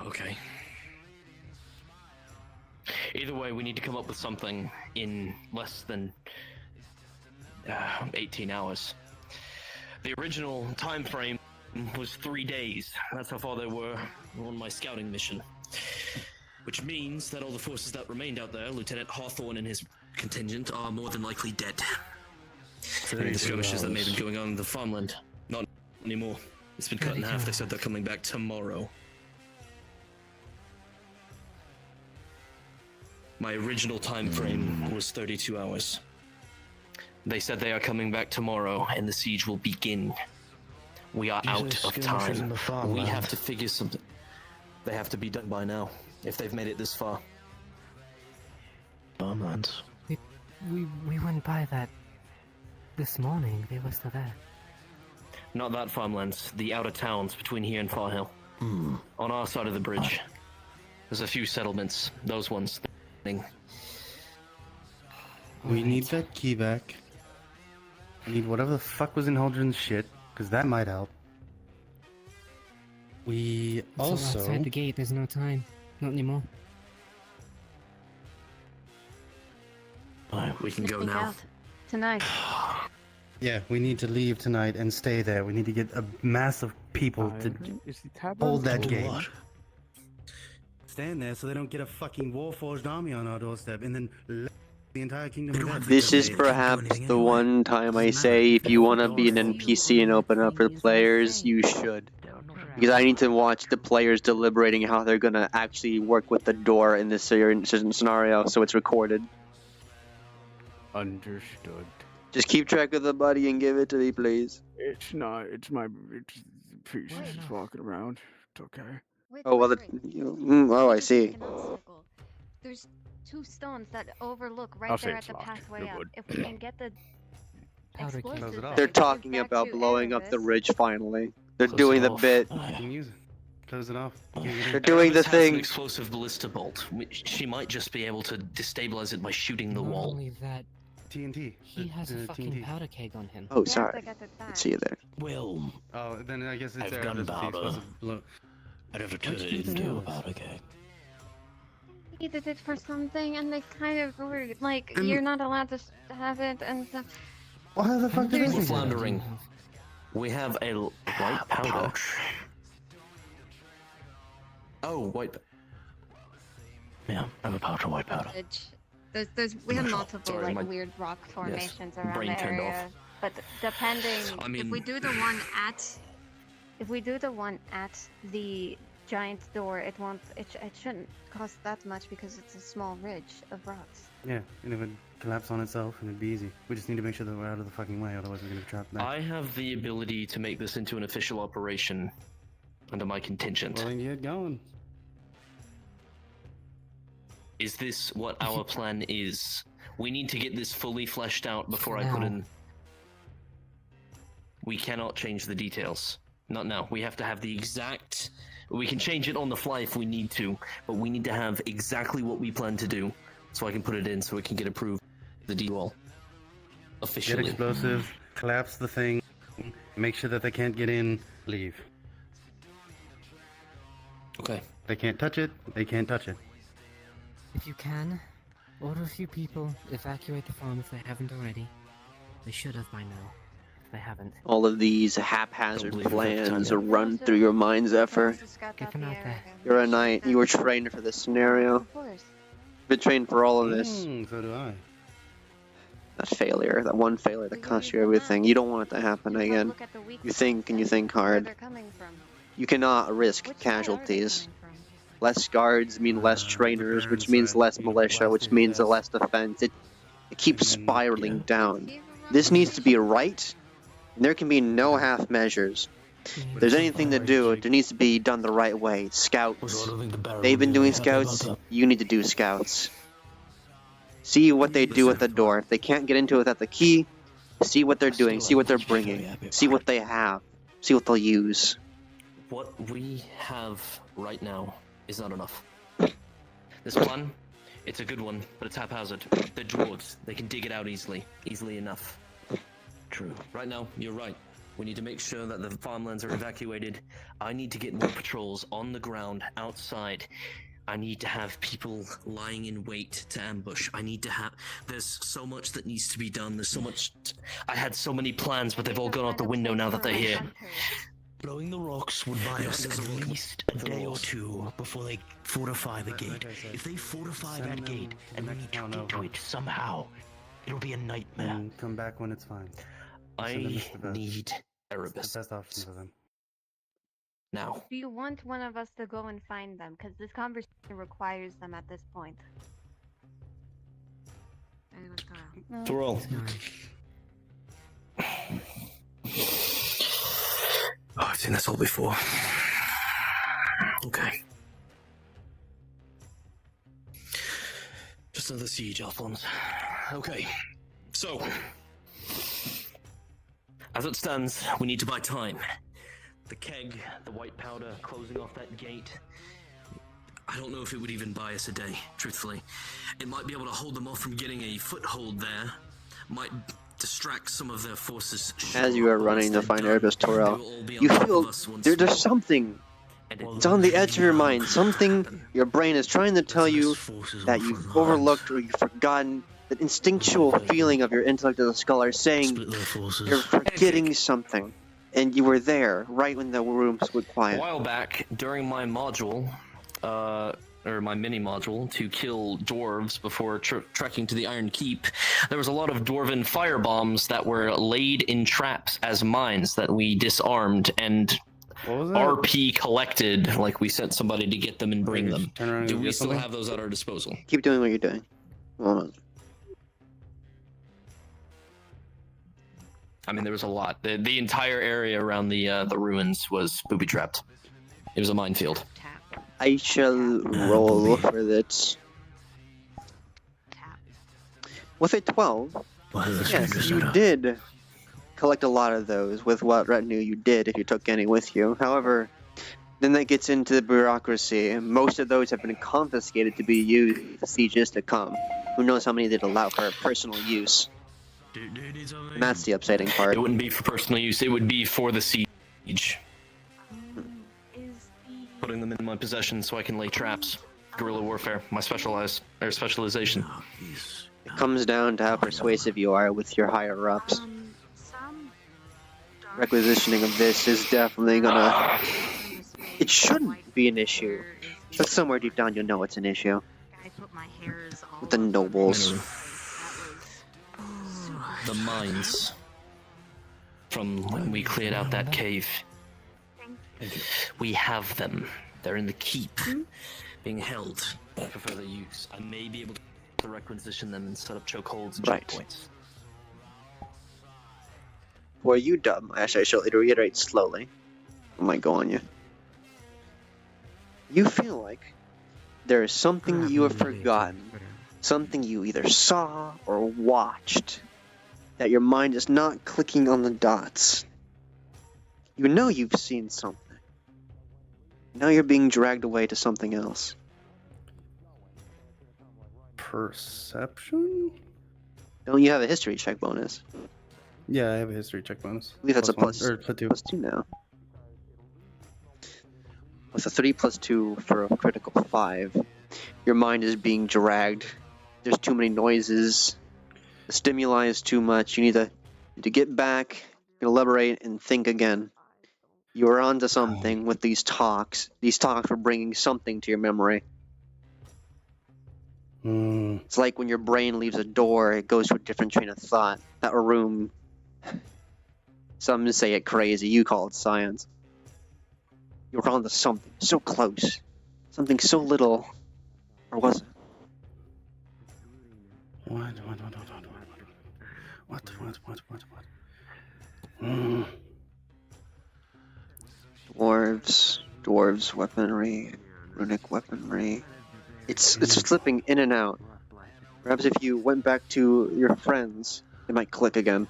Okay. Either way, we need to come up with something in less than 18 hours. The original time frame was 3 days. That's how far they were on my scouting mission. Which means that all the forces that remained out there, Lieutenant Hawthorne and his contingent, are more than likely dead. Any skirmishes that may have been going on in the farmland, not anymore. It's been cut in half. They said they're coming back tomorrow. My original time frame was 32 hours. They said they are coming back tomorrow, and the siege will begin. We are out of time. We have to figure something. They have to be done by now, if they've made it this far. Farmlands. We went by that this morning. They were still there. Not that farmlands, the outer towns between here and Far Hill. Hmm. On our side of the bridge. There's a few settlements, those ones. We need that key back. I need whatever the fuck was in Holdren's shit, because that might help. We So also... outside the gate, there's no time. Not anymore. We can go now. Tonight. Yeah, we need to leave tonight and stay there. We need to get a mass of people to hold that gate. Stand there so they don't get a fucking war-forged army on our doorstep and then the entire kingdom of death. This is perhaps the one time I say if you want to be an NPC and open up for players, you should. Because I need to watch the players deliberating how they're going to actually work with the door in this certain scenario, so it's recorded. Understood. Just keep track of the buddy and give it to me, please. It's not. It's my. It's pieces just walking around. It's okay. Oh, well, oh, I see. There's 2 stones that overlook I'll right say there at it's the locked. pathway You're up. good. If we can get the explosives They're there, talking back about to blowing up the Erebus. ridge finally. They're doing the bit. You can use it. Close it off. They're doing the Erebus has an thing. explosive ballista bolt. She might just be able to destabilize it by shooting the Not wall. only that, TNT. he has a fucking TNT. powder keg on him. Oh, sorry. Let's see you there. Well, Oh, then I guess it's I've Erebus with the gunpowder. explosive blow. I never Why'd turned you it do that? into a powder keg. Needed it for something, and they kind of were like, And- "You're not allowed to have it," and stuff. Well, how the fuck did We're this floundering. We have a white powder. Oh, white. Yeah, I have a powder, white powder. We have multiple Sorry, my- weird rock formations around brain the turned off. area. But depending, I mean- if we do the one at the giant door, it shouldn't cost that much because it's a small ridge of rocks. Yeah, and it would collapse on itself and it'd be easy. We just need to make sure that we're out of the fucking way, otherwise we're gonna be trapped there. I have the ability to make this into an official operation under my contingent. Well, then get going. Is this what our plan is? We need to get this fully fleshed out before I put in... We cannot change the details. Not now. We have to have the exact... We can change it on the fly if we need to, but we need to have exactly what we plan to do, so I can put it in so it can get approved. The D-wall. Get Officially. explosives, collapse the thing, make sure that they can't get in, leave. Okay. They can't touch it, they can't touch it. If you can, order a few people, evacuate the farm if they haven't already. They should have by now, if they haven't. All of these haphazard plans are run through your mind's effort. Get them out there. You're a knight. You were trained for this scenario. Of course. Been trained for all of this. So do I. That failure, that one failure that cost you everything. You don't want it to happen again. You think and you think hard. You cannot risk casualties. Less guards mean less trainers, which means less militia, which means less defense. It keeps spiraling down. This needs to be right, and there can be no half measures. If there's anything to do, it needs to be done the right way. Scouts. They've been doing scouts, you need to do scouts. See what they do at the door. If they can't get into it without the key, see what they're doing, see what they're bringing, see what they have, see what they'll use. What we have right now is not enough. This plan, it's a good one, but it's haphazard. They're dwarves. They can dig it out easily enough. True. Right now, you're right. We need to make sure that the farmlands are evacuated. I need to get more patrols on the ground outside. I need to have people lying in wait to ambush. I need to have. There's so much that needs to be done. There's so much. I had so many plans, but they've all gone out the window now that they're here. Blowing the rocks would buy us at least a day or two before they fortify the gate. If they fortify that gate and we need to get to it somehow, it'll be a nightmare. And come back when it's fine. I need Erebus. The best option for them. Now. Do you want one of us to go and find them? Because this conversation requires them at this point. Throw. Oh, I've seen this all before. Okay. Just another siege, Alphonse. Okay. So, as it stands, we need to buy time. The keg, the white powder, closing off that gate. I don't know if it would even buy us a day, truthfully. It might be able to hold them off from getting a foothold there. Might distract some of their forces. As you are running to find Erebus Torel, you feel there's something. It's on the edge of your mind. Something your brain is trying to tell you that you've overlooked or you've forgotten. That instinctual feeling of your intellect as a scholar saying you're forgetting something. And you were there, right when the rooms went quiet. A while back, during my module, or my mini module, to kill dwarves before trekking to the Iron Keep, there was a lot of dwarven firebombs that were laid in traps as mines that we disarmed and RP collected, like we sent somebody to get them and bring them. Do we still have those at our disposal? Keep doing what you're doing. Hold on. I mean, there was a lot. The entire area around the ruins was booby-trapped. It was a minefield. I shall roll for this. With a 12, yes, you did collect a lot of those with what retinue you did if you took any with you. However, then that gets into the bureaucracy. Most of those have been confiscated to be used for sieges to come. Who knows how many they'd allow for personal use. And that's the upsetting part. It wouldn't be for personal use, it would be for the siege. Putting them in my possession so I can lay traps. Guerrilla warfare, my specialization. It comes down to how persuasive you are with your higher-ups. Requisitioning of this is definitely gonna... It shouldn't be an issue. But somewhere deep down you'll know it's an issue. With the nobles. The mines from when we cleared out that cave. We have them. They're in the keep, being held for further use. I may be able to requisition them and set up chokeholds and checkpoints. For you, Dub, actually I shall reiterate slowly. I might go on you. You feel like there is something you have forgotten. Something you either saw or watched. That your mind is not clicking on the dots. You know you've seen something. Now you're being dragged away to something else. Perception? Don't you have a history check bonus? Yeah, I have a history check bonus. I believe that's a plus plus 2 now. With a 3 plus 2 for a critical 5, your mind is being dragged. There's too many noises. The stimuli is too much. You need to get back, elaborate, and think again. You're onto something with these talks. These talks are bringing something to your memory. It's like when your brain leaves a door, it goes to a different train of thought. That room. Some say it crazy. You call it science. You're onto something so close, something so little, or was it? What? Dwarves weaponry, runic weaponry. It's slipping in and out. Perhaps if you went back to your friends, it might click again.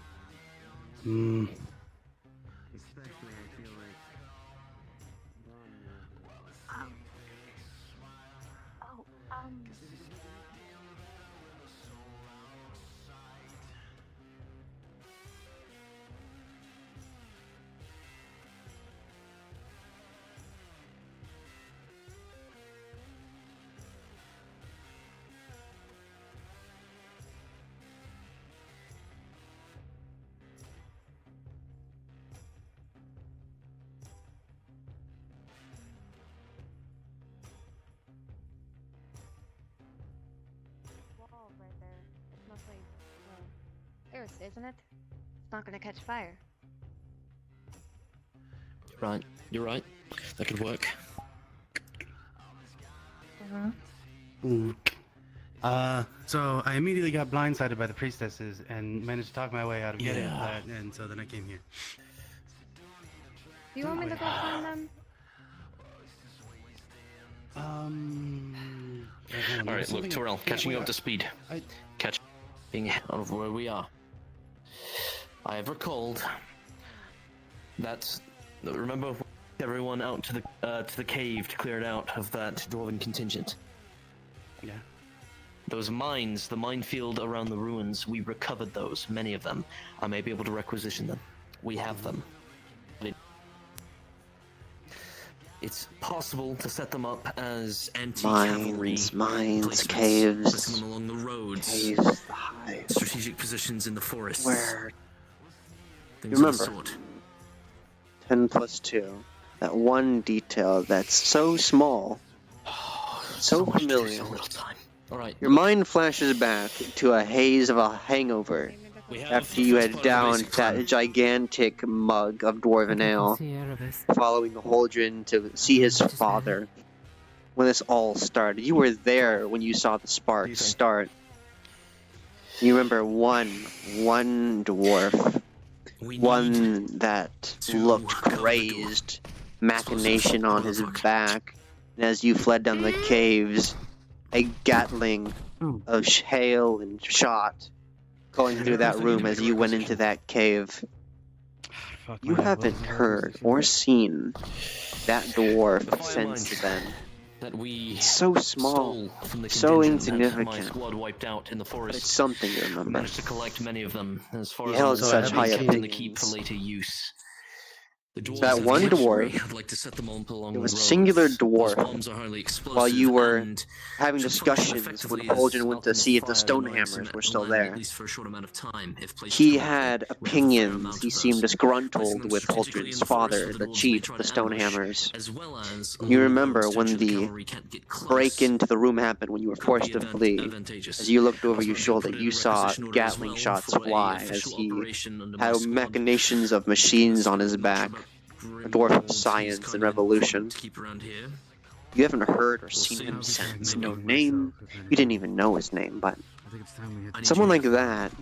stairs, isn't it? It's not gonna catch fire. Right, you're right. That could work. Mm-hmm. So I immediately got blindsided by the priestesses and managed to talk my way out of getting Yeah. that, and so then I came here. Do you want me to go find them? All right, look, Terrell, catching you up to speed. Catching out of where we are. I have recalled that. Remember, everyone out to the cave to clear it out of that dwarven contingent. Yeah. Those mines, the minefield around the ruins, we recovered those, many of them. I may be able to requisition them. We have them. It's possible to set them up as anti-cavalry Mines, placements, caves, placing them along the roads, caves, the hive. strategic positions in the forests. Where? Things of the Remember, sort. 10 plus 2. That one detail that's so small, so familiar. All right. Your mind flashes back to a haze of a hangover after you had downed that gigantic mug of dwarven ale, following the Holdren to see his father. When this all started, you were there when you saw the sparks start. You remember one dwarf, one that looked crazed, machination on his back, and as you fled down the caves, a gatling of hail and shot going through that room as you went into that cave. You haven't heard or seen that dwarf since then. That we It's so small, from the so contingent that my insignificant. squad wiped out in the forest. It's something to remember. Managed to collect many of them, as far He as held I'm such concerned, high kept in the keep for opinions. later use. The dwarves That have one the luxury. dwarf, I'd like to set them all along it the was roads. singular Those dwarf, bombs are highly explosive while you were and having should function discussions when effectively Holdren as went to alchemist see if the fire Stonehammers lines were still land, there. At least for a short amount of time, if placed He correctly. had We have a fair opinions. amount He of seemed those. Placing disgruntled them with strategically in Holdren's the forest father, for the the dwarves may chief, try the to ambush, Stonehammers. as well as You along the remember roads to when ensure the the cavalry can't get close. break into the room happened when you were forced to flee. advantageous. As you looked over I was your about to shoulder, put in you a saw requisition order as Gatling well shots for a fly as official he operation under my had squad. machinations of machines on his back. A dwarf of science and revolution. To keep around here. You haven't heard or We'll seen see him how we since. can No make name. You didn't even know his name, but I think it's time we hit someone like that,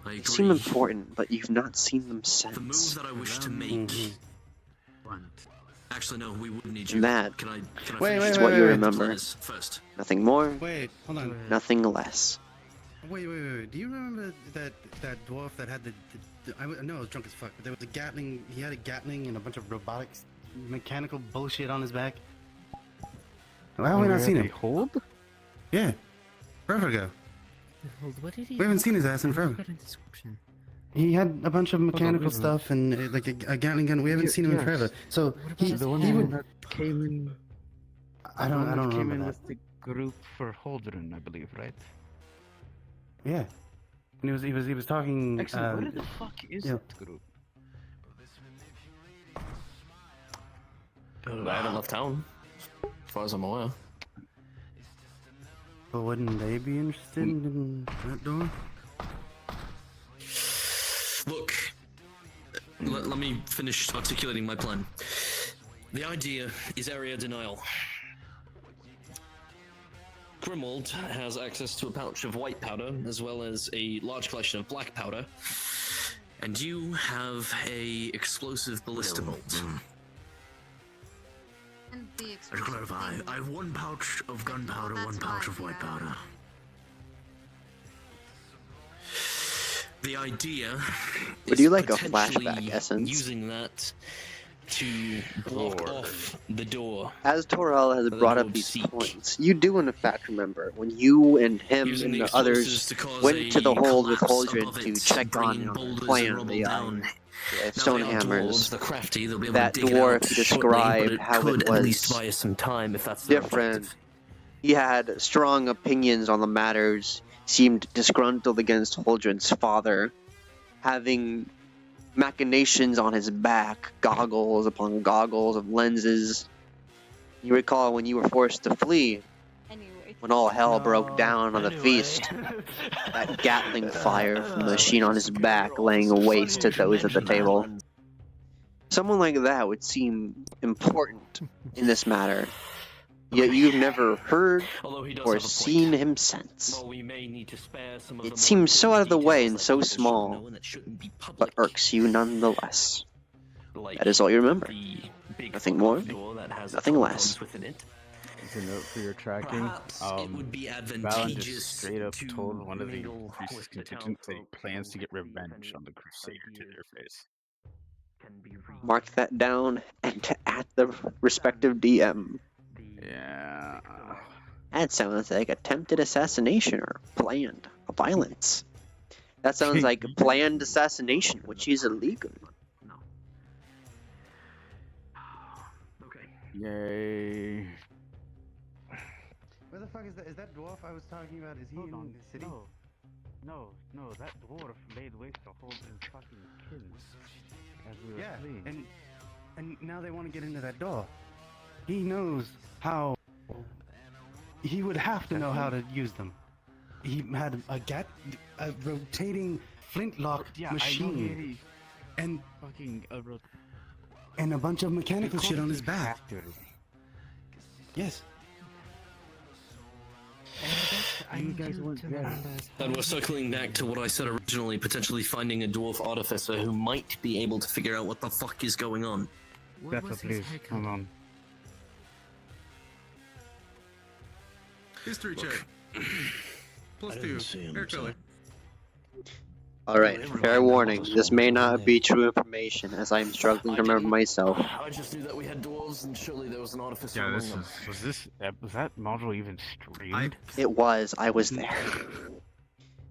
I they agree. seem important, but you've not seen them The move since. that I wish to make. Actually, no, we would need you. And that Can I Wait, finish is wait, what wait, you wait. remember. first? Nothing more, Wait, hold on. nothing less. Wait. Do you remember that dwarf that had the I know I was drunk as fuck, but there was a Gatling. He had a Gatling and a bunch of robotics, mechanical bullshit on his back. Why have we not seen him? Hold? Yeah, forever ago. Hold, what did he We haven't seen his ass in forever. Got a description. He had a bunch of mechanical wait a stuff and like a Gatling gun. We haven't seen him in forever. So he would. that came in. I don't came remember in that. with the group for Holdren, I believe, right? Yeah, and he was talking. Actually, where the fuck is yeah. that group? I haven't left town, as far as I'm aware. But wouldn't they be interested in that door? Look, let me finish articulating my plan. The idea is area denial. Grimwald has access to a pouch of white powder, as well as a large collection of black powder, and you have a explosive ballista bolt. And the To clarify, I have one pouch of gunpowder, one pouch of white powder. The idea Would is you like a potentially flashback, Essence? using that to block off the door. As Torel has brought up these points, you do in fact remember when you and him Using and the the others explosives to cause went to the a hold with collapse Holdren above to it, check on bringing the boulders and plan, rubble the down. Now, they are Stonehammers. dwarves, they're crafty, they'll be able That to dig it dwarf out he shortly, but described it how could it at least was buy us some time if that's their different. objective. He had strong opinions on the matters, seemed disgruntled against Holdren's father, having machinations on his back, goggles upon goggles of lenses. You recall when you were forced to flee, Anyways. when all hell broke down on the feast. That Gatling fire from the machine on his back laying waste to those at the table. Someone like that would seem important in this matter, yet you've never heard or seen him since. It seems so out of the way and so small, but irks you nonetheless. That is all you remember. Nothing more, nothing less. As a note for your tracking, Farlon just straight up told one of the Crusader's contingent that he plans to get revenge on the Crusader to their face. Mark that down and to at the respective DM. Yeah. That sounds like attempted assassination or planned violence. That sounds like planned assassination, which is illegal. Yay. Where the fuck is that? Is that dwarf I was talking about? Is he in the city? No, that dwarf laid waste to hold his fucking kin as we were fleeing. and now they want to get into that door. He knows how. He would have to know how to use them. He had a rotating flintlock machine, and fucking and a bunch of mechanical shit on his back. Yes. You guys weren't there. And we're circling back to what I said originally, potentially finding a dwarf artificer who might be able to figure out what the fuck is going on. Pepper, please, hold on. History check. +2. Hair color. Alright, fair warning, this may not be true information, as I am struggling to remember myself. I just knew that we had dwarves, and surely there was an artificer Yeah, among them. was that module even streamed? I was there.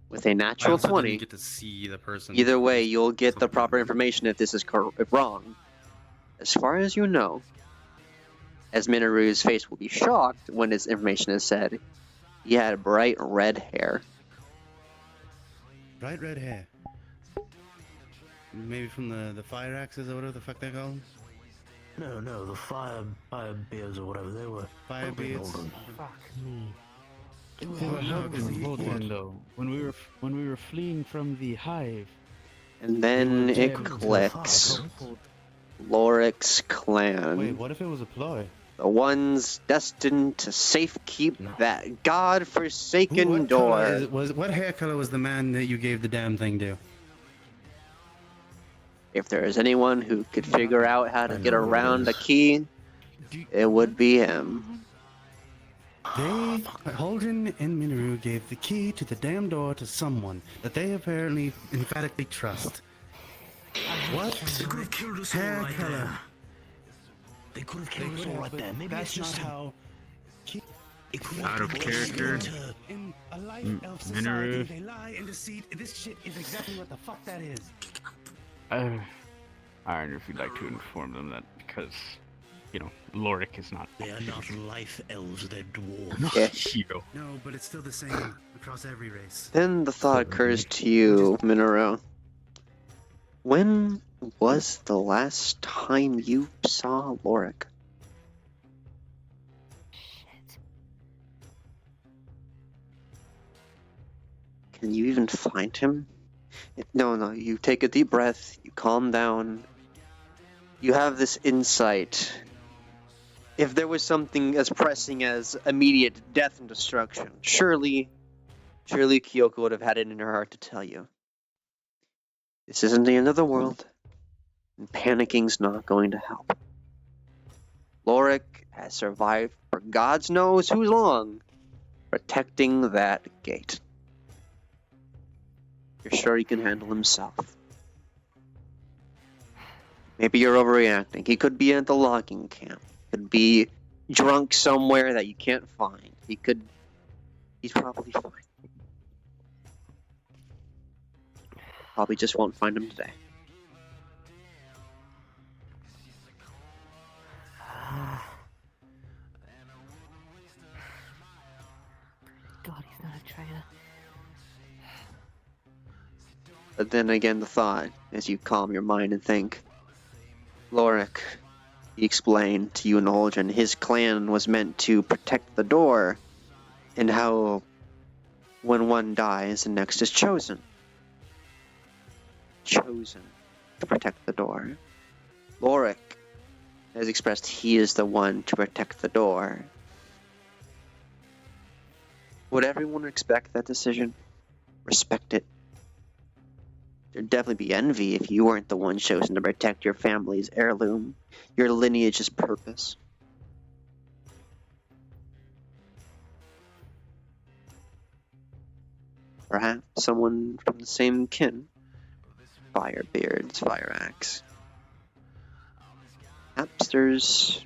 With a natural 20, didn't get to see the person. either way, you'll get the proper information if this is wrong. As far as you know, as Minoru's face will be shocked when this information is said, he had bright red hair. Bright red hair. Maybe from the fire axes or whatever the fuck they call them? No, the fire beards or whatever they were. Fire beards. Fuck me. Hold on, though. When we were fleeing from the hive, And then it clicks. Loric's clan. Wait, what if it was a ploy? The ones destined to safekeep that god-forsaken door. What hair color was the man that you gave the damn thing to? If there is anyone who could figure out how to get around a key, it would be him. Holden and Minoru gave the key to the damn door to someone that they apparently emphatically trust. What? They could have killed us all hair right color? there. They could have killed us all right there. Maybe that's it's just not how. out of character, In a life elf Minoru. society, they lie and deceit. This shit is exactly what the fuck that is. I don't know if you'd like to inform them that because, Loric is not. They are not life elves, they're dwarves. Yeah. No, but it's still the same across every race. Then the thought occurs to you, Minoru. When was the last time you saw Loric? Can you even find him? No, you take a deep breath, you calm down. You have this insight. If there was something as pressing as immediate death and destruction, surely Kyoko would have had it in her heart to tell you. This isn't the end of the world, and panicking's not going to help. Loric has survived for God knows who long, protecting that gate. You're sure he can handle himself. Maybe you're overreacting. He could be at the logging camp. Could be drunk somewhere that you can't find. He's probably fine. Probably just won't find him today. God, he's not a traitor. But then again, the thought, as you calm your mind and think, Loric, he explained to you and Olgin, his clan was meant to protect the door, and how when one dies, the next is chosen. Chosen to protect the door. Lorik has expressed he is the one to protect the door. Would everyone respect that decision? Respect it. There'd definitely be envy if you weren't the one chosen to protect your family's heirloom, your lineage's purpose. Perhaps someone from the same kin. Firebeard's fire axe. Perhaps there's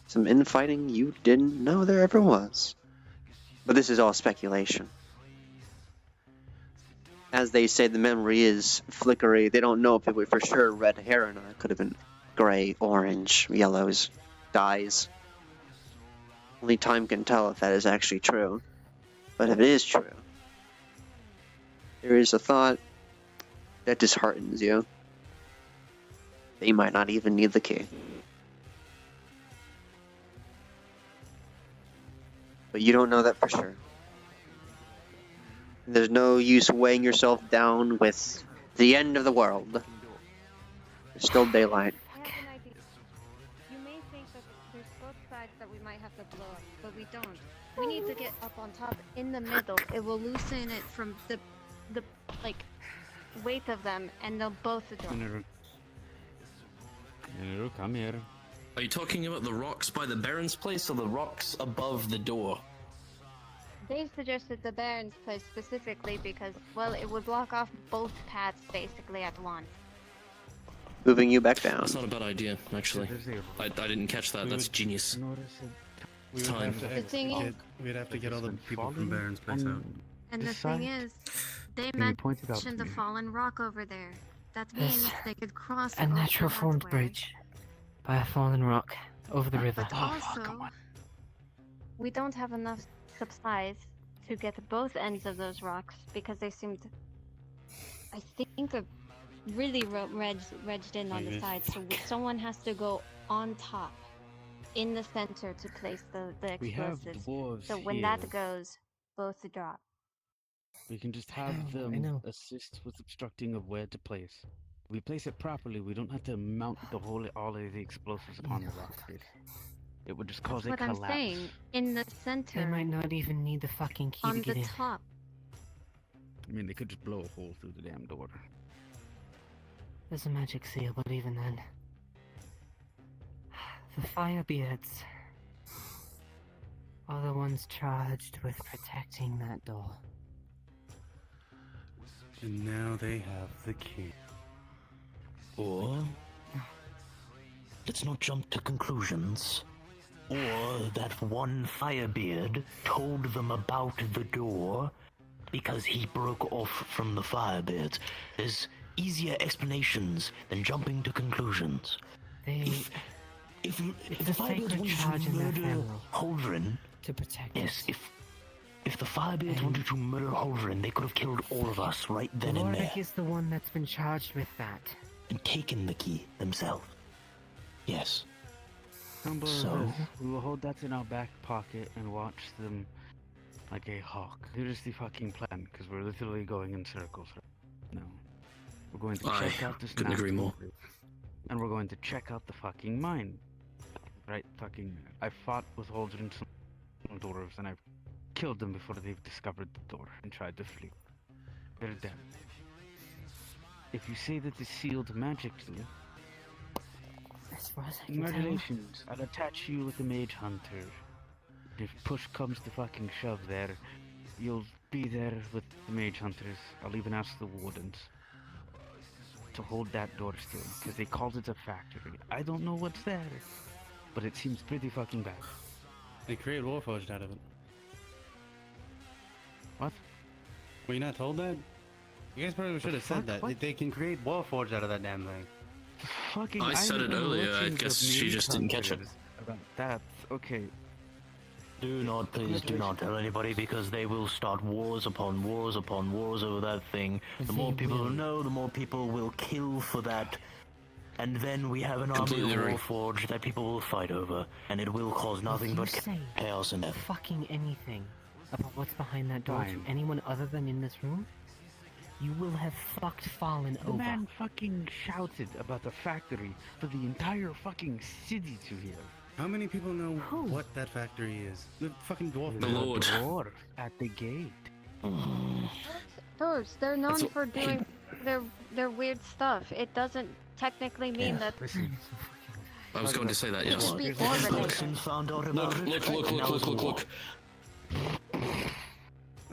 some infighting you didn't know there ever was. But this is all speculation. As they say, the memory is flickery. They don't know if it was for sure red heron or it could have been gray, orange, yellows, dyes. Only time can tell if that is actually true. But if it is true, there is a thought that disheartens you. They might not even need the key. But you don't know that for sure. There's no use weighing yourself down with the end of the world. There's still daylight. I have an idea. You may think that there's both sides that we might have to blow up, but we don't. We need to get up on top in the middle. It will loosen it from the like weight of them, and they'll both drop. Come here. Are you talking about the rocks by the Baron's place or the rocks above the door? They suggested the Baron's place specifically because, well, it would block off both paths basically at once. Moving you back down. That's not a bad idea, actually. I didn't catch that. That's genius. Time. The thing is, We'd have to get all the people from Baron's place out. and the This thing side? is, they Can you point it out mentioned to the me? fallen rock over there. That means Yes. they could cross A over natural that formed way. bridge by a fallen rock over the river. But also, we don't have enough supplies to get both ends of those rocks because they seemed, I think, really wedged in on the Yes. side. So someone has to go on top, in the center, to place the We have explosives. dwarves So when here. that goes, both drop. We can just I have know, I them know. assist with obstructing of where to place. If we place it properly, we don't have to mount all of the explosives upon the rock face. It would just cause That's a what collapse. I'm saying. In the They center, might not even need the fucking key to on get the in. top. I mean, they could just blow a hole through the damn door. There's a magic seal, but even then. The Firebeards are the ones charged with protecting that door. And now they have the key. Or let's not jump to conclusions. Or that one Firebeard told them about the door because he broke off from the Firebeards. There's easier explanations than jumping to conclusions. It's If the a Firebeards sacred charge wanted to in their murder family Holdren, to protect yes, us. if the Firebeards wanted to murder Holdren, they could have killed all of us right then and there Lorik is the one that's been charged with that. and taken the key themselves. Yes. Humble So? we will hold that in our back pocket and watch them like a hawk. Here's the fucking plan, because we're literally going in circles right now. We're going to check out this couldn't agree more. and we're going to check out the fucking mine. Right, fucking. I fought with Holdren some dwarves and I've killed them before they've discovered the door and tried to flee. They're dead. If you say that it's sealed magically, As far as I can tell. congratulations, I'll attach you with the mage hunter. If push comes to fucking shove there, you'll be there with the mage hunters. I'll even ask the wardens to hold that door still, because they called it a factory. I don't know what's there, but it seems pretty fucking bad. They created Warforged out of it. What? Were you not told that? You guys probably should have said that. What? They can create Warforged out of that damn thing. Fucking, I said it know earlier, I legends of guess she mage just didn't catch it. hunters About that, okay. Do not, please do not tell anybody because they will start wars upon wars upon wars over that thing. The more people who know, the more people will kill for that And then we have an army Completely of agree. Warforged that people will fight over, and it will cause nothing If you but say chaos and death. fucking anything about what's behind that door Fine. to anyone other than in this room, you will have fucked Farlon The over. man fucking shouted about the factory for the entire fucking city to hear. How many people know what that factory is? The fucking dwarf. The Lord. Dwarf at the gate. Dwarves, they're known That's for doing their weird stuff. It doesn't technically mean that. Listen. I was going to say that, It yes. could be Look, orbiting. Found out about it. look.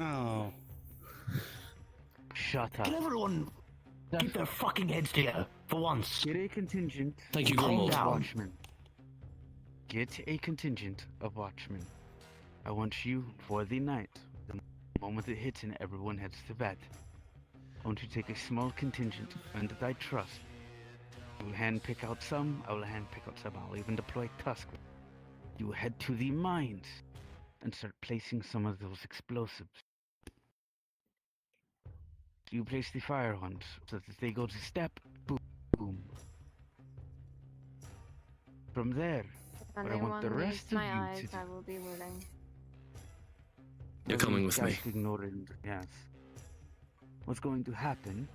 Oh. Shut up. Can everyone keep their fucking heads together for once? Get a contingent. Thank you, Calm Grimold. down. Watchmen. Get a contingent of watchmen. I want you for the night. The moment it hits and everyone heads to bed. I want you to take a small contingent and that I trust. I will handpick out some. I will handpick out some. I'll even deploy Tusk. You head to the mines and start placing some of those explosives. You place the fire ones so that if they go to step, boom, boom. From there, When what I want the anyone rest meets of my you eyes, to do. I will be willing. You're coming with me. Just ignoring, yes. What's going to happen?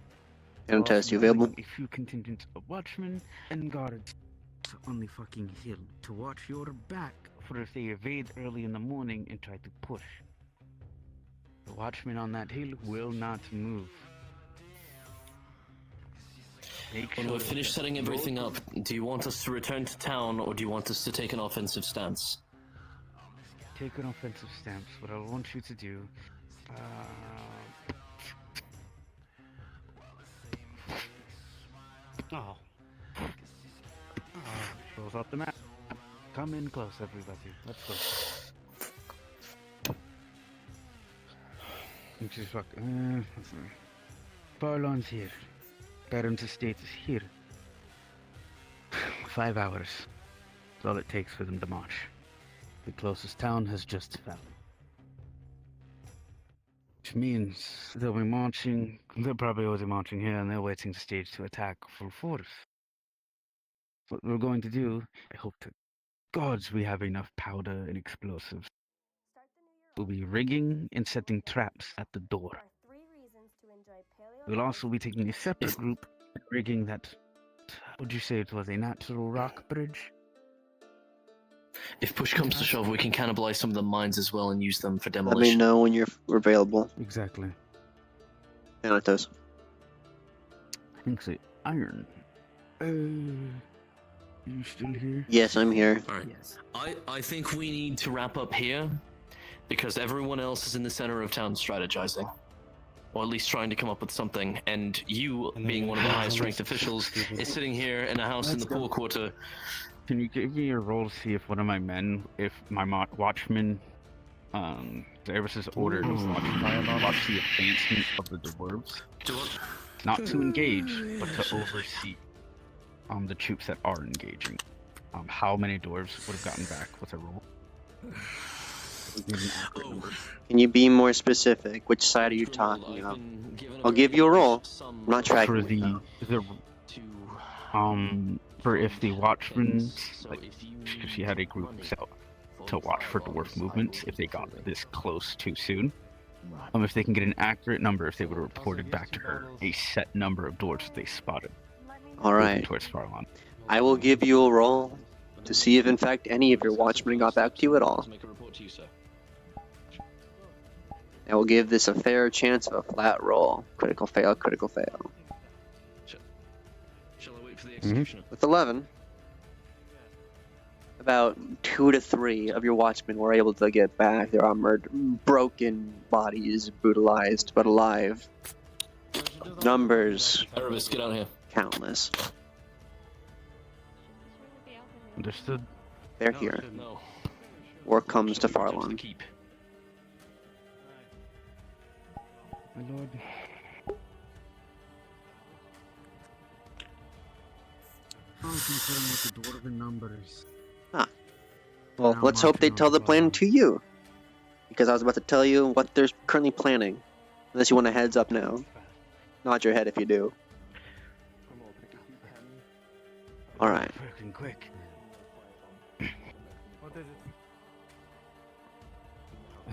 And test, you available? A few contingents of watchmen and guards on the fucking hill to watch your back for if they evade early in the morning and try to push. The watchmen on that hill will not move. When we're finished setting everything up, do you want us to return to town or do you want us to take an offensive stance? Take an offensive stance. What I want you to do. Oh. Shows up the map. Come in close, everybody. Let's go. Just fuck. Farlon's here. Parents' estate is here. 5 hours. That's all it takes for them to march. The closest town has just fell. Which means they'll be marching. They're probably already marching here, and they're waiting to stage to attack full force. What we're going to do, I hope to gods we have enough powder and explosives. We'll be rigging and setting traps at the door. We'll also be taking a separate group and rigging that. Would you say it was a natural rock bridge? If push comes to shove, we can cannibalize some of the mines as well and use them for Let demolition. me know when you're available. Exactly. Thanatos. I think so. Iron. You still here? Yes, I'm here. Alright. I think we need to wrap up here because everyone else is in the center of town strategizing. Or at least trying to come up with something, and you, being one of the highest ranked officials, is sitting here in a house in the poor quarter. Can you give me a roll to see if one of my men, if my watchman, Service's order was watch the advancement of the dwarves? Not to engage, but to oversee the troops that are engaging. How many dwarves would have gotten back with a roll? Can you be more specific? Which side are you talking about? I'll give you a roll. I'm not tracking for if the watchmen, like, she had a group set to watch for dwarf movements if they got this close too soon. If they can get an accurate number, if they would have reported back to her a set number of dwarves that they spotted. Alright. Towards Farlon. I will give you a roll to see if in fact any of your watchmen got back to you at all. Make a report to you, sir. I will give this a fair chance of a flat roll. Critical fail, critical fail. Shall I wait for the executioner? With 11, about 2 to 3 of your watchmen were able to get back. Their armored, broken bodies, brutalized, but alive. Numbers. Erebus, get out of here. Countless. Understood. They're here. No. Work comes to Farlon. My lord. I'm concerned with the dwarven numbers. Well, let's hope they tell the plan to you. Because I was about to tell you what they're currently planning. Unless you want a heads up now. Nod your head if you do. Alright. Freaking quick. What is it?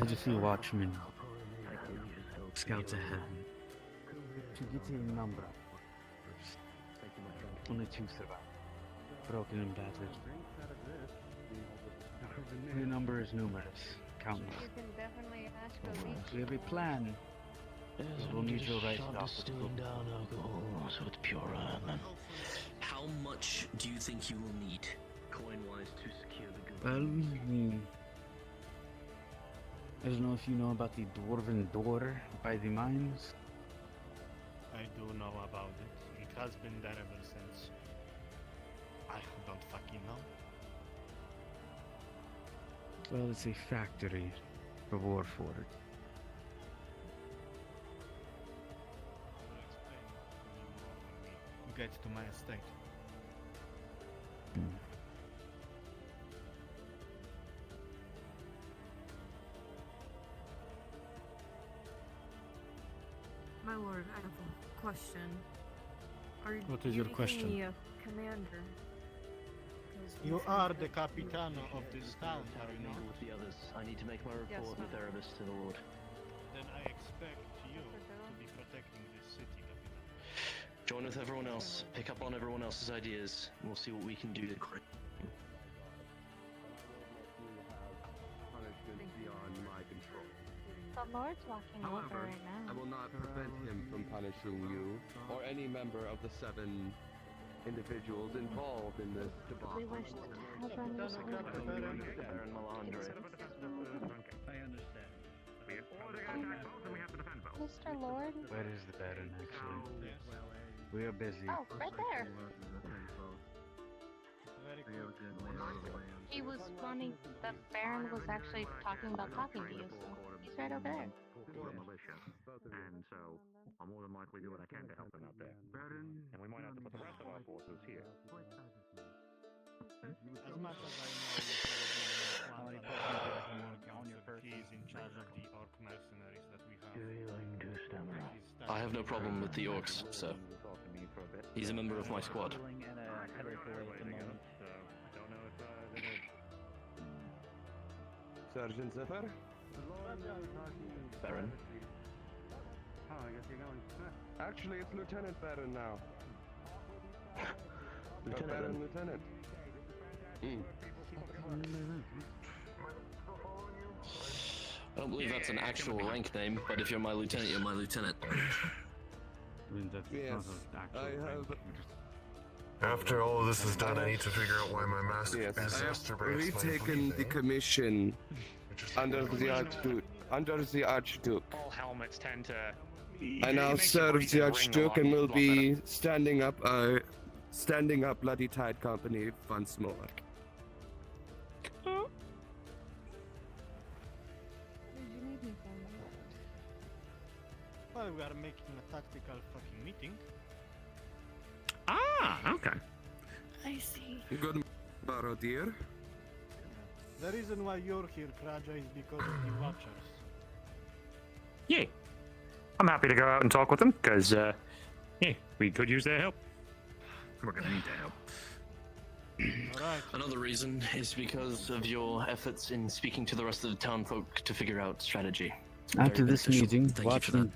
I just see a watchman. Scouts ahead. To get a number. Only 2 survive. Broken and battered. The number is numerous. Countless. You can definitely ask a leech. We have a plan. We'll need your right Start off. distilling down alcohol so it's pure iron then. How much do you think you will need, coin-wise, to secure the goods? Well, I don't know if you know about the dwarven door by the mines. I do know about it. It has been there ever since. I don't fucking know. Well, it's a factory for Warforged. Get to my estate. My lord, I have a question. Are What is your making question? me a commander? 'Cause You we've are had the that- capitano of this town, are you not? With the others, I need to make my report with Erebus to the Lord. Then I expect you to be protecting this city, Capitano. Join with everyone else, pick up on everyone else's ideas, and we'll see what we can do to create. Punishment beyond my control. The Lord's walking over However, right now. I will not prevent him from punishing you or any member of the 7 individuals involved in this debacle. We wish the tavern was open. Baron Malandre. I understand. Mr. Lord? Where is the Baron, actually? We are busy. Oh, right there. Very He was wanting. The Baron was actually talking about talking to you, so he's right over there. And so I'll more than likely do what I can to help them out there. And we might have to put the rest of our forces here. As much as I know you he's in charge of the orc mercenaries that we have. I have no problem with the orcs, so he's a member of my squad. Sergeant Zephyr? Baron. Oh, I guess you're going. Actually, it's Lieutenant Baron now. Lieutenant. Lieutenant. I don't believe that's an actual rank name, but if you're my lieutenant, you're my lieutenant. Yes, I have. After all of this is done, I need to figure out why my master Yes, I have exacerbates my retaken the breathing. commission under the Archduke. All helmets tend to. I now serve the Archduke and will be standing up Bloody Tide Company once more. Well, we are making a tactical fucking meeting. Ah, okay. I see. Good morrow, dear. The reason why you're here, Kraja, is because of the Watchers. Yeah. I'm happy to go out and talk with them, because, yeah, we could use their help. We're gonna need their help. Alright. Another reason is because of your efforts in speaking to the rest of the town folk to figure out strategy. It's After very this beneficial. meeting, Thank you for that. Watson.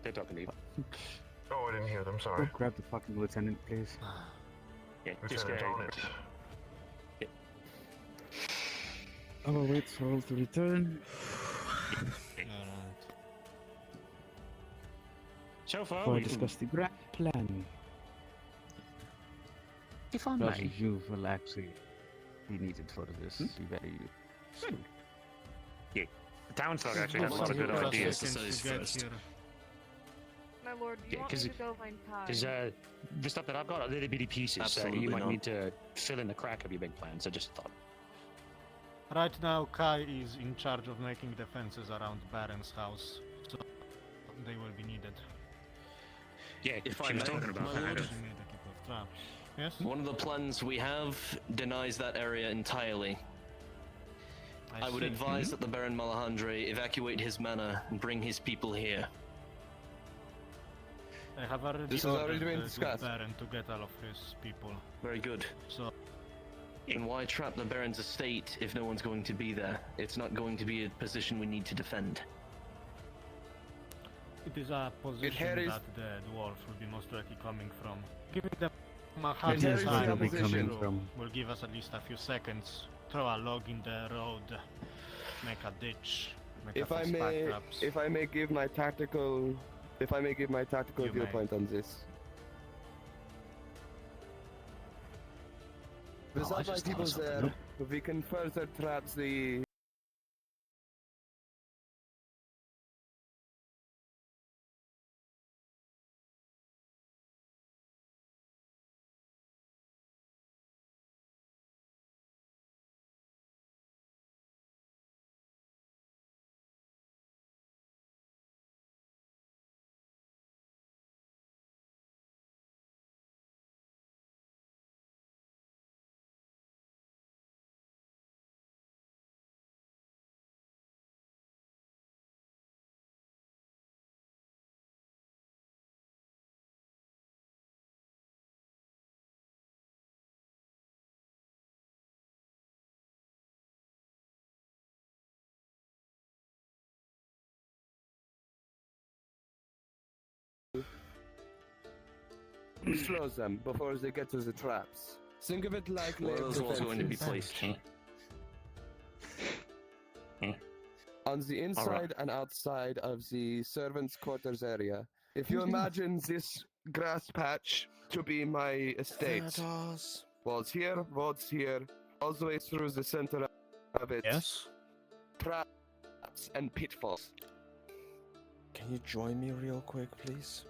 They're talking to you. Oh, I didn't hear them, Go sorry. grab the fucking lieutenant, please. Yeah, just Lieutenant, on it. I will wait for all to return. So far, Before I we discuss the grand plan. If I Because may. you will actually be needed for this very soon. Yeah, the townsfolk actually has a lot of good ideas. My lord, you Yeah, want 'cause me to go find Kai? Because the stuff that I've got are little bitty pieces, Absolutely you might not. need to fill in the crack of your big plans. I just thought. Right now, Kai is in charge of making defenses around Baron's house, so they will be needed. Yeah, If she I was may, talking about my that. lord. She made a couple of traps. Yes? One of the plans we have denies that area entirely. I would see. advise that the Baron Malahandre evacuate his manor and bring his people here. I have already This has already been ordered the discussed. Baron to get all of his people. Very good. So, And why trap the Baron's estate if no one's going to be there? It's not going to be a position we need to defend. it is a position carries- that the dwarves will be most likely coming from. Giving them a It hard carries the time opposition. will give us at least a few seconds. Throw a log in the road, make a ditch, make If a I few may, spike traps. if I may give my tactical, You viewpoint on this. I Without my just people thought of there, something. we can further trap the. Slows them before they get to the traps. Think of it like Where are layered those walls going to be defenses. placed? On the inside and outside of the servants' quarters area. If you imagine this grass patch to be my estate, walls here, all the way through the center of it. Yes. Traps and pitfalls. Can you join me real quick, please?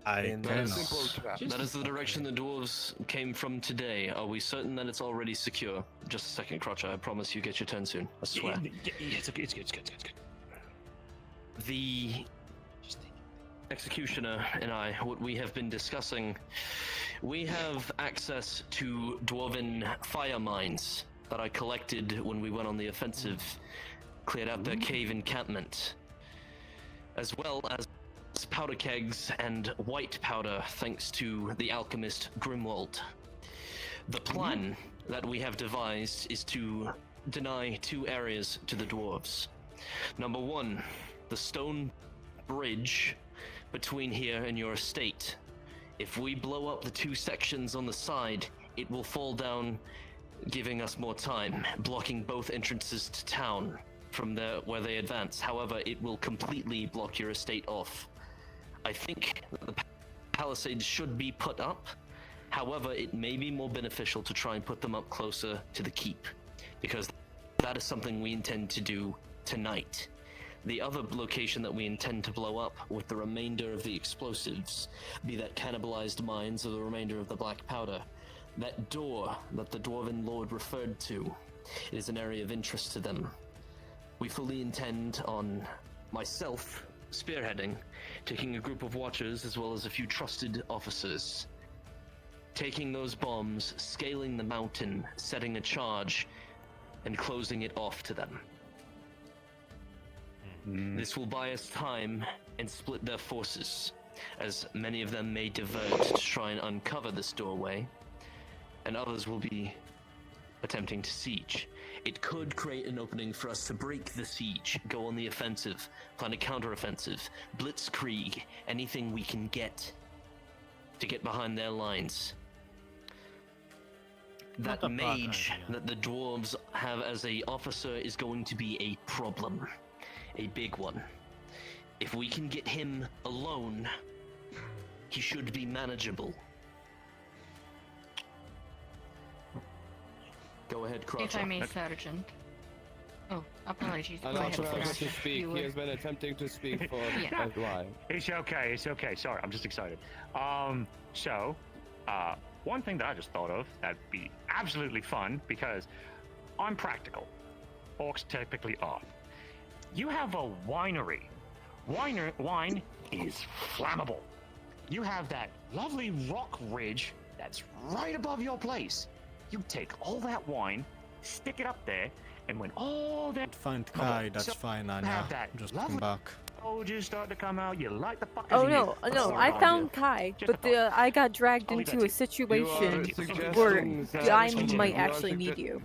I That is the direction the dwarves came from today. Are we certain that it's already secure? Just a second, Crotcher. I promise you get your turn soon. I swear. It's okay. It's good. The executioner and I, what we have been discussing, we have access to dwarven fire mines that I collected when we went on the offensive, cleared out their cave encampment, as well as powder kegs and white powder thanks to the alchemist Grimwald. The plan that we have devised is to deny two areas to the dwarves. Number one, the stone bridge between here and your estate. If we blow up the two sections on the side, it will fall down, giving us more time, blocking both entrances to town from there where they advance. However, it will completely block your estate off. I think the palisades should be put up. However, it may be more beneficial to try and put them up closer to the keep, because that is something we intend to do tonight. The other location that we intend to blow up with the remainder of the explosives, be that cannibalized mines or the remainder of the black powder, that door that the Dwarven Lord referred to is an area of interest to them. We fully intend on myself spearheading, taking a group of watchers as well as a few trusted officers, taking those bombs, scaling the mountain, setting a charge, and closing it off to them. This will buy us time and split their forces, as many of them may divert to try and uncover this doorway, and others will be attempting to siege. It could create an opening for us to break the siege, go on the offensive, plan a counteroffensive, blitzkrieg, anything we can get to get behind their lines. That Not a bad mage idea. that the dwarves have as a officer is going to be a problem, a big one. If we can get him alone, he should be manageable. Go ahead, Crotcher. If I may, Sergeant. Oh, apologies. Go I'm not ahead, sure how Sergeant. to speak. You He were- has been attempting to speak for Yeah. a while. It's okay. Sorry, I'm just excited. One thing that I just thought of that'd be absolutely fun, because I'm practical. Orcs typically are. You have a winery. Wine is flammable. You have that lovely rock ridge that's right above your place. You take all that wine, stick it up there, and when all that Find Kai, that's so fine, Anya. have that Just lovely come back. soldiers start to come out. You light the fuckers. Oh and you no, no, start I on found you. Kai, Just but I got dragged I'll leave into that a to situation you are where suggesting I that- might actually need you.